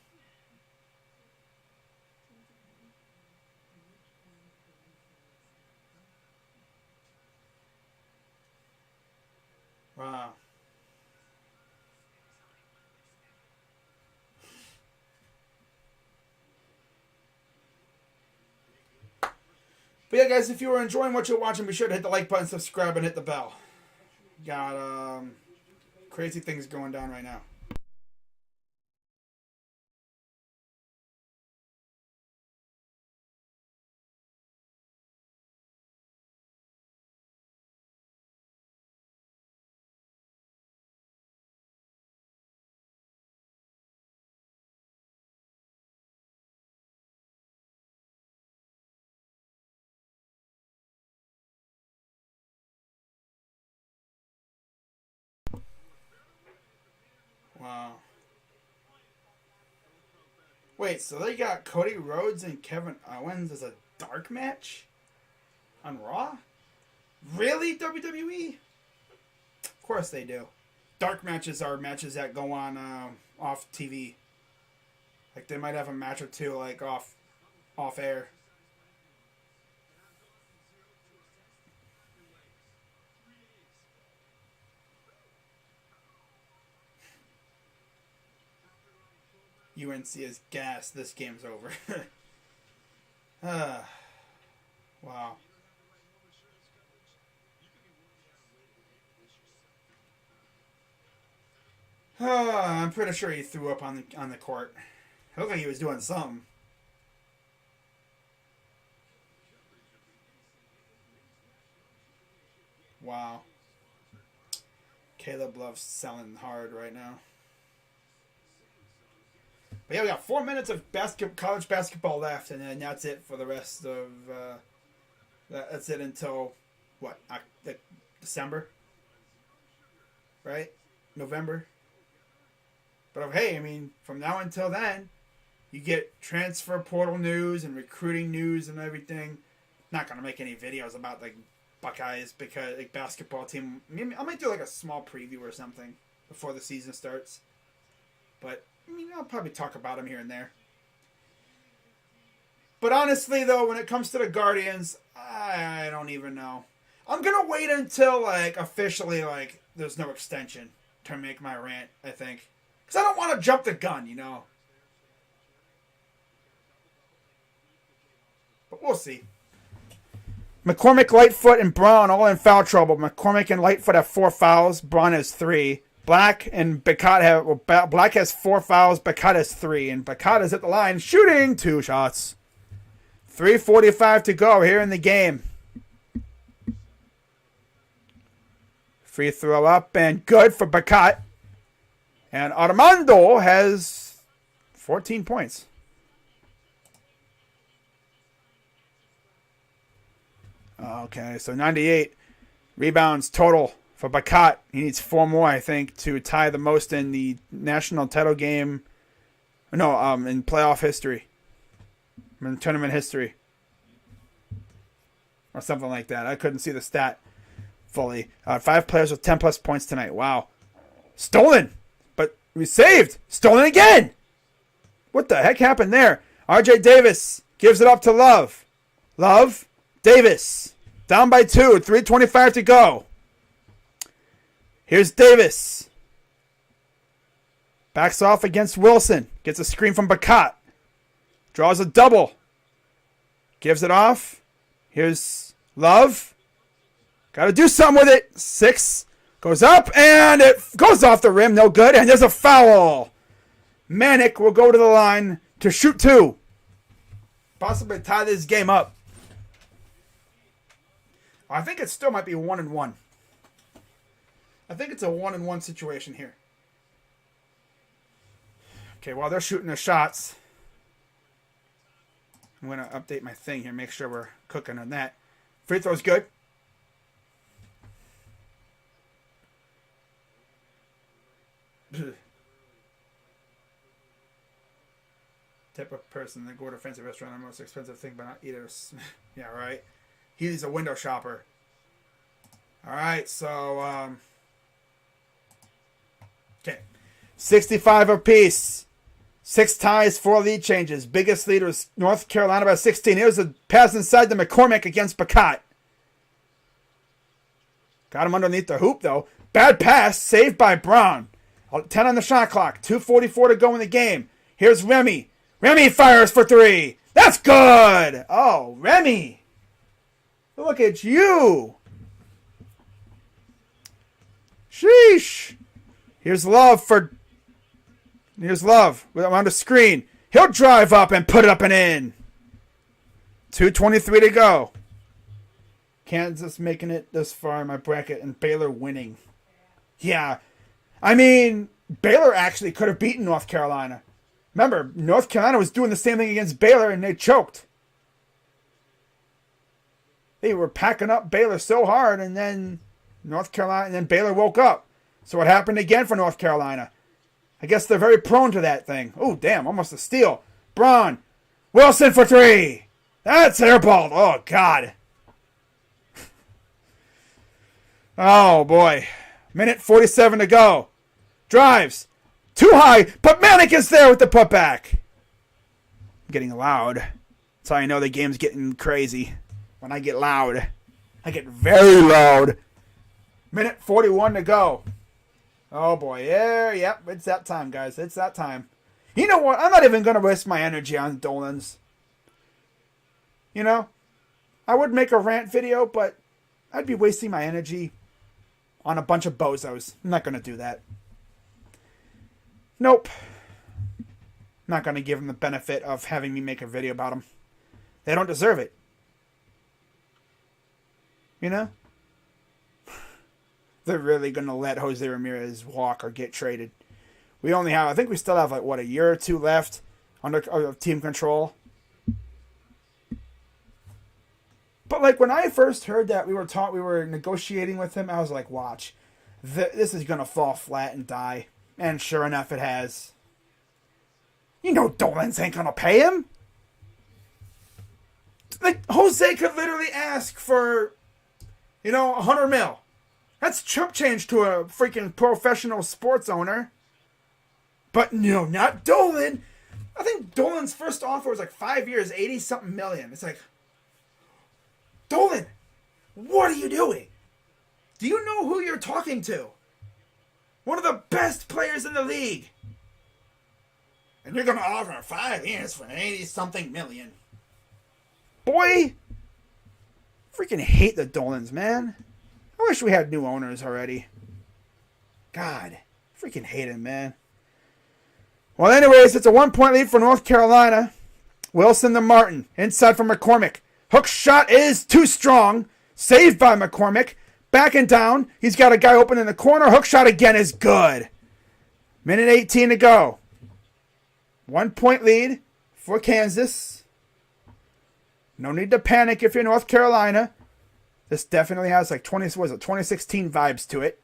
Wow. But yeah, guys, if you were enjoying what you're watching, be sure to hit the like button, subscribe, and hit the bell. Got crazy things going down right now. Wow. Wait, so they got Cody Rhodes and Kevin Owens as a dark match? On Raw? Really, WWE? Of course they do. Dark matches are matches that go on off TV. Like they might have a match or two like off air. UNC is gas. This game's over. Wow. I'm pretty sure he threw up on the court. It looked like he was doing something. Wow. Caleb loves selling hard right now. But yeah, we got 4 minutes of college basketball left, and then that's it for the rest of. That's it until what? December, right? November. But hey, I mean, from now until then, you get transfer portal news and recruiting news and everything. Not gonna make any videos about like Buckeyes because like basketball team. I might do like a small preview or something before the season starts. But I mean, I'll probably talk about them here and there. But honestly, though, when it comes to the Guardians, I don't even know. I'm gonna wait until like officially like there's no extension to make my rant. I think. Because I don't want to jump the gun, you know. But we'll see. McCormick, Lightfoot, and Braun all in foul trouble. McCormick and Lightfoot have 4 fouls. Braun has 3. Black and Bacot have... Well, Black has 4 fouls. Bacot has 3. And Bacot is at the line shooting 2 shots. 3:45 to go here in the game. Free throw up and good for Bacot. And Armando has 14 points. Okay, so 98 rebounds total for Bacot. He needs 4 more, I think, to tie the most in the national title game. No, in playoff history. In tournament history. Or something like that. I couldn't see the stat fully. 5 players with 10 plus points tonight. Wow. Stolen! We saved. Stolen again. What the heck happened there? RJ Davis gives it up to Love. Love. Davis. Down by 2. 3:25 to go. Here's Davis. Backs off against Wilson. Gets a screen from Bacot. Draws a double. Gives it off. Here's Love. Got to do something with it. 6. Goes up, and it goes off the rim. No good, and there's a foul. Manic will go to the line to shoot 2. Possibly tie this game up. I think it still might be 1-1. I think it's a 1-1 situation here. Okay, while they're shooting their shots, I'm going to update my thing here, make sure we're cooking on that. Free throw's good. Type of person that go to a fancy restaurant, the most expensive thing, but not eaters. Yeah, right. He's a window shopper. All right, so okay, 65 apiece. 6 ties, 4 lead changes. Biggest lead was North Carolina by 16. Here's a pass inside to McCormick against Bacot. Got him underneath the hoop though. Bad pass, saved by Brown. 10 on the shot clock. 2:44 to go in the game. Here's Remy. Remy fires for 3. That's good. Oh, Remy. Look at you. Sheesh. Here's Love on the screen. He'll drive up and put it up and in. 2:23 to go. Kansas making it this far in my bracket and Baylor winning. Yeah. I mean, Baylor actually could have beaten North Carolina. Remember, North Carolina was doing the same thing against Baylor and they choked. They were packing up Baylor so hard and then Baylor woke up. So what happened again for North Carolina? I guess they're very prone to that thing. Oh, damn, almost a steal. Braun. Wilson for 3. That's airballed. Oh, God. Oh, boy. Minute 47 to go. Drives. Too high, but Manic is there with the putback. I'm getting loud. That's how I know the game's getting crazy. When I get loud. I get very loud. Minute 41 to go. Oh, boy. Yeah, yep. It's that time, guys. It's that time. You know what? I'm not even going to waste my energy on Dolan's. You know? I would make a rant video, but I'd be wasting my energy on a bunch of bozos. I'm not going to do that. Nope. I'm not going to give them the benefit of having me make a video about them. They don't deserve it. You know? They're really going to let Jose Ramirez walk or get traded. We only have, I think we still have like, what, a year or two left under team control. But like when I first heard that we were negotiating with him, I was like, watch. This is going to fall flat and die. And sure enough, it has. You know Dolan's ain't going to pay him. Like, Jose could literally ask for, $100 million. That's chump change to a freaking professional sports owner. But no, not Dolan. I think Dolan's first offer was like 5 years, 80-something million. It's like, Dolan, what are you doing? Do you know who you're talking to? One of the best players in the league. And you're going to offer 5 years for 80-something million. Boy, freaking hate the Dolans, man. I wish we had new owners already. God, freaking hate him, man. Well, anyways, it's a 1-point lead for North Carolina. Wilson to Martin. Inside for McCormick. Hook shot is too strong. Saved by McCormick. Backing down. He's got a guy open in the corner. Hook shot again is good. Minute 18 to go. 1-point lead for Kansas. No need to panic if you're North Carolina. This definitely has like 2016 vibes to it.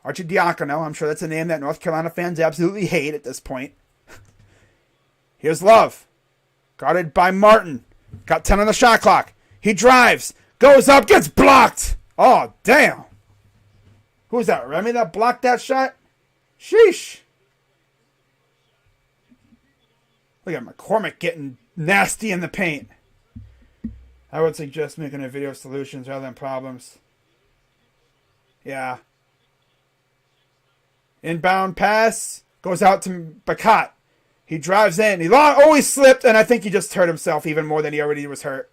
Archidiacono, I'm sure that's a name that North Carolina fans absolutely hate at this point. Here's Love. Guarded by Martin. Got 10 on the shot clock. He drives. Goes up. Gets blocked. Oh, damn. Who was that? Remy that blocked that shot? Sheesh. Look at McCormick getting nasty in the paint. I would suggest making a video of solutions rather than problems. Yeah. Inbound pass. Goes out to Bacat. He drives in. He always slipped, and I think he just hurt himself even more than he already was hurt.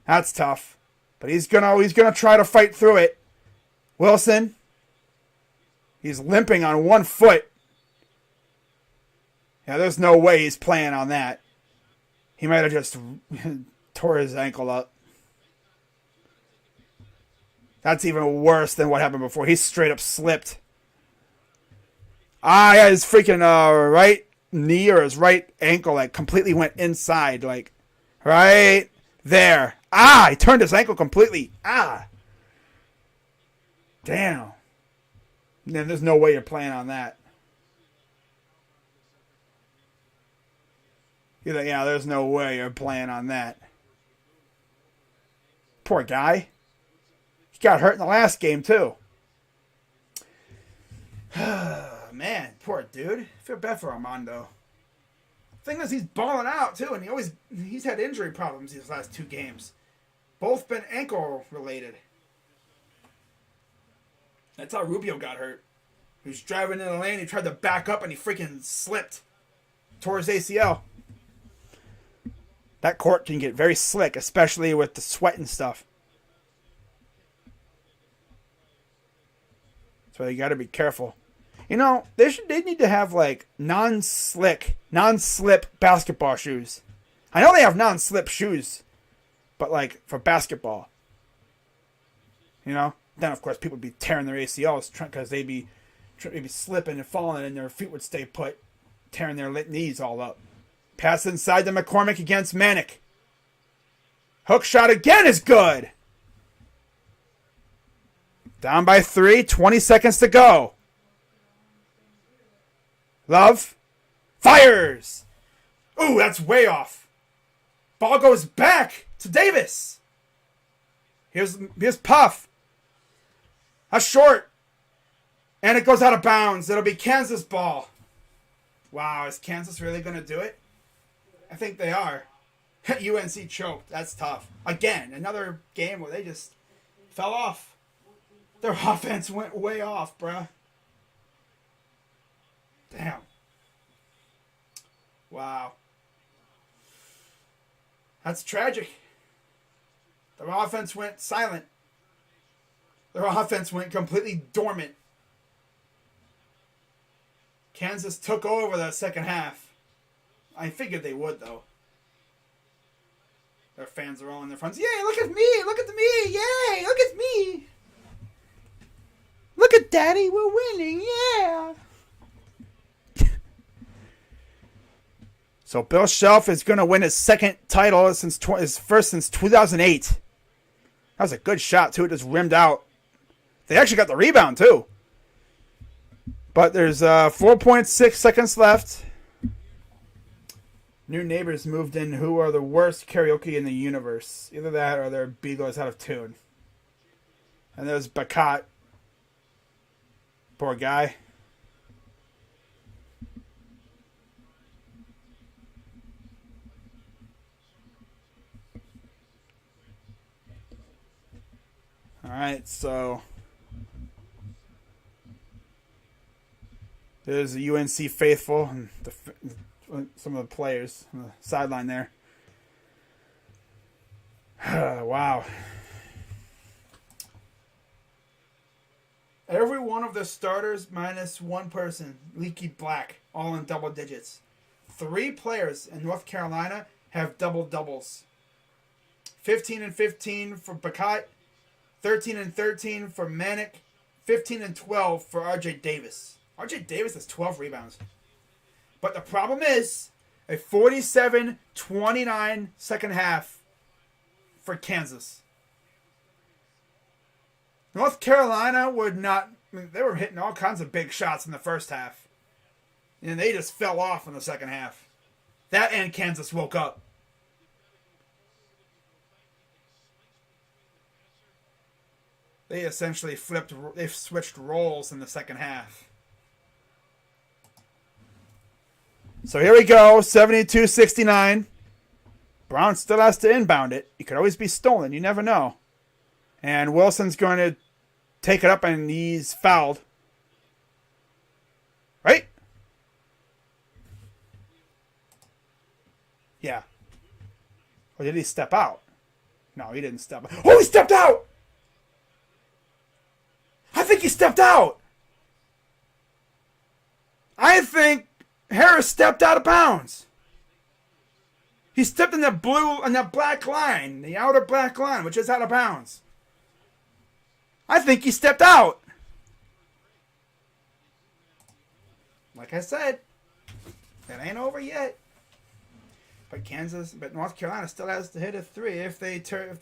That's tough. But he's gonna try to fight through it. Wilson. He's limping on one foot. Yeah, there's no way he's playing on that. He might have just tore his ankle up. That's even worse than what happened before. He straight up slipped. Yeah, his freaking right knee or his right ankle like completely went inside, like right there. He turned his ankle completely. Damn. Man, there's no way you're playing on that. You're like, yeah, there's no way you're playing on that. Poor guy. He got hurt in the last game, too. Man, poor dude. I feel bad for Armando. Thing is, he's balling out, too, and he's had injury problems these last 2 games. Both been ankle-related. That's how Rubio got hurt. He was driving in the lane, he tried to back up, and he freaking slipped. Tore his ACL. That court can get very slick, especially with the sweat and stuff. So you got to be careful. You know, they need to have like non-slip basketball shoes. I know they have non-slip shoes, but like for basketball. You know, then of course people would be tearing their ACLs because they'd be slipping and falling, and their feet would stay put, tearing their knees all up. Pass inside to McCormick against Manick. Hook shot again is good. Down by 3, 20 seconds to go. Love fires. Ooh, that's way off. Ball goes back to Davis. Here's Puff. A short. And it goes out of bounds. It'll be Kansas ball. Wow, is Kansas really going to do it? I think they are. UNC choked. That's tough. Again, another game where they just fell off. Their offense went way off, bruh. Damn. Wow. That's tragic. Their offense went silent. Their offense went completely dormant. Kansas took over the second half. I figured they would, though. Their fans are all in their fronts. Yay, look at me! Look at me! Yay, look at me! Look at Daddy, we're winning! Yeah! So Bill Shelf is going to win his second title his first since 2008. That was a good shot, too. It just rimmed out. They actually got the rebound, too. But there's 4.6 seconds left. New neighbors moved in who are the worst karaoke in the universe. Either that or their Beagles out of tune. And there's Bakat. Poor guy. Alright, so there's the UNC faithful and some of the players on the sideline there. Wow. Every one of the starters minus one person, Leaky Black, all in double digits. 3 players in North Carolina have double-doubles. 15 and 15 for Bakat, 13 and 13 for Manic, 15 and 12 for RJ Davis. RJ Davis has 12 rebounds. But the problem is a 47-29 second half for Kansas. North Carolina would not... I mean, they were hitting all kinds of big shots in the first half. And they just fell off in the second half. That and Kansas woke up. They essentially they switched roles in the second half. So here we go, 72-69. Brown still has to inbound it. It could always be stolen. You never know. And Wilson's going to take it up, and he's fouled. Right? Yeah. Or did he step out? No, he didn't step out. Oh, he stepped out! I think he stepped out! I think Harris stepped out of bounds. He stepped in that black line, the outer black line, which is out of bounds. I think he stepped out. Like I said, it ain't over yet. But North Carolina still has to hit a 3 if they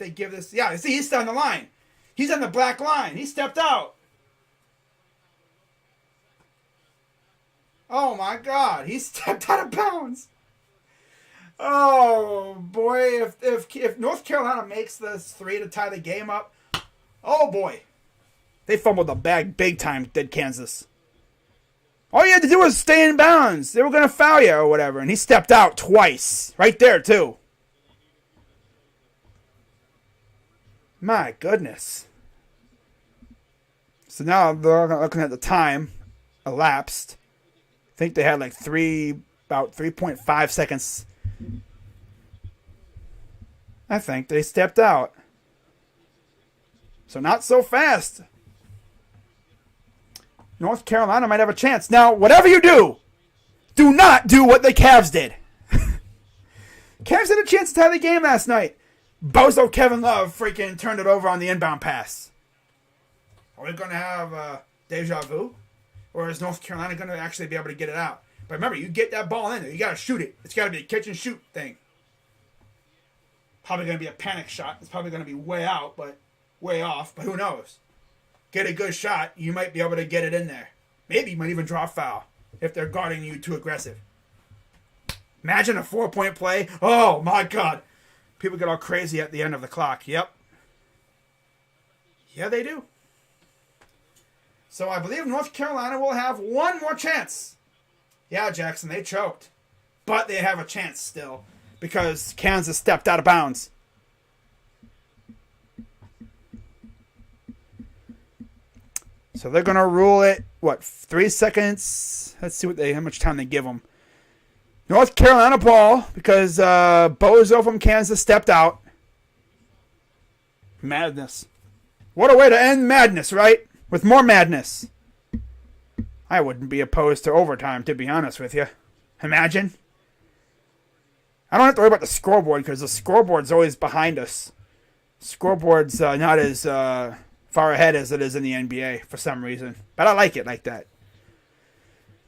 give this. Yeah, see, he's still on the line. He's on the black line. He stepped out. Oh my God, he stepped out of bounds. Oh boy, if North Carolina makes this 3 to tie the game up, oh boy. They fumbled the bag big time, did Kansas. All you had to do was stay in bounds. They were going to foul you or whatever, and he stepped out twice. Right there, too. My goodness. So now they're looking at the time elapsed. I think they had like about 3.5 seconds. I think they stepped out. So not so fast. North Carolina might have a chance. Now, whatever you do not do what the Cavs did. Cavs had a chance to tie the game last night. Bozo Kevin Love freaking turned it over on the inbound pass. Are we going to have deja vu? Or is North Carolina going to actually be able to get it out? But remember, you get that ball in there, you got to shoot it. It's got to be a catch and shoot thing. Probably going to be a panic shot. It's probably going to be way out, but way off. But who knows? Get a good shot, you might be able to get it in there. Maybe you might even draw a foul if they're guarding you too aggressive. Imagine a 4-point play. Oh, my God. People get all crazy at the end of the clock. Yep. Yeah, they do. So I believe North Carolina will have one more chance. Yeah, Jackson, they choked. But they have a chance still because Kansas stepped out of bounds. So they're going to rule it, 3 seconds? Let's see how much time they give them. North Carolina ball because Bozo from Kansas stepped out. Madness. What a way to end madness, right? With more madness. I wouldn't be opposed to overtime, to be honest with you. Imagine. I don't have to worry about the scoreboard because the scoreboard's always behind us. Scoreboard's not as far ahead as it is in the NBA for some reason. But I like it like that.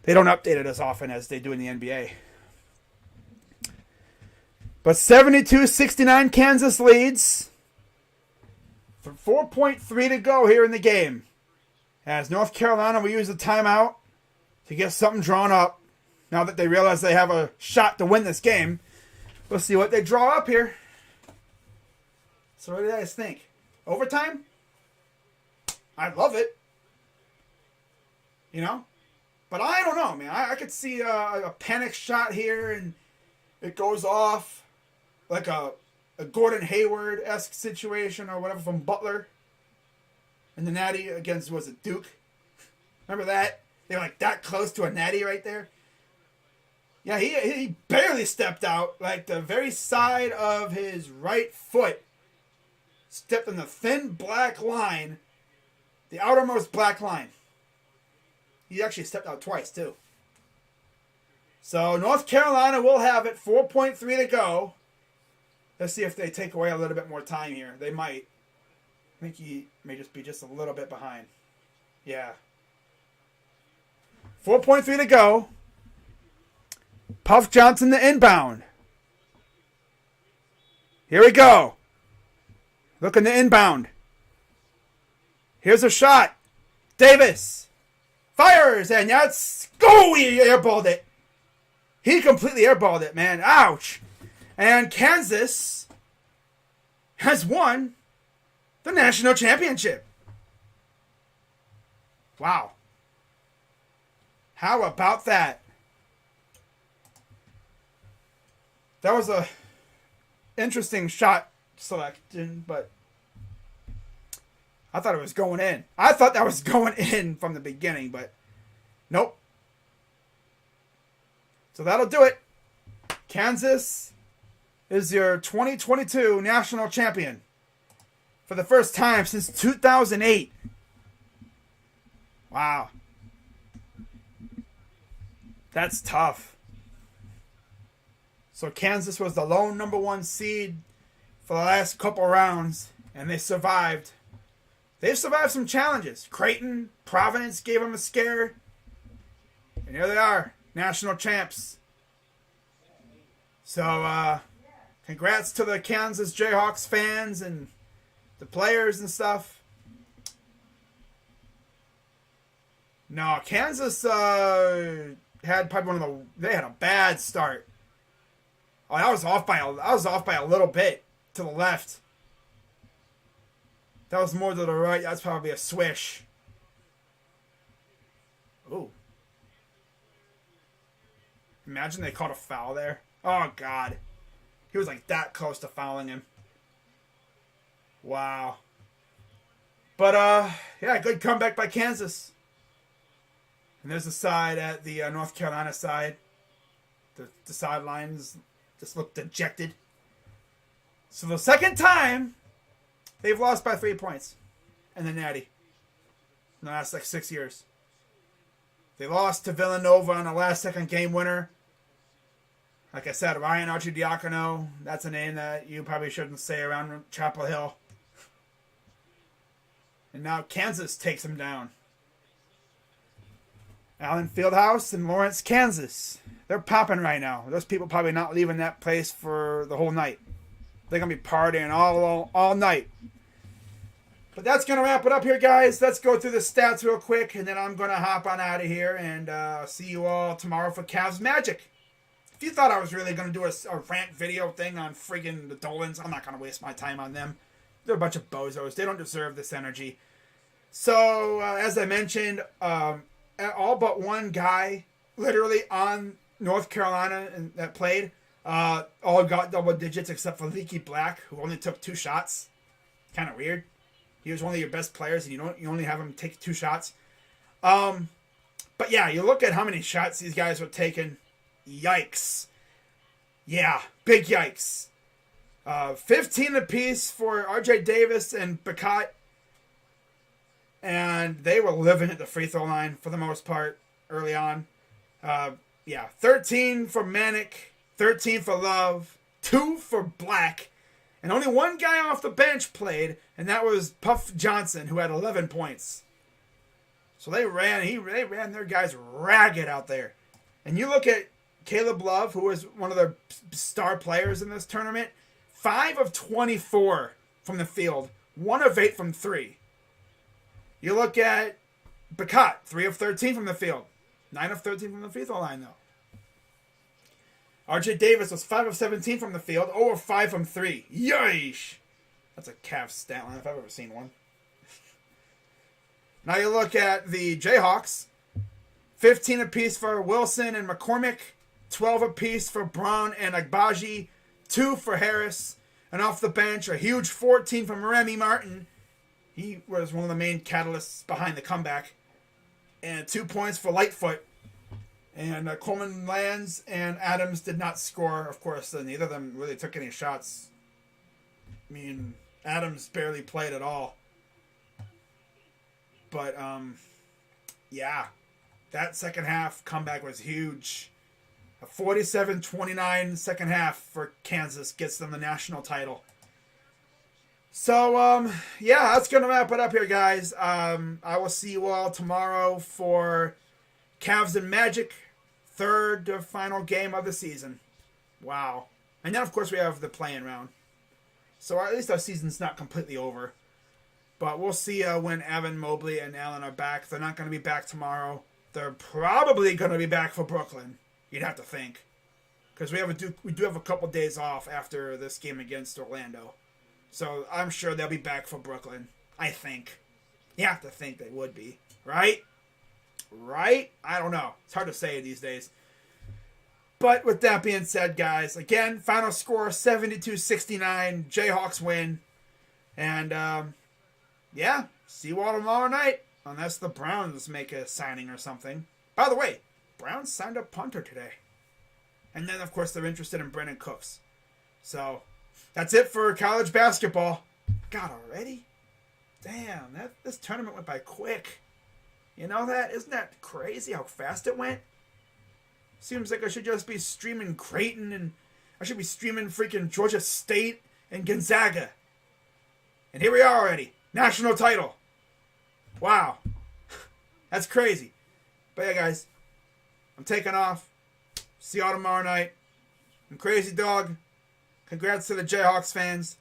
They don't update it as often as they do in the NBA. But 72-69 Kansas leads. For 4.3 to go here in the game. As North Carolina will use the timeout to get something drawn up. Now that they realize they have a shot to win this game. We'll see what they draw up here. So what do you guys think? Overtime? I love it. You know? But I don't know, man. I could see a panic shot here and it goes off like a Gordon Hayward-esque situation or whatever from Butler. And the natty against, was it Duke? Remember that? They were like that close to a natty right there. Yeah, he barely stepped out. Like the very side of his right foot stepped on the thin black line. The outermost black line. He actually stepped out twice, too. So, North Carolina will have it. 4.3 to go. Let's see if they take away a little bit more time here. They might. I think he may just be just a little bit behind. Yeah. 4.3 to go. Puff Johnson the inbound. Here we go. Looking the inbound. Here's a shot. Davis fires, and that's he airballed it. He completely airballed it, man. Ouch. And Kansas has won the national championship. Wow. How about that? That was a interesting shot selection, but I thought it was going in. I thought that was going in from the beginning, but nope. So that'll do it. Kansas is your 2022 national champion for the first time since 2008. Wow. That's tough. So Kansas was the lone number 1 seed for the last couple rounds, and they survived. They've survived some challenges. Creighton, Providence gave them a scare. And here they are, national champs. So, congrats to the Kansas Jayhawks fans and the players and stuff. No, Kansas had probably they had a bad start. Oh, I was off by a little bit to the left. That was more to the right. That's probably a swish. Ooh. Imagine they caught a foul there. Oh, God. He was like that close to fouling him. Wow. But, yeah, good comeback by Kansas. And there's the side at the North Carolina side. The sidelines just look dejected. So the second time, they've lost by 3 points in the Natty in the last 6 years. They lost to Villanova on a last-second game winner. Like I said, Ryan Archidiacono, that's a name that you probably shouldn't say around Chapel Hill. And now Kansas takes them down. Allen Fieldhouse in Lawrence, Kansas. They're popping right now. Those people probably not leaving that place for the whole night. They're going to be partying all night. But that's going to wrap it up here, guys. Let's go through the stats real quick, and then I'm going to hop on out of here and see you all tomorrow for Cavs Magic. If you thought I was really going to do a rant video thing on friggin' the Dolans, I'm not going to waste my time on them. They're a bunch of bozos. They don't deserve this energy. So, as I mentioned, all but one guy literally on North Carolina that played all got double digits except for Leaky Black, who only took 2 shots. Kind of weird. He was one of your best players, and you only have him take 2 shots. But yeah, you look at how many shots these guys were taking. Yikes. Yeah, big yikes. 15 apiece for RJ Davis and Bacat. And they were living at the free throw line for the most part early on. 13 for Manic, 13 for Love, 2 for Black, and only one guy off the bench played, and that was Puff Johnson, who had 11 points. So they ran their guys ragged out there. And you look at Caleb Love, who was one of their star players in this tournament, 5 of 24 from the field, 1 of 8 from 3. You look at Bacat, 3 of 13 from the field, 9 of 13 from the free throw line, though. RJ Davis was 5 of 17 from the field, 0 of 5 from 3. Yeesh! That's a Cavs stat line if I've ever seen one. Now you look at the Jayhawks, 15 apiece for Wilson and McCormick, 12 apiece for Braun and Agbaji, 2 for Harris, and off the bench, a huge 14 from Remy Martin. He was one of the main catalysts behind the comeback. And 2 points for Lightfoot. And Coleman Lands and Adams did not score. Of course, neither of them really took any shots. I mean, Adams barely played at all. But, yeah. That second half comeback was huge. A 47-29 second half for Kansas gets them the national title. So, yeah, that's going to wrap it up here, guys. I will see you all tomorrow for Cavs and Magic, third to final game of the season. Wow. And then, of course, we have the play-in round. So at least our season's not completely over. But we'll see when Evan, Mobley, and Allen are back. They're not going to be back tomorrow. They're probably going to be back for Brooklyn, you'd have to think. Because we do have a couple days off after this game against Orlando. So I'm sure they'll be back for Brooklyn. I think. You have to think they would be. Right? Right? I don't know. It's hard to say these days. But with that being said, guys, again, final score 72-69. Jayhawks win. And, yeah, see you all tomorrow night. Unless the Browns make a signing or something. By the way, Browns signed a punter today. And then, of course, they're interested in Brendan Cooks. So, that's it for college basketball. God, already? Damn, this tournament went by quick. You know that? Isn't that crazy how fast it went? Seems like I should just be streaming Creighton and I should be streaming freaking Georgia State and Gonzaga. And here we are already. National title. Wow. That's crazy. But yeah, guys. I'm taking off. See y'all tomorrow night. I'm Crazy Dog. Congrats to the Jayhawks fans.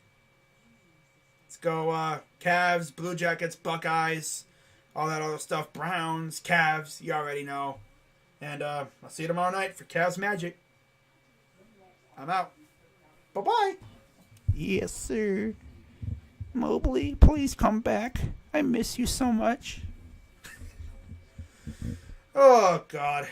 Let's go Cavs, Blue Jackets, Buckeyes, all that other stuff. Browns, Cavs, you already know. And I'll see you tomorrow night for Cavs Magic. I'm out. Bye-bye. Yes, sir. Mobley, please come back. I miss you so much. Oh, God.